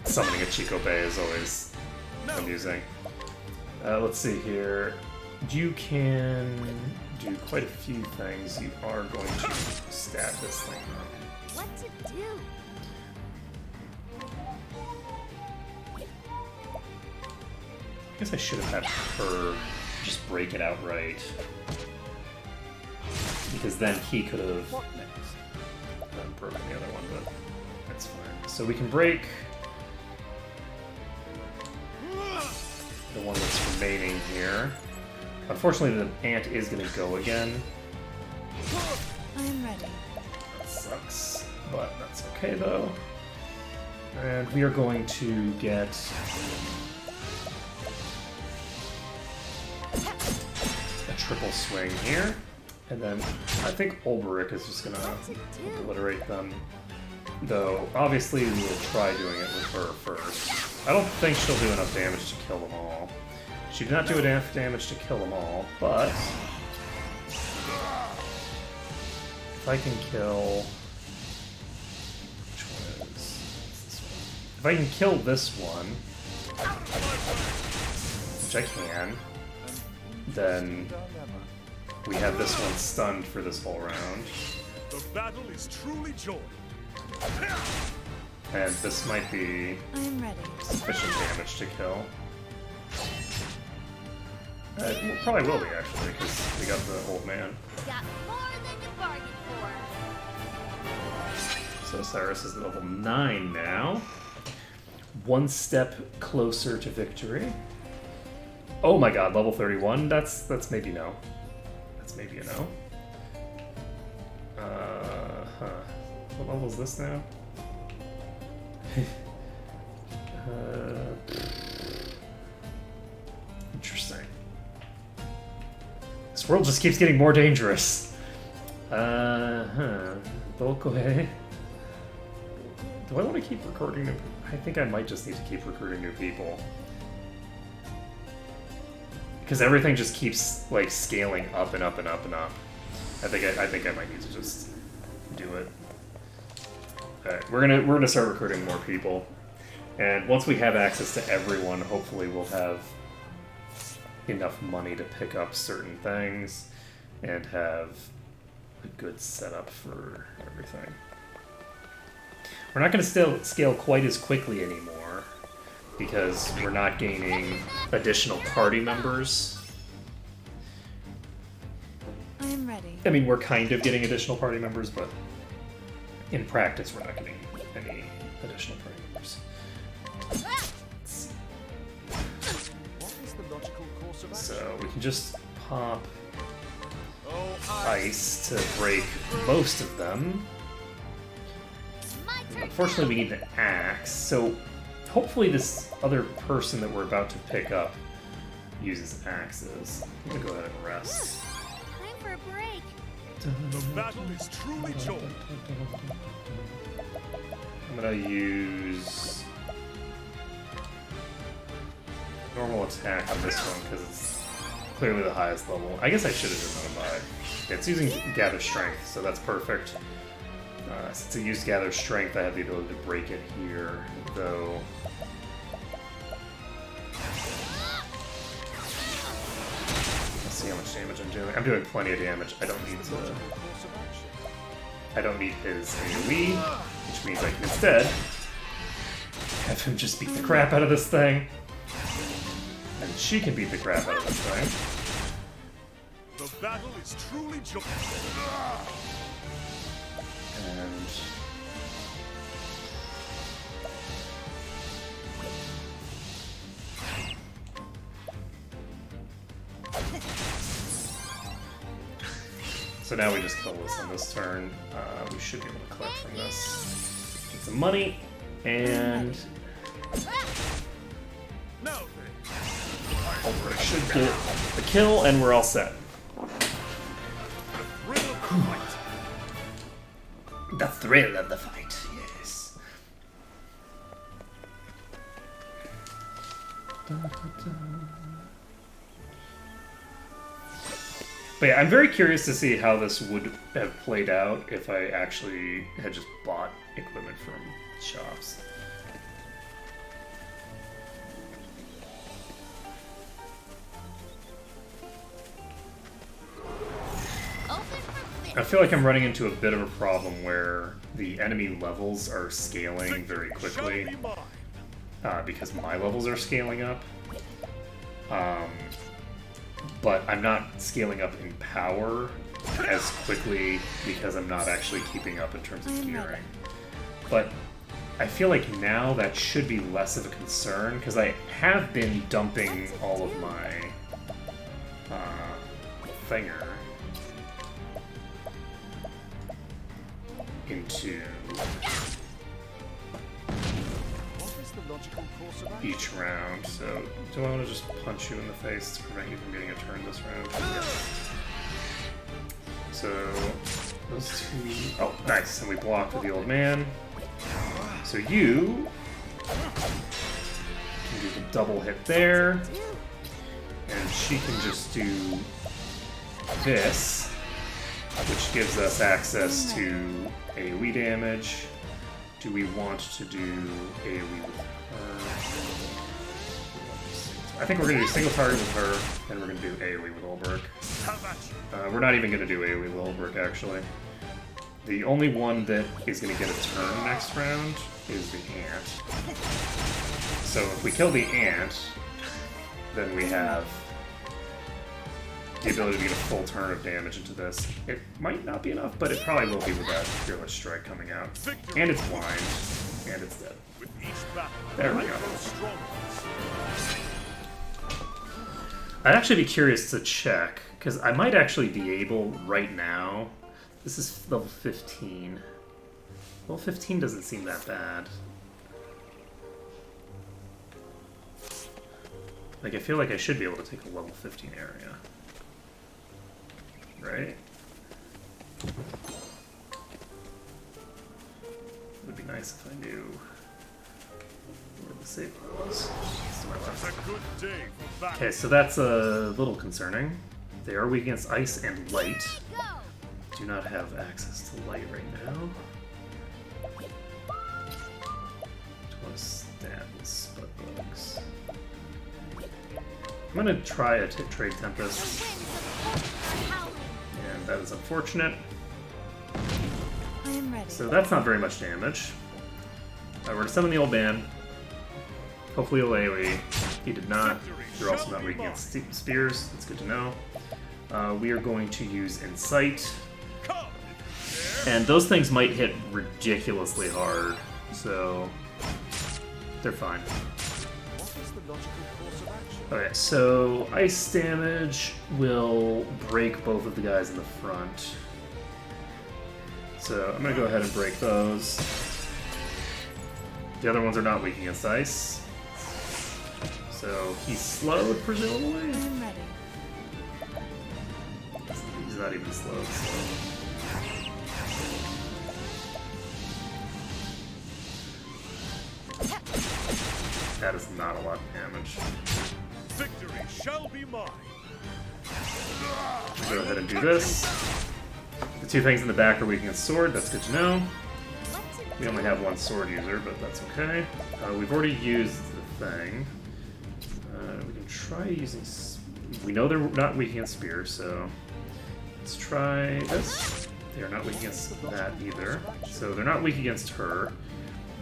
S1: summoning a Chico Bay is always amusing. Let's see here. You can do quite a few things. You are going to stab this thing up.
S6: What to do?
S1: I guess I should have had her just break it outright. Because then he could have broken the other one, but that's fine. So we can break the one that's remaining here. Unfortunately, the ant is going to go again.
S5: I am ready.
S1: That sucks, but that's okay though. And we are going to get a triple swing here. And then I think Ulberich is just gonna obliterate them. Though, obviously, we will try doing it with her first. I don't think she'll do enough damage to kill them all. She did not do enough damage to kill them all, but if I can kill... Which one is this one? If I can kill this one, which I can, then we have this one stunned for this whole round.
S3: The battle is truly joined.
S1: And this might be
S5: I am ready.
S1: sufficient damage to kill. It probably will be, actually, because we got the old man.
S6: Got more than you bargained for.
S1: So Cyrus is level 9 now. One step closer to victory. Oh my god, level 31? That's maybe no. That's maybe a no. What level is this now? Interesting. This world just keeps getting more dangerous. Volkoe. Do I want to keep recruiting new? I think I might just need to keep recruiting new people. Because everything just keeps like scaling up and up and up and up. I think I might need to just do it. Alright, we're gonna start recruiting more people. And once we have access to everyone, hopefully we'll have enough money to pick up certain things and have a good setup for everything. We're not going to scale quite as quickly anymore because we're not gaining additional party members.
S5: I am ready.
S1: I mean, we're kind of getting additional party members, but in practice we're not getting any additional party members.
S7: What is the logical course of action?
S1: So we can just pop ice to break most of them.
S6: My turn.
S1: Unfortunately, we need an axe, so hopefully this other person that we're about to pick up uses axes. I'm gonna go ahead and rest.
S6: Time for a break.
S3: The battle is truly joined.
S1: I'm gonna use normal attack on this one because it's clearly the highest level. I guess I should have just done it by. It's using Gather Strength, so that's perfect. Since it used Gather Strength, I have the ability to break it here, though. Let's see how much damage I'm doing. I'm doing plenty of damage. I don't need to. I don't need his AoE, which means I can instead have him just beat the crap out of this thing. And she can beat the crap out of this thing.
S3: The battle is truly joined.
S1: And So now we just kill this on this turn. We should be able to collect from this. Get some money, and
S3: No,
S1: Ulbrich should get the kill, and we're all set.
S3: thrill of the fight.
S1: The thrill of the fight, yes. But yeah, I'm very curious to see how this would have played out if I actually had just bought equipment from shops.
S6: Open for
S1: I feel like I'm running into a bit of a problem where the enemy levels are scaling very quickly
S3: Shall be mine.
S1: because my levels are scaling up. But I'm not scaling up in power as quickly because I'm not actually keeping up in terms of gearing. But I feel like now that should be less of a concern because I have been dumping all of my thinger into
S7: What is the logical course of action?
S1: each round. So do I want to just punch you in the face to prevent you from getting a turn this round? Yeah. So those two. Oh, nice. And we blocked with the old man. So you can do the double hit there, and she can just do this, which gives us access to AoE damage. Do we want to do AoE with her? I think we're going to do single target with her, and we're going to do AoE with Ulbrich.
S3: How about you?
S1: We're not even going to do AoE with Ulbrich, actually. The only one that is going to get a turn next round is the ant. So if we kill the ant, then we have the ability to get a full turn of damage into this. It might not be enough, but it probably will be with that Fearless Strike coming out. And it's blind, and it's dead.
S3: With each battle,
S1: There we
S3: I
S1: go.
S3: grow stronger.
S1: I'd actually be curious to check, because I might actually be able right now. This is level 15. Level 15 doesn't seem that bad. Like, I feel like I should be able to take a level 15 area. Right? It would be nice if I knew where the save was. It's to my left.
S3: It's a good day for battle.
S1: Okay, so that's a little concerning. They are weak against ice and light.
S6: go.
S1: Do not have access to light right now. Just want to stab the spud bugs. I'm gonna try a trade
S6: The
S1: tempest,
S6: winds of hope are howling.
S1: and that is unfortunate.
S5: I am ready.
S1: So that's not very much damage. We're gonna summon the old man. Hopefully he'll AoE. He did not. You're also not weak against spears. That's good to know. We are going to use Insight.
S3: Come!
S1: And those things might hit ridiculously hard, so they're fine.
S7: What is the logical course of action?
S1: Okay, so ice damage will break both of the guys in the front. So I'm gonna go ahead and break those. The other ones are not weak against ice. So he's slowed, presumably?
S5: I am ready.
S1: He's not even slowed, so. That is not a lot of damage.
S3: Victory shall be mine.
S1: Go ahead and do this. The two things in the back are weak against sword, that's good to know. We only have one sword user, but that's okay. We've already used the thing. We can try using... We know they're not weak against spears, so... Let's try this. They are not weak against that either. So they're not weak against her.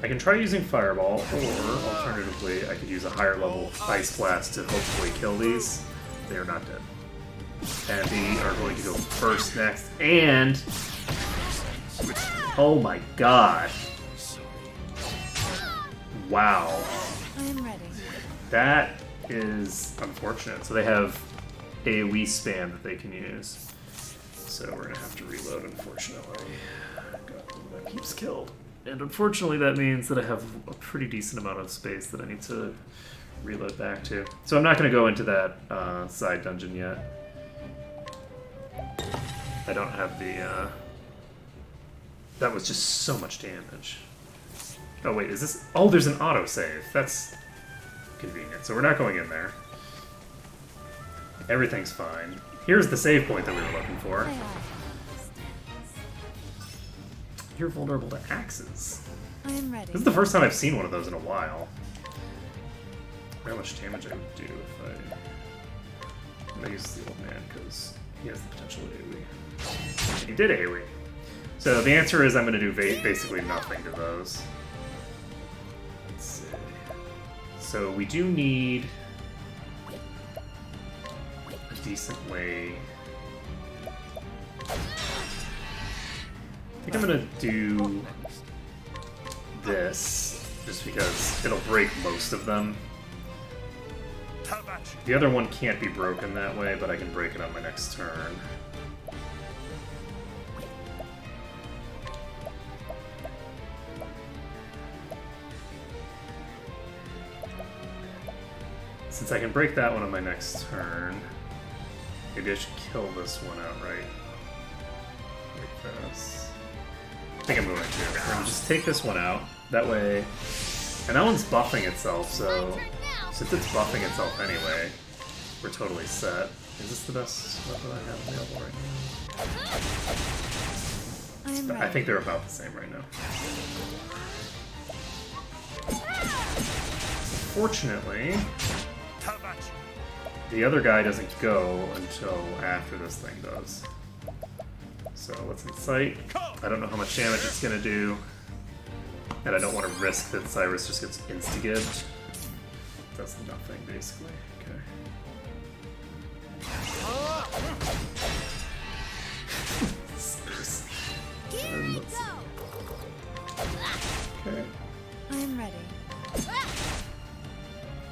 S1: I can try using Fireball, or alternatively, I could use a higher level Ice Blast to hopefully kill these. They are not dead. And they are going to go first next, and... Oh my god. Wow.
S5: I am ready.
S1: That is unfortunate. So they have AoE spam that they can use. so we're gonna have to reload, unfortunately. God, that keeps killed. And unfortunately that means that I have a pretty decent amount of space that I need to reload back to. So I'm not gonna go into that side dungeon yet. I don't have the, that was just so much damage. Oh wait, is this, oh there's an autosave. That's convenient. So we're not going in there. Everything's fine. Here's the save point that we were looking for. You're vulnerable to axes.
S5: I am ready.
S1: This is the first time I've seen one of those in a while. How much damage I would do if I'm gonna use the old man because he has the potential to AoE. He did AoE. So the answer is I'm gonna do basically nothing to those. Let's see. So we do need a decent way. I think I'm gonna do this just because it'll break most of them. The other one can't be broken that way, but I can break it on my next turn. Since I can break that one on my next turn, maybe I should kill this one outright. Like this. I think I'm going to. I'm going to just take this one out. That way. And that one's buffing itself, so since it's buffing itself anyway, we're totally set. Is this the best weapon I have available right now? I think they're about the same right now. Fortunately, the other guy doesn't go until after this thing does. So let's incite. I don't know how much damage it's gonna do. And I don't want to risk that Cyrus just gets insta-gibbed. Does nothing, basically. Okay. Okay.
S5: I'm ready.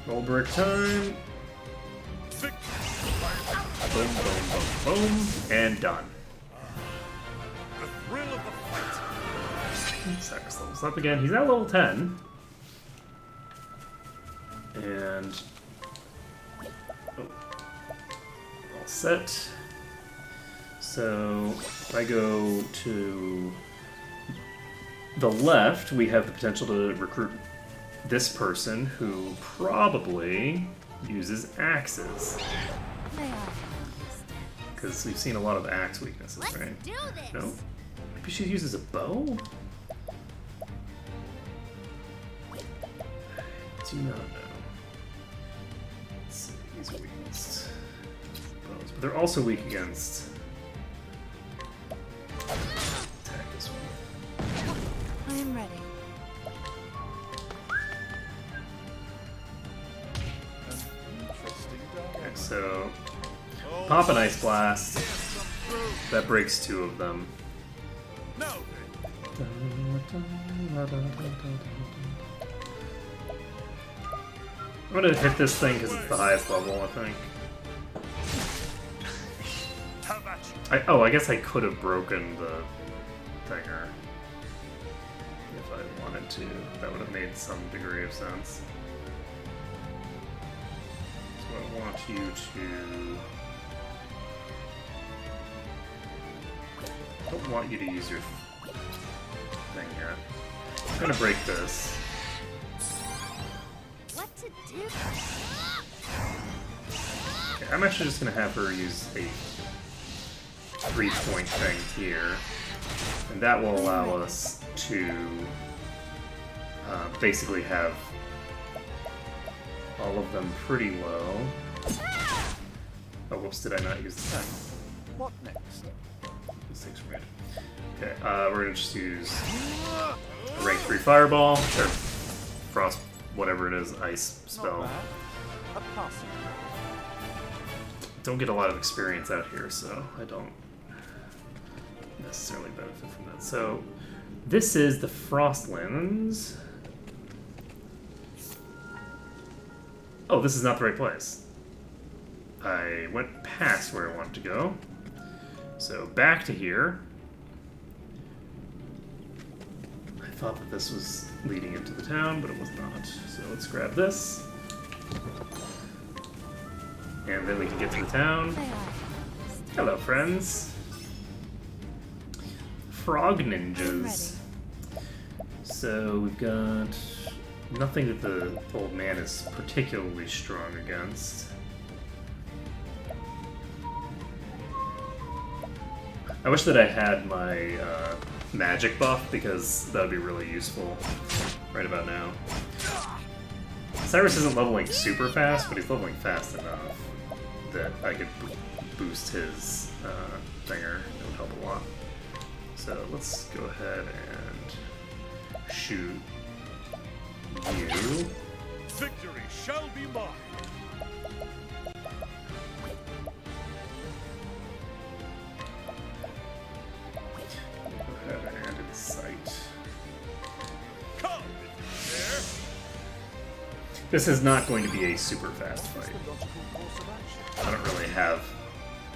S1: Roll brick time. Boom, boom, boom, boom. And done.
S3: The thrill of the fight.
S1: Cyrus levels up again. He's at level 10. And... oh. All set. So, if I go to the left, we have the potential to recruit this person who probably uses axes. Because we've seen a lot of axe weaknesses, right?
S6: Do this.
S1: No? Maybe she uses a bow? Do not know. Let's see, these are weak against bows, but they're also weak against. Attack this one.
S5: I am ready.
S1: Okay, so pop an ice blast. That breaks 2 of them.
S3: No.
S1: I'm gonna hit this thing because it's the highest level, I think. I guess I could have broken the thinger if I wanted to. That would have made some degree of sense. So I want you to... I don't want you to use your thing yet. I'm gonna break this.
S6: What to do?
S1: Okay, I'm actually just gonna have her use a 3-point thing here, and that will allow us to basically have all of them pretty low. Oh, whoops, did I not use the time?
S7: What next?
S1: This thing's red. Okay, we're gonna just use a rank 3 fireball, or frost, whatever it is, ice spell.
S7: Not bad. A passing.
S1: Don't get a lot of experience out here, so I don't necessarily benefit from that. So, this is the Frostlands. Oh, this is not the right place. I went past where I wanted to go. So So back to here. I thought that this was leading into the town, but it was not. So let's grab this. And then we can get to the town. Hello, friends. Frog ninjas. So we've got nothing that the old man is particularly strong against. I wish that I had my magic buff, because that would be really useful right about now. Cyrus isn't leveling super fast, but he's leveling fast enough that I could boost his thinger. It would help a lot. So let's go ahead and shoot you.
S3: Victory shall be mine.
S1: Go ahead and incite.
S3: Come, if you dare.
S1: This is not going to be a super fast fight. I don't really have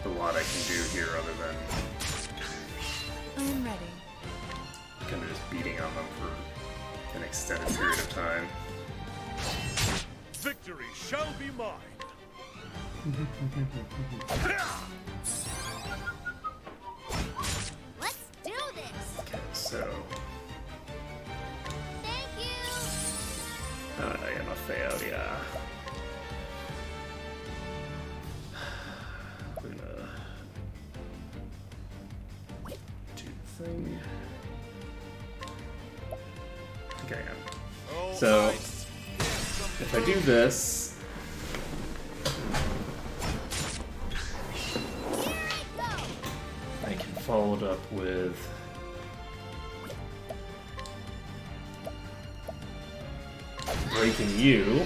S1: a lot I can do here other than
S5: I am ready.
S1: kind of just beating on them for an extended period of time.
S3: Victory shall be mine.
S6: Let's do this.
S1: Okay, so
S6: Thank you.
S1: I am a failure. We're gonna do the thing. I think I am.
S3: Oh,
S1: So,
S3: nice.
S1: if I do this,
S6: Here I go.
S1: I can follow it up with breaking you,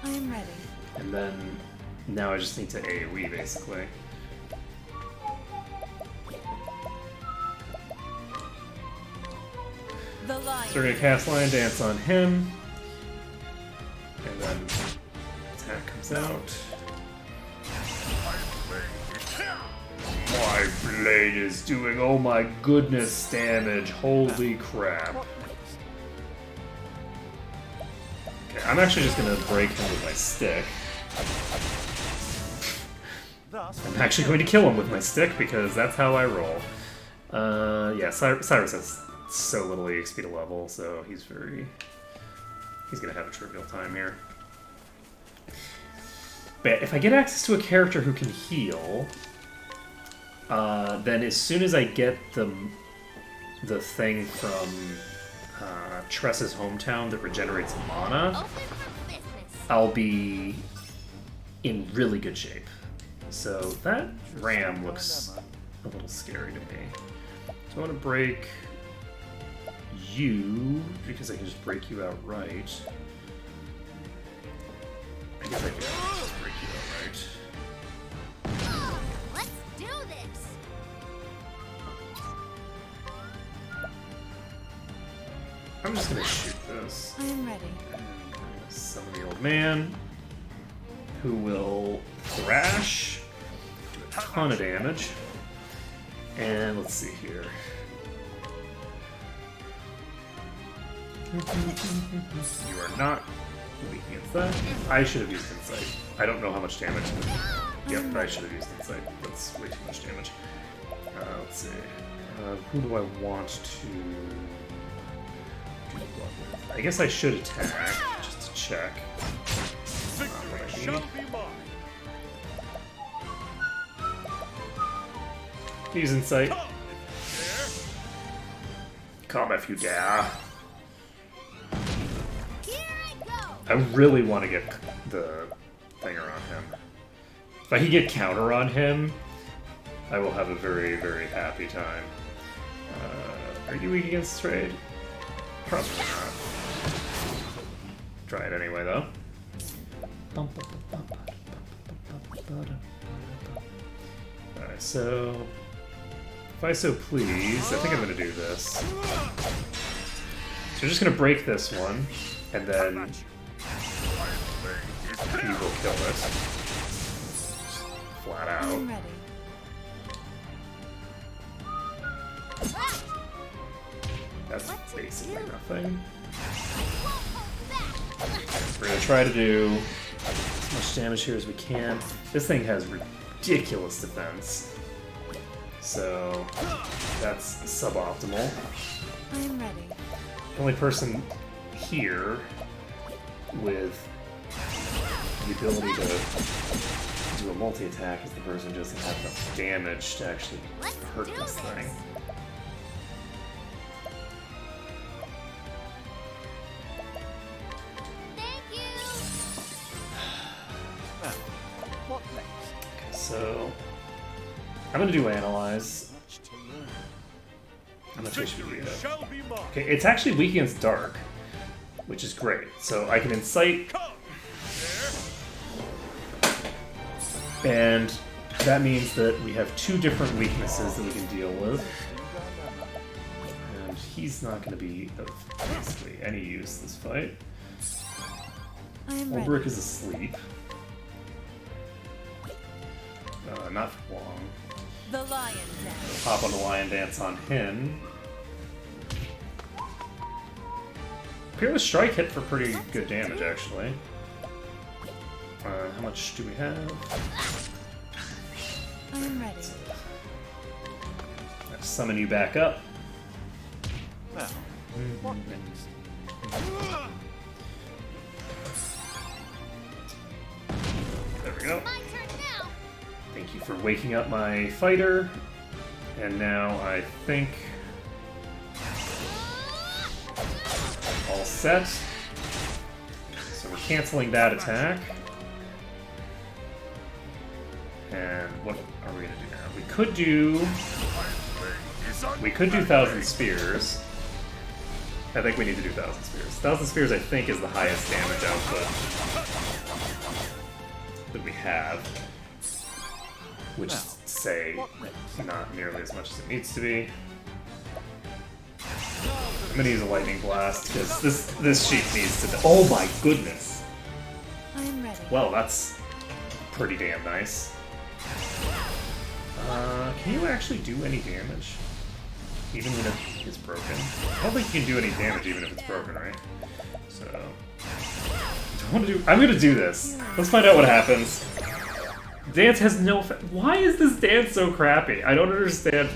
S5: I am ready.
S1: and then now I just need to AoE basically.
S5: The lion.
S1: So we're gonna cast Lion Dance on him, and then attack comes out. My blade is doing, oh my goodness, damage. Holy crap. Okay, I'm actually just gonna break him with my stick. I'm actually going to kill him with my stick because that's how I roll. Yeah, Cyrus has so little EXP to level, so he's gonna have a trivial time here. But if I get access to a character who can heal, then as soon as I get the thing from Tress's hometown that regenerates mana,
S6: Open for business.
S1: I'll be in really good shape. So that ram looks a little scary to me. So I want to break you, because I can just break you outright. I guess I can just break you outright.
S6: Let's do this.
S1: I'm just gonna shoot this.
S5: I am ready.
S1: And I'm gonna summon the old man, who will thrash, do a ton of damage. And let's see here. You are not weak against that. I should have used Insight. I don't know how much damage. Yep, I should have used Insight. That's way too much damage. Let's see. Who do I want to do what with? I guess I should attack, just to check.
S3: Victory shall be mine.
S1: Use Insight.
S3: Come, if you dare.
S1: Come if you dare.
S6: Here I go.
S1: I really want to get the thinger on him. If I can get counter on him, I will have a very, very happy time. Are you weak against trade? Probably not. Try it anyway, though. Alright, so if I so please, I think I'm going to do this. So we're just going to break this one, and then he will kill it. Flat
S5: I
S1: out.
S5: am ready.
S1: That's basically nothing.
S6: Won't hold back.
S1: We're gonna try to do as much damage here as we can. This thing has ridiculous defense. So that's suboptimal.
S5: I am ready.
S1: The only person here with the ability to do a multi-attack is the person who doesn't have enough damage to actually hurt this thing.
S6: Thank you.
S7: Now, what next?
S1: Okay, so I'm gonna do analyze.
S7: Much to learn.
S1: How much HP do we
S3: Victory
S1: have?
S3: shall be mine.
S1: Okay, it's actually weak against dark, which is great. So I can incite,
S3: Come,
S1: and that means that we have two different weaknesses that we can deal with. And he's not going to be of basically any use this fight.
S5: I am ready.
S1: Ulbrich is asleep. Not for long.
S5: The lion dance.
S1: Pop on the lion dance on him. Peerless Strike hit for pretty good damage, actually. How much do we have?
S5: I am ready.
S1: Let's summon you back up.
S7: Now, what next?
S1: There we go.
S6: My turn now.
S1: Thank you for waking up my fighter. And now I think all set. So we're canceling that attack. And what are we gonna do now? We could do Thousand Spears. I think we need to do Thousand Spears. Thousand Spears, I think, is the highest damage output that we have. Which is, say, not nearly as much as it needs to be. I'm gonna use a Lightning Blast, because this sheet needs to... Oh my goodness!
S5: I am ready.
S1: Well, that's pretty damn nice. Can you actually do any damage? Even if it's broken? I don't think you can do any damage even if it's broken, right? So... I'm gonna do this. Let's find out what happens. Dance has no... Why is this dance so crappy? I don't understand.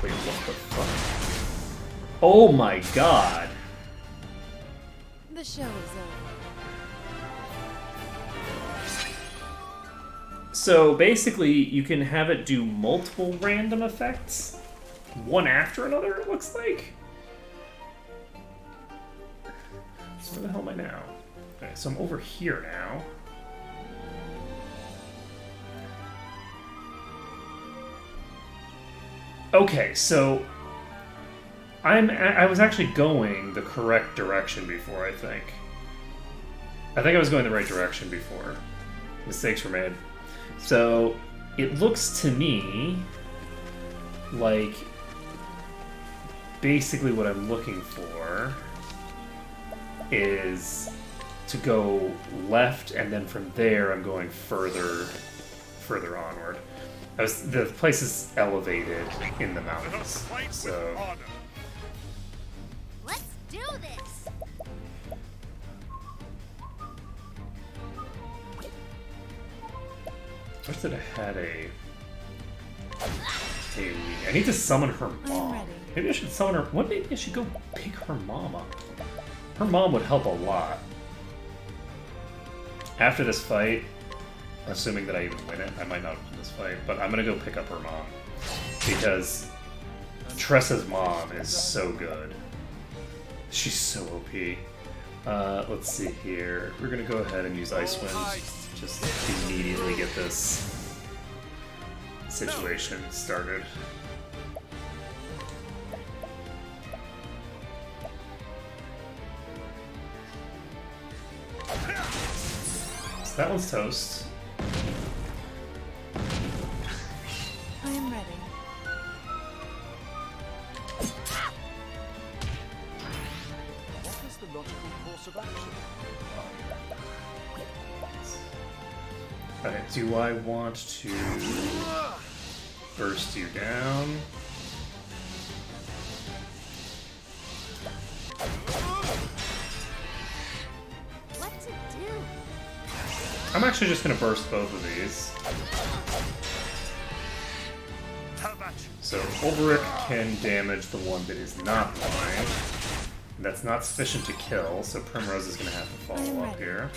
S1: Wait, what the fuck? Oh my god!
S5: The show is over.
S1: So basically, you can have it do multiple random effects, one after another, it looks like. So where the hell am I now? Okay, so I'm over here now. Okay, so I was actually going the correct direction before, I think. I think I was going the right direction before. Mistakes were made. So, it looks to me like basically what I'm looking for is to go left, and then from there I'm going further onward. The place is elevated in the mountains, so...
S6: Let's do this.
S1: I wish that I had a I need to summon her
S5: I'm
S1: mom.
S5: ready.
S1: Maybe I should summon her. What? Maybe I should go pick her mom up. Her mom would help a lot. After this fight, assuming that I even win it, I might not win this fight, but I'm gonna go pick up her mom because Tressa's mom is so good. She's so OP. Let's see here. We're gonna go ahead and use Icewind. Just immediately get this situation started. So that one's toast.
S5: I am ready.
S7: What is the logical course of action?
S1: Okay, do I want to... burst you down.
S6: What to do?
S1: I'm actually just going to burst both of these.
S3: How about you?
S1: So Ulrich can damage the one that is not blind. That's not sufficient to kill, so Primrose is going to have to follow up here.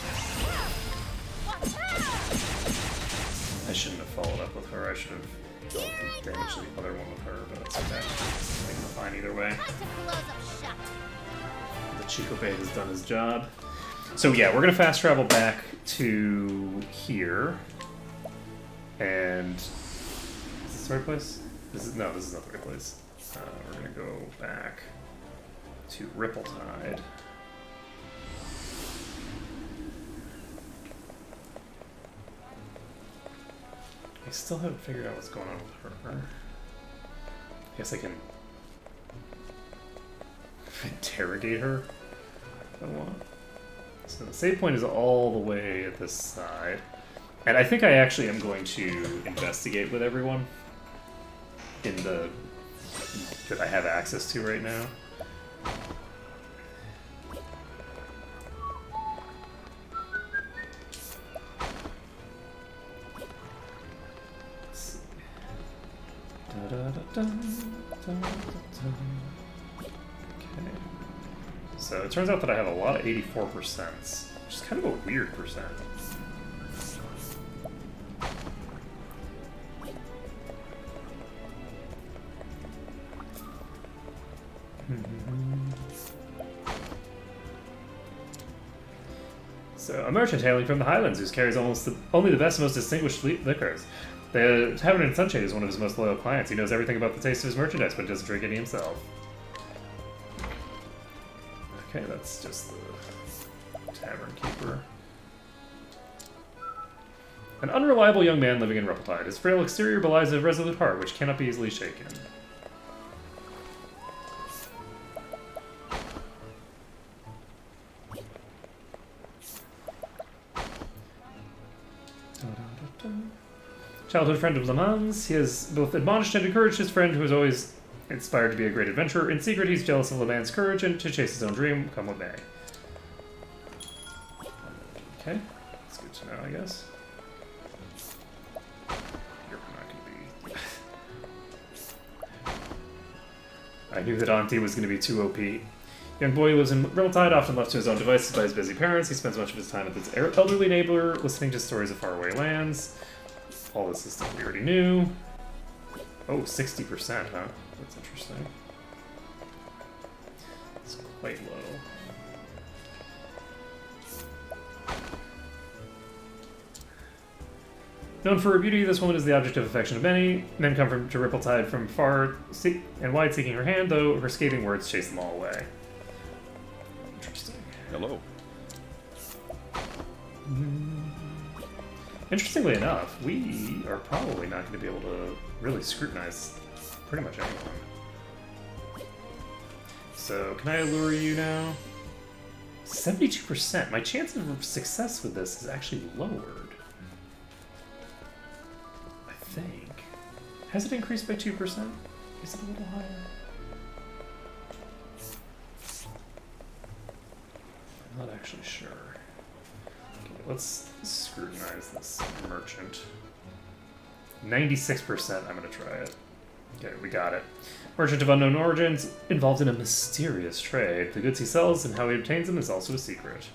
S1: I shouldn't have followed up with her. I should have damaged the other one with her, but it's okay. I think we're fine either way.
S6: Time to close up shop.
S1: The Chico Bait has done his job. So yeah, we're going to fast travel back to here. And... is this the right place? No, this is not the right place. We're going to go back to Rippletide. I still haven't figured out what's going on with her. I guess I can interrogate her if I want. So the save point is all the way at this side. And I think I actually am going to investigate with everyone in the that I have access to right now. Okay. So it turns out that I have a lot of 84%, which is kind of a weird percent. So, a merchant hailing from the Highlands who carries only the best and most distinguished liquors. The Tavern in Sunshade is one of his most loyal clients. He knows everything about the taste of his merchandise, but doesn't drink any himself. Okay, that's just the tavern keeper. An unreliable young man living in Rippletide. His frail exterior belies a resolute heart, which cannot be easily shaken. Childhood friend of Le Mans, he has both admonished and encouraged his friend, who is always inspired to be a great adventurer. In secret, he's jealous of Le Mans' courage and to chase his own dream, come what may. Okay, that's good to know, I guess. You're not gonna be... I knew that Auntie was gonna be too OP. Young boy lives in Rippletide, often left to his own devices by his busy parents. He spends much of his time with his elderly neighbor, listening to stories of faraway lands. All this is stuff we already knew. Oh, 60%, huh? That's interesting. It's quite low. Known for her beauty, this woman is the object of affection of many. Men come to Rippletide from far and wide seeking her hand, though her scathing words chase them all away. Interesting.
S3: Hello.
S1: Interestingly enough, we are probably not going to be able to really scrutinize pretty much anyone. So, can I allure you now? 72%. My chance of success with this is actually lowered. I think. Has it increased by 2%? Is it a little higher? I'm not actually sure. Okay, let's scrutinize this merchant. 96%, I'm gonna try it. Okay, we got it. Merchant of unknown origins, involved in a mysterious trade. The goods he sells and how he obtains them is also a secret.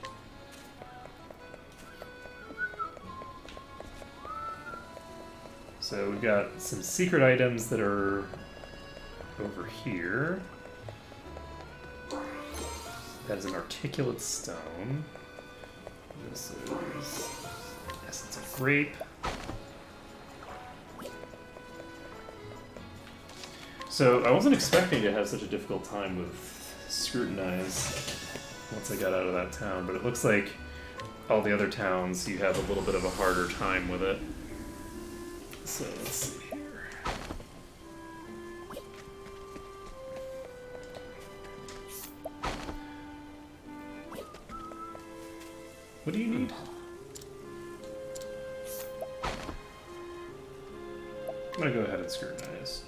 S1: So we've got some secret items that are over here. That is an articulate stone. This is essence of grape. So I wasn't expecting to have such a difficult time with scrutinize once I got out of that town, but it looks like all the other towns you have a little bit of a harder time with it. So let's see here. What do you need? I'm gonna go ahead and scrutinize.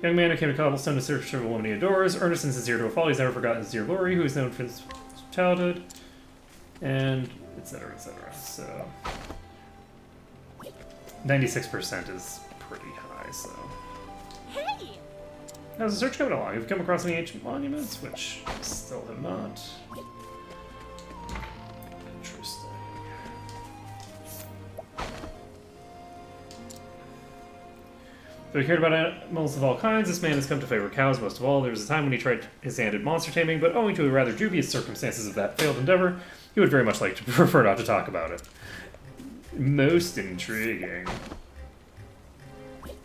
S1: Young man who came to Cobblestone to search for a woman he adores, earnest and sincere to a fault. He's never forgotten his dear Lori, who is known for his childhood, and etc. etc. So 96% is pretty high. So
S6: Hey!
S1: how's the search coming along? You've come across any ancient monuments, which I still have not. Interesting. Though he cared about animals of all kinds, this man has come to favor cows most of all. There was a time when he tried his hand at monster taming, but owing to the rather dubious circumstances of that failed endeavor, he would very much like to prefer not to talk about it. Most intriguing. Okay.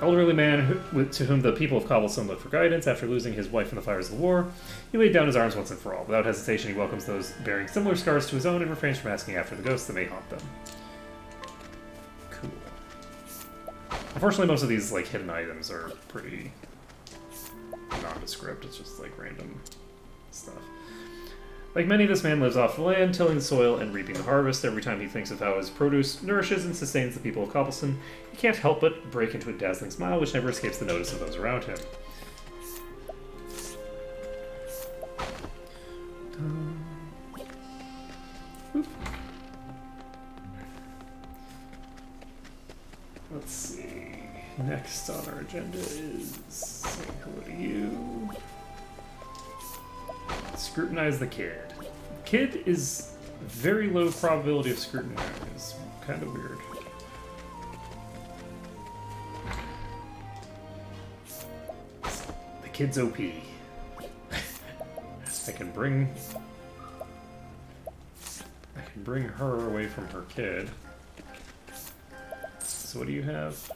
S1: Elderly man to whom the people of Cobblestone look for guidance after losing his wife in the fires of the war. He laid down his arms once and for all. Without hesitation, he welcomes those bearing similar scars to his own and refrains from asking after the ghosts that may haunt them. Cool. Unfortunately, most of these like hidden items are pretty nondescript. It's just like random stuff. Like many, this man lives off the land, tilling the soil and reaping the harvest. Every time he thinks of how his produce nourishes and sustains the people of Cobblestone, he can't help but break into a dazzling smile, which never escapes the notice of those around him. Let's see. Next on our agenda is saying hello to you. Scrutinize the kid. Kid is very low probability of scrutinize. Kind of weird. The kid's OP. I can bring her away from her kid. So what do you have?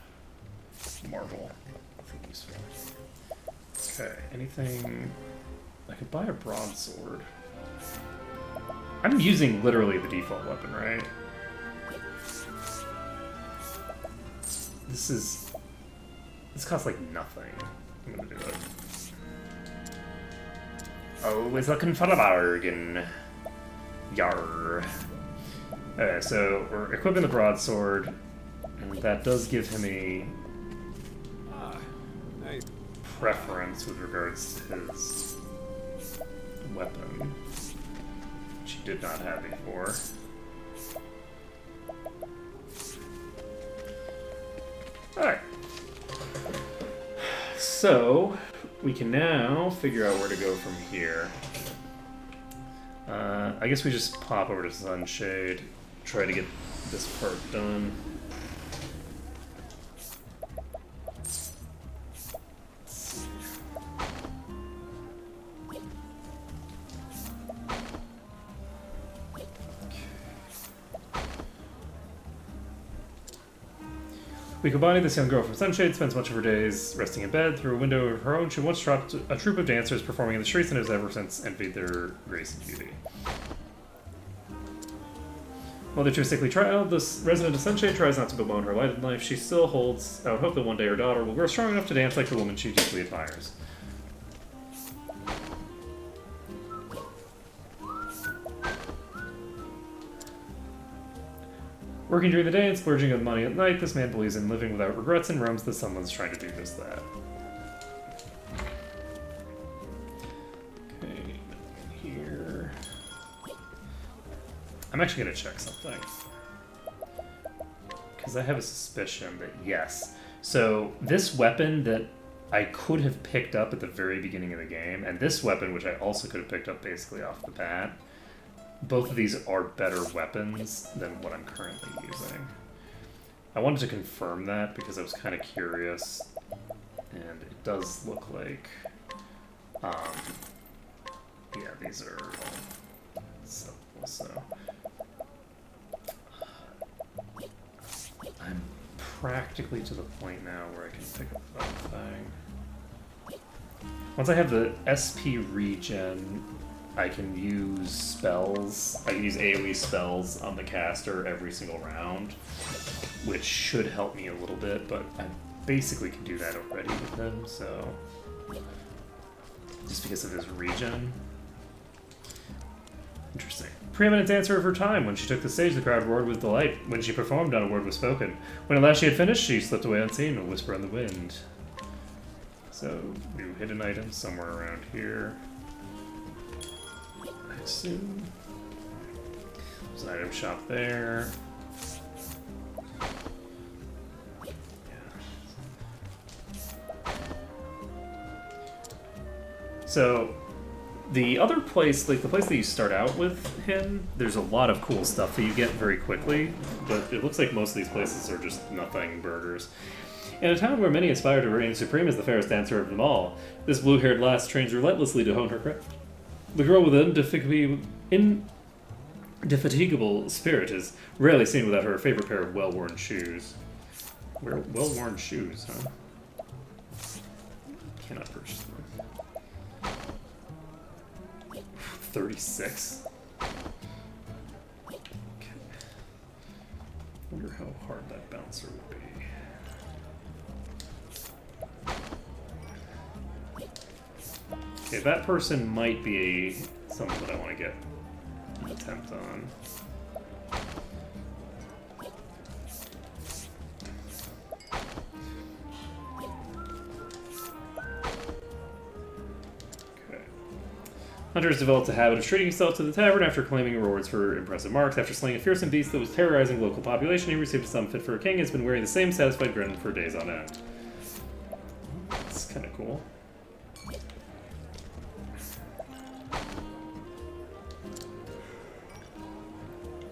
S1: Marble. Nothing useful. Okay, anything... I could buy a broadsword. I'm using literally the default weapon, right? This costs like nothing. I'm gonna do it. Always looking for a bargain. Yarr. Okay, so we're equipping the broadsword, and that does give him a preference with regards to his weapon, which he did not have before. Alright. So, we can now figure out where to go from here. I guess we just pop over to Sunshade, try to get this part done. We accompany this young girl from Sunshade, spends much of her days resting in bed. Through a window of her own, she once dropped a troupe of dancers performing in the streets and has ever since envied their grace and beauty. Mother to a sickly child, this resident of Sunshade tries not to bemoan her light in life. She still holds out hope that one day her daughter will grow strong enough to dance like the woman she deeply admires. Working during the day and splurging on money at night, this man believes in living without regrets and roams that someone's trying to do just that. Okay, here. I'm actually going to check something. Because I have a suspicion that, yes. So, this weapon that I could have picked up at the very beginning of the game, and this weapon, which I also could have picked up basically off the bat, both of these are better weapons than what I'm currently using. I wanted to confirm that because I was kind of curious, and it does look like, yeah, these are all simple, so. I'm practically to the point now where I can pick up that thing. Once I have the SP regen, I can use spells. I can use AoE spells on the caster every single round, which should help me a little bit, but I basically can do that already with him, so just because of his regen. Interesting. Preeminent dancer of her time. When she took the stage, the crowd roared with delight. When she performed, not a word was spoken. When at last she had finished, she slipped away unseen, a whisper on the wind. So, new hidden items somewhere around here. I assume. There's an item shop there. So, the other place, like the place that you start out with him, there's a lot of cool stuff that you get very quickly, but it looks like most of these places are just nothing burgers. In a town where many aspire to reign supreme as the fairest dancer of them all, this blue-haired lass trains relentlessly to hone her craft. The girl with an indefatigable spirit is rarely seen without her favorite pair of well-worn shoes. Well-worn shoes, huh? Cannot purchase them. 36? Okay. Wonder how hard that bouncer would be. Okay, that person might be someone that I want to get an attempt on. Hunter has developed a habit of treating himself to the tavern after claiming rewards for impressive marks. After slaying a fearsome beast that was terrorizing local population, he received a sum fit for a king and has been wearing the same satisfied grin for days on end. That's kind of cool.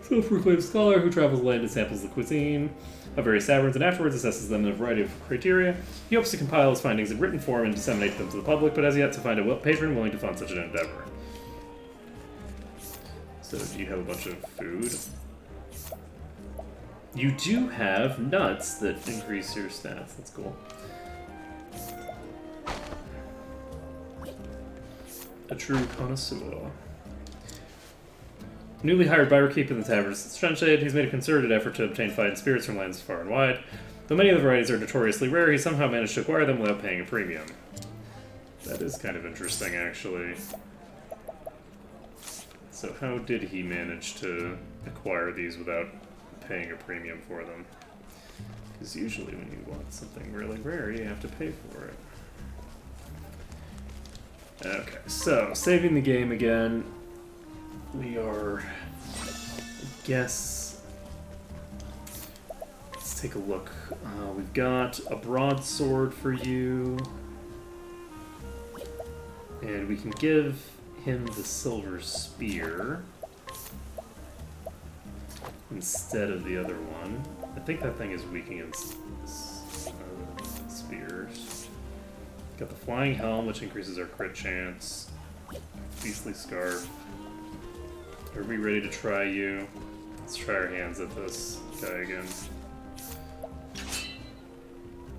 S1: Self-proclaimed scholar who travels the land and samples the cuisine of various taverns and afterwards assesses them in a variety of criteria. He hopes to compile his findings in written form and disseminate them to the public, but has yet to find a patron willing to fund such an endeavor. So, do you have a bunch of food? You do have nuts that increase your stats. That's cool. A true connoisseur. Newly hired barkeep in the tavern Sunshade, he's made a concerted effort to obtain fine spirits from lands far and wide. Though many of the varieties are notoriously rare, he somehow managed to acquire them without paying a premium. That is kind of interesting, actually. So how did he manage to acquire these without paying a premium for them? Because usually when you want something really rare, you have to pay for it. Okay, so, saving the game again. We are, I guess, let's take a look. We've got a broadsword for you, and we can give him the silver spear instead of the other one. I think that thing is weak against spears. Got the flying helm, which increases our crit chance. Beastly scarf. Are we ready to try you? Let's try our hands at this guy again.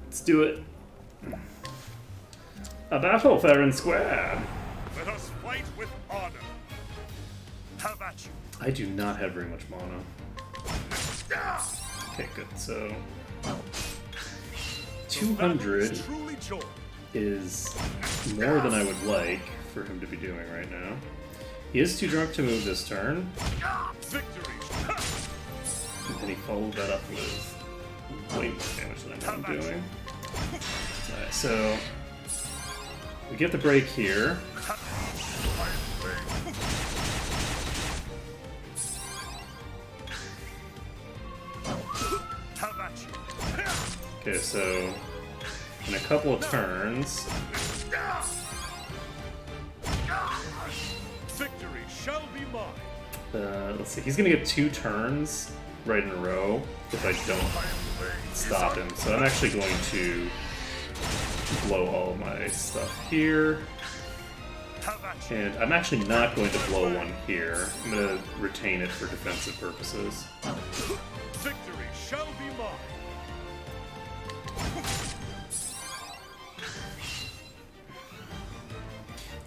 S1: Let's do it. A battle fair and square.
S3: Let us fight with honor. Have at you.
S1: I do not have very much mana. Okay, good. So 200 is more than I would like for him to be doing right now. He is too drunk to move this turn.
S3: Victory.
S1: And he followed that up with way more damage than I know I'm doing. Alright, so we get the break here. Okay, so in a couple of turns.
S3: Victory shall be mine.
S1: Let's see, he's gonna get 2 turns right in a row if I don't stop him. So I'm actually going to blow all of my stuff here. And I'm actually not going to blow one here. I'm gonna retain it for defensive purposes.
S3: Victory shall be mine.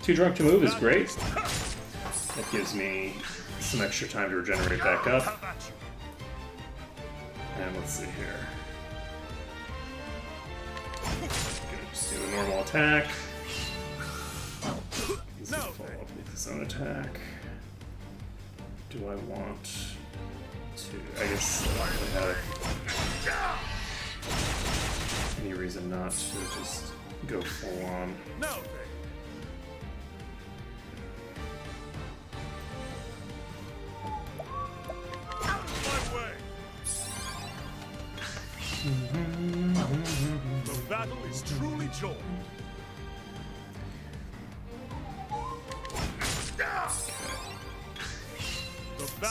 S1: Too drunk to move is great. That gives me some extra time to regenerate back up. And let's see here. Gonna just do a normal attack. He's gonna follow up with his own attack. do I want to? I guess I don't really have any reason not to just go full on.
S3: Now out of my way! The battle is truly joined.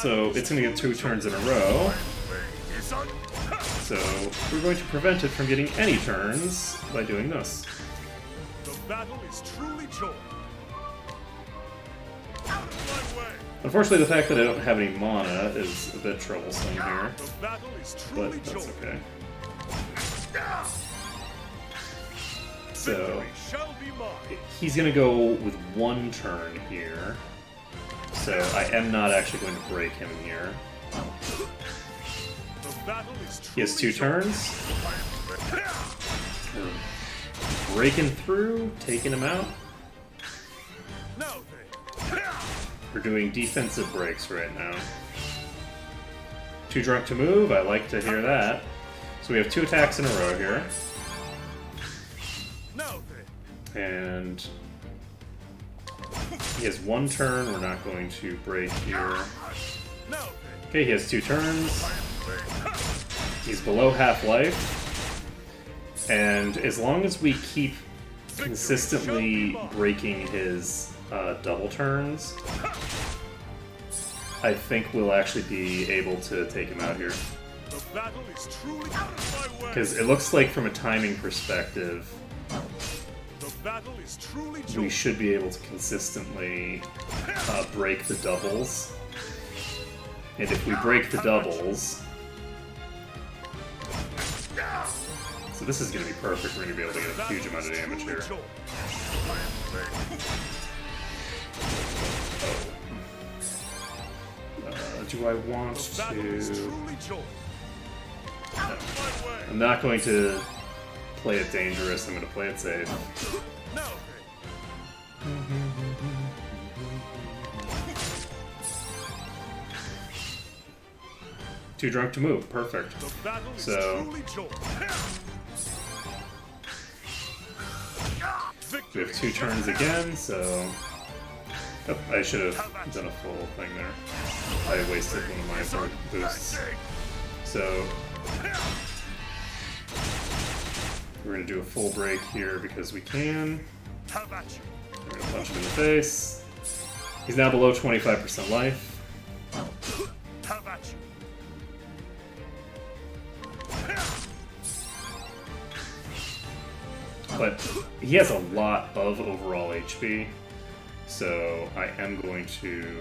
S1: So it's going to get 2 turns in a row. So we're going to prevent it from getting any turns by doing this.
S3: The battle is truly joined. Out of my way!
S1: Unfortunately, the fact that I don't have any mana is a bit troublesome here,
S3: The battle is truly
S1: but that's
S3: joined.
S1: okay. So
S3: Shall be mine.
S1: he's going to go with 1 turn here. So I am not actually going to break him here.
S3: The battle is
S1: He has 2
S3: truly
S1: turns. We're breaking through, taking him out.
S3: Now then.
S1: We're doing defensive breaks right now. Too drunk to move, I like to hear that. So we have 2 attacks in a row here.
S3: Now then.
S1: And he has 1 turn, we're not going to break here.
S3: Now then.
S1: Okay, he has 2 turns. He's below half-life. And as long as we keep consistently breaking his double turns, I think we'll actually be able to take him out here.
S3: The battle is truly out of my way.
S1: Because it looks like from a timing perspective,
S3: The battle is truly
S1: we
S3: joined.
S1: should be able to consistently break the doubles. And if we break the doubles... So this is going to be perfect. We're going to be able to get a huge amount of damage here. Do I want
S3: The battle is
S1: to...
S3: truly joined. Out of my way.
S1: I'm not going to play it dangerous. I'm going to play it safe.
S3: Now then.
S1: Too drunk to move. Perfect.
S3: The battle is
S1: So-
S3: truly joined.
S1: We have 2 turns again, so... Oh, I should have done a full thing there. I wasted one of my boosts. So... We're going to do a full break here because we can.
S3: Have at you.
S1: We're going to punch him in the face. He's now below 25% life.
S3: Have at you.
S1: But he has a lot of overall HP, so I am going to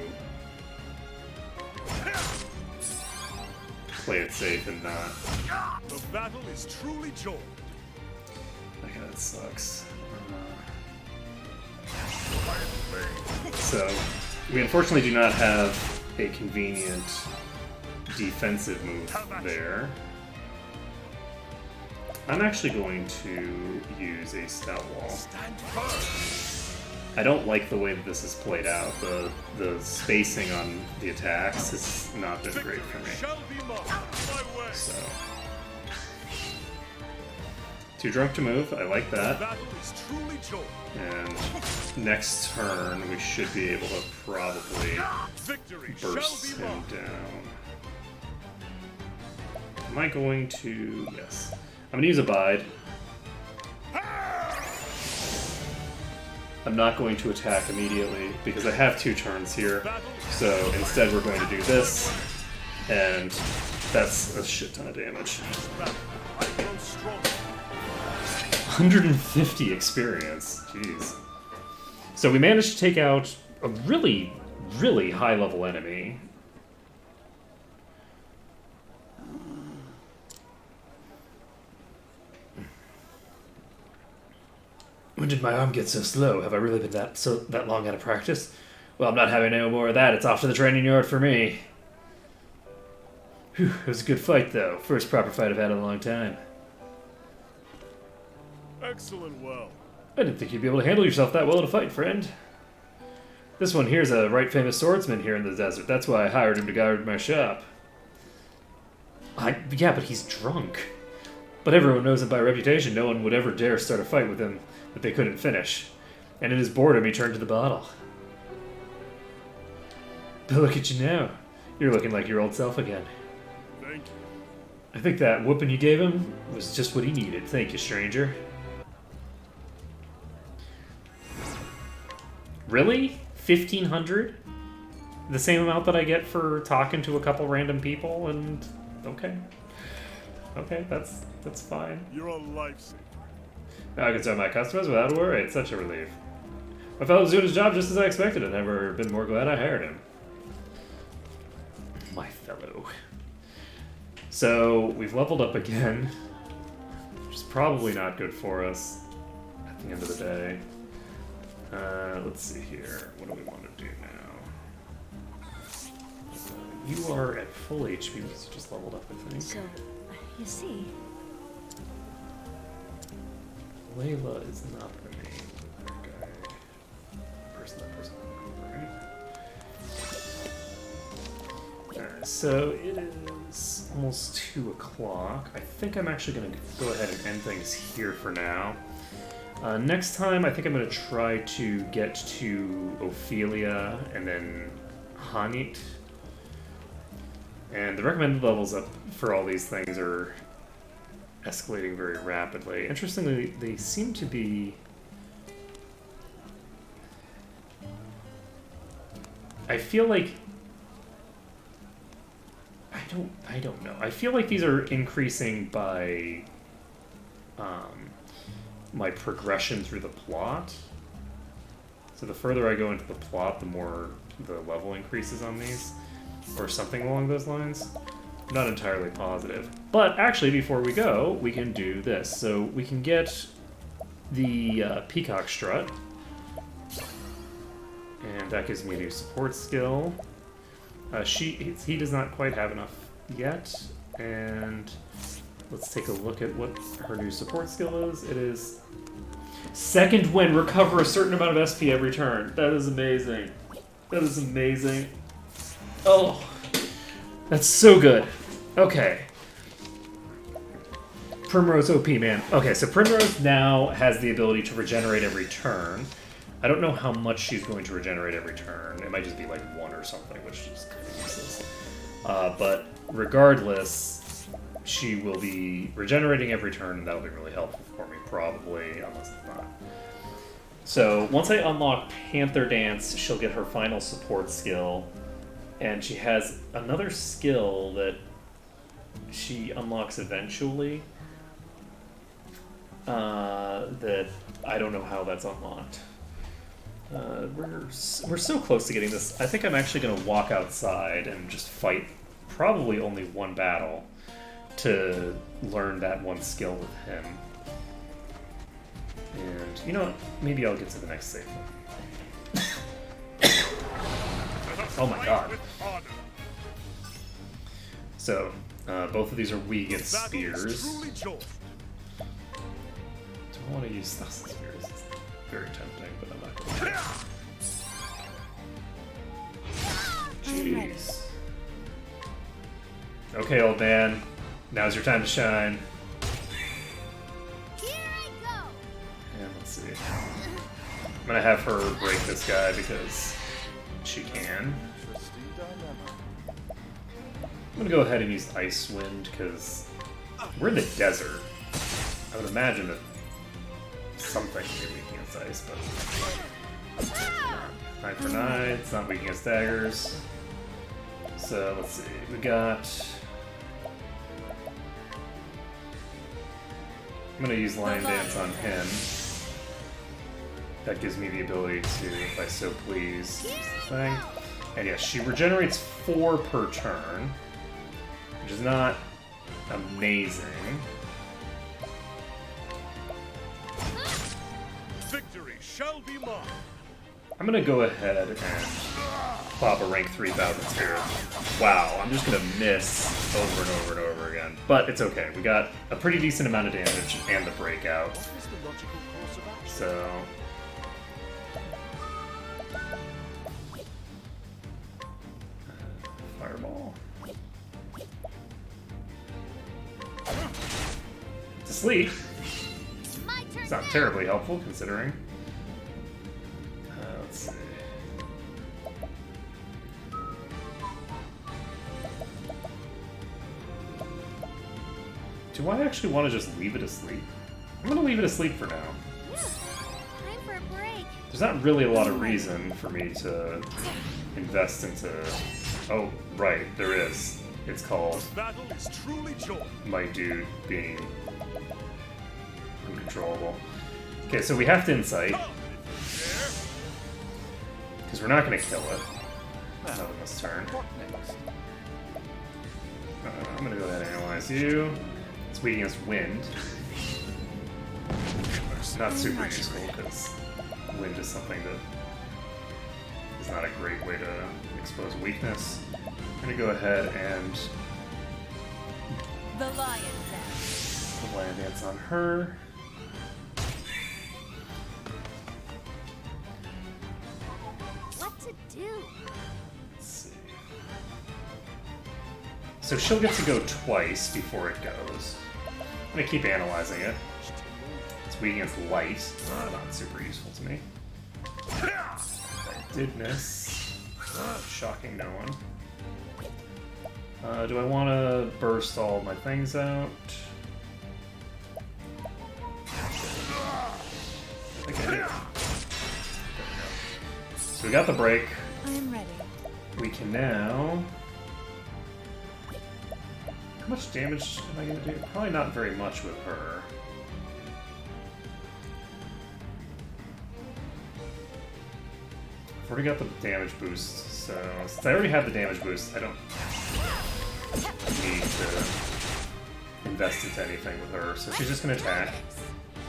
S1: play it safe and not.
S3: The battle is truly joined.
S1: Okay, that sucks. So, we unfortunately do not have a convenient defensive move there. I'm actually going to use a Stout Wall.
S3: Stand firm.
S1: I don't like the way that this is played out. The spacing on the attacks has not been great for me.
S3: Shall be mine. My way.
S1: So, too drunk to move. I like
S3: The
S1: that.
S3: battle is truly joined.
S1: And next turn, we should be able to probably
S3: Victory
S1: burst
S3: shall be
S1: him
S3: mine.
S1: down. Am I going to? Yes. I'm gonna use Abide. I'm not going to attack immediately because I have 2 turns here. So instead we're going to do this, and that's a shit ton of damage.
S3: I grow stronger.
S1: 150 experience. Jeez. So we managed to take out a really, really high level enemy. When did my arm get so slow? Have I really been that long out of practice? Well, I'm not having any more of that. It's off to the training yard for me. Whew, it was a good fight, though. First proper fight I've had in a long time.
S3: Excellent well.
S1: I didn't think you'd be able to handle yourself that well in a fight, friend. This one here's a right famous swordsman here in the desert. That's why I hired him to guard my shop. Yeah, but he's drunk. But everyone knows him by reputation. No one would ever dare start a fight with him that they couldn't finish. And in his boredom, he turned to the bottle. But look at you now. You're looking like your old self again.
S3: Thank you.
S1: I think that whooping you gave him was just what he needed. Thank you, stranger. Really? 1,500? The same amount that I get for talking to a couple random people and... Okay. Okay, that's fine.
S3: You're a lifesaver.
S1: I can serve my customers without a worry. It's such a relief. My fellow's doing his job just as I expected. I've never been more glad I hired him. My fellow. So, we've leveled up again, which is probably not good for us at the end of the day. Let's see here. What do we want to do now? You are at full HP because you just leveled up, I think.
S6: So, you see,
S1: Layla is not the name of that guy. That person, right? Alright, so it is almost 2 o'clock. I think I'm actually going to go ahead and end things here for now. Next time, I think I'm going to try to get to Ophelia and then Hanit. And the recommended levels up for all these things are escalating very rapidly. Interestingly, they seem to be... I feel like... I don't know. I feel like these are increasing by my progression through the plot. So the further I go into the plot, the more the level increases on these. Or something along those lines. Not entirely positive. But actually, before we go, we can do this. So we can get the Peacock Strut. And that gives me a new support skill. He does not quite have enough yet. And let's take a look at what her new support skill is. It is Second Wind, recover a certain amount of SP every turn. That is amazing. That is amazing. Oh, that's so good. Okay. Primrose OP, man. Okay, so Primrose now has the ability to regenerate every turn. I don't know how much she's going to regenerate every turn. It might just be like 1 or something, which is kind of useless. But regardless, she will be regenerating every turn, and that'll be really helpful for me, probably, unless it's not. So once I unlock Panther Dance, she'll get her final support skill. And she has another skill that she unlocks eventually. That I don't know how that's unlocked. We're so close to getting this. I think I'm actually going to walk outside and just fight probably only one battle to learn that one skill with him. And you know what? Maybe I'll get to the next save. Oh my god. So, both of these are weak against spears. Do I want to use Thousand Spears? It's very tempting, but I'm not going to. Jeez. Okay, old man. Now's your time to shine.
S6: here I go.
S1: And let's see. I'm gonna have her break this guy because she can.
S7: Interesting dilemma.
S1: I'm gonna go ahead and use Ice Wind because we're in the desert. I would imagine that something can be weak against ice, but 9 for 9. It's not weak against daggers. So let's see. We got. I'm gonna use Lion Dance on him. That gives me the ability to, if I so please, use the thing. And yes, she regenerates 4 per turn, which is not amazing.
S3: Victory shall be mine.
S1: I'm gonna go ahead and pop a rank 3000 Spirit. Wow, I'm just gonna miss over and over and over again. But it's okay, we got a pretty decent amount of damage and the breakout.
S7: What is the logical course of action?
S1: So... fireball. To sleep.
S6: My turn
S1: It's not
S6: now.
S1: terribly helpful considering. Let's see. Do I actually want to just leave it asleep? I'm gonna leave it asleep for now.
S6: Yeah. Time for a break.
S1: There's not really a lot of reason for me to invest into... Oh, right, there is. It's called
S3: Battle is truly joy.
S1: my dude being uncontrollable. Okay, so we have to insight, because we're not going to kill it. Not on this turn.
S8: What next?
S1: I'm going to go ahead and analyze you. It's weak against wind. Not super useful, because wind is something that is not a great way to expose weakness. I'm going to go ahead and
S6: The lion's dance.
S1: the Lion Dance on her.
S6: What to do?
S1: Let's see. So she'll get to go twice before it goes. I'm gonna keep analyzing it. It's weak against light. Not super useful to me. I did miss. Shocking no one. Do I want to burst all my things out? I think I do. So we got the break.
S5: I am ready.
S1: We can now... How much damage am I going to do? Probably not very much with her. I've already got the damage boost, so since I already have the damage boost, I don't need to invest into anything with her. So she's just going to attack.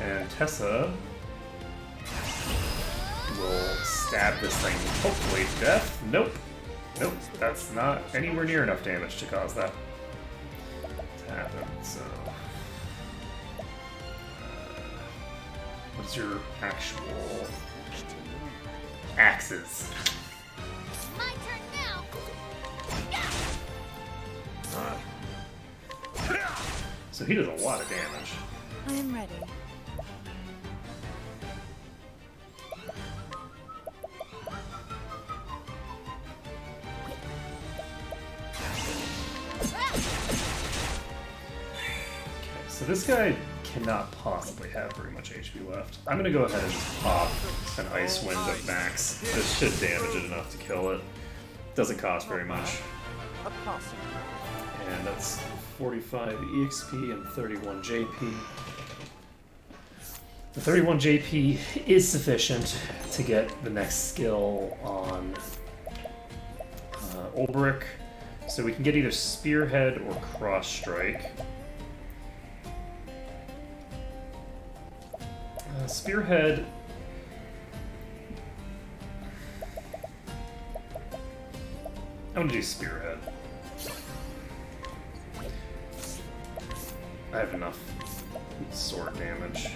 S1: And Tessa will stab this thing hopefully to death. Nope. Nope. That's not anywhere near enough damage to cause that to happen. So, what's your actual axes?
S6: My turn now.
S1: So he does a lot of damage.
S5: I am ready.
S1: So this guy cannot possibly have very much HP left. I'm gonna go ahead and just pop an Ice Wind of Max. This should damage it enough to kill it. Doesn't cost very much.
S8: A passing.
S1: And that's 45 EXP and 31 JP. The 31 JP is sufficient to get the next skill on Ulbrich. So we can get either Spearhead or Cross Strike. Spearhead. I'm gonna do Spearhead. I have enough sword damage.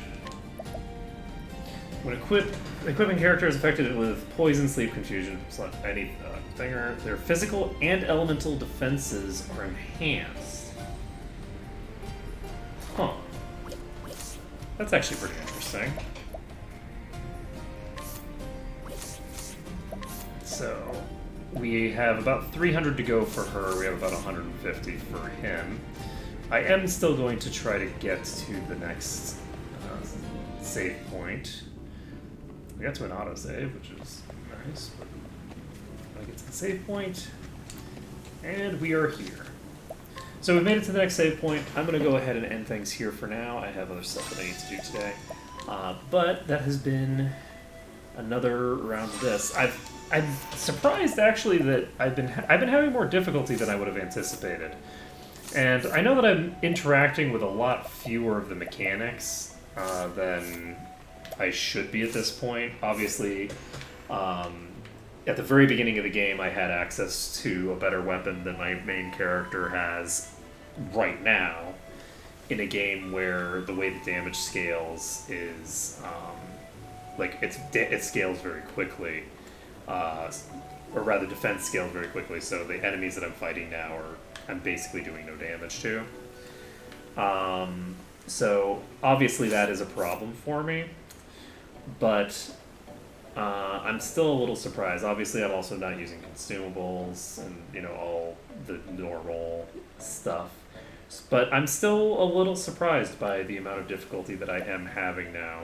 S1: When equipping character is affected with poison, sleep, confusion, select any thinger, their physical and elemental defenses are enhanced. Huh. That's actually pretty interesting. So, we have about 300 to go for her, we have about 150 for him. I am still going to try to get to the next save point. We got to an autosave, which is nice, but I get to the save point, and we are here. So we've made it to the next save point. I'm going to go ahead and end things here for now. I have other stuff that I need to do today. But that has been another round of this. I'm surprised actually that I've been having more difficulty than I would have anticipated. And I know that I'm interacting with a lot fewer of the mechanics than I should be at this point. Obviously, at the very beginning of the game, I had access to a better weapon than my main character has right now, in a game where the way the damage scales is, like, it scales very quickly. or rather defense scaled very quickly, so the enemies that I'm fighting now I'm basically doing no damage to. So obviously that is a problem for me, but I'm still a little surprised. Obviously I'm also not using consumables and, you know, all the normal stuff. But I'm still a little surprised by the amount of difficulty that I am having now.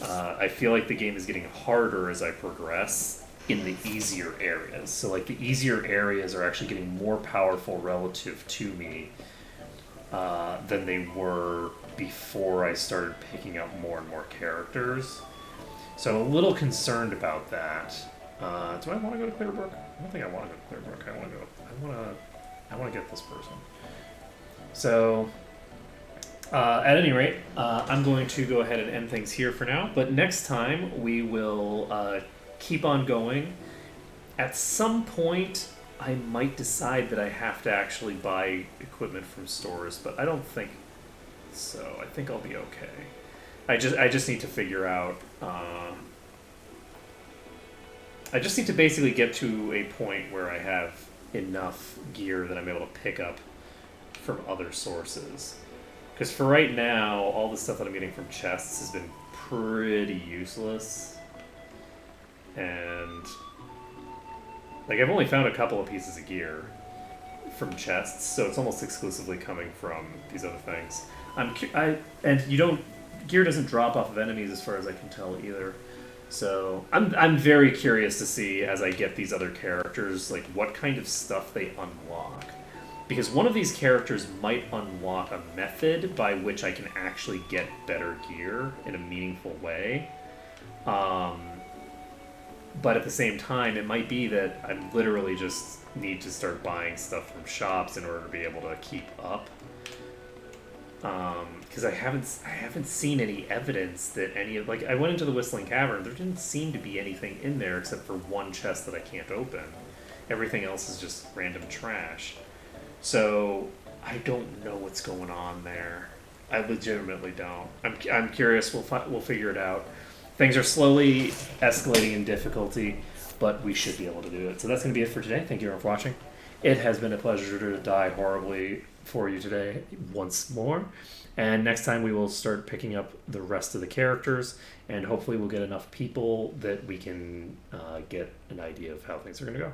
S1: I feel like the game is getting harder as I progress in the easier areas. So like the easier areas are actually getting more powerful relative to me than they were before I started picking up more and more characters. So I'm a little concerned about that. Do I want to go to Clearbrook? I don't think I want to go to Clearbrook. I want to get this person. So, at any rate, I'm going to go ahead and end things here for now. But next time we will keep on going. At some point, I might decide that I have to actually buy equipment from stores, but I don't think so. I think I'll be okay. I just need to figure out. I just need to basically get to a point where I have enough gear that I'm able to pick up from other sources. Because for right now, all the stuff that I'm getting from chests has been pretty useless. And like I've only found a couple of pieces of gear from chests, so it's almost exclusively coming from these other things. Gear doesn't drop off of enemies as far as I can tell either. So I'm very curious to see as I get these other characters, like what kind of stuff they unlock. Because one of these characters might unlock a method by which I can actually get better gear in a meaningful way. But at the same time, it might be that I literally just need to start buying stuff from shops in order to be able to keep up. Because I haven't seen any evidence that any of, like, I went into the Whistling Cavern, there didn't seem to be anything in there except for one chest that I can't open. Everything else is just random trash. So I don't know what's going on there. I legitimately don't. I'm curious. We'll figure it out. Things are slowly escalating in difficulty, but we should be able to do it. So that's going to be it for today. Thank you everyone for watching. It has been a pleasure to die horribly for you today once more. And next time we will start picking up the rest of the characters, and hopefully we'll get enough people that we can get an idea of how things are going to go.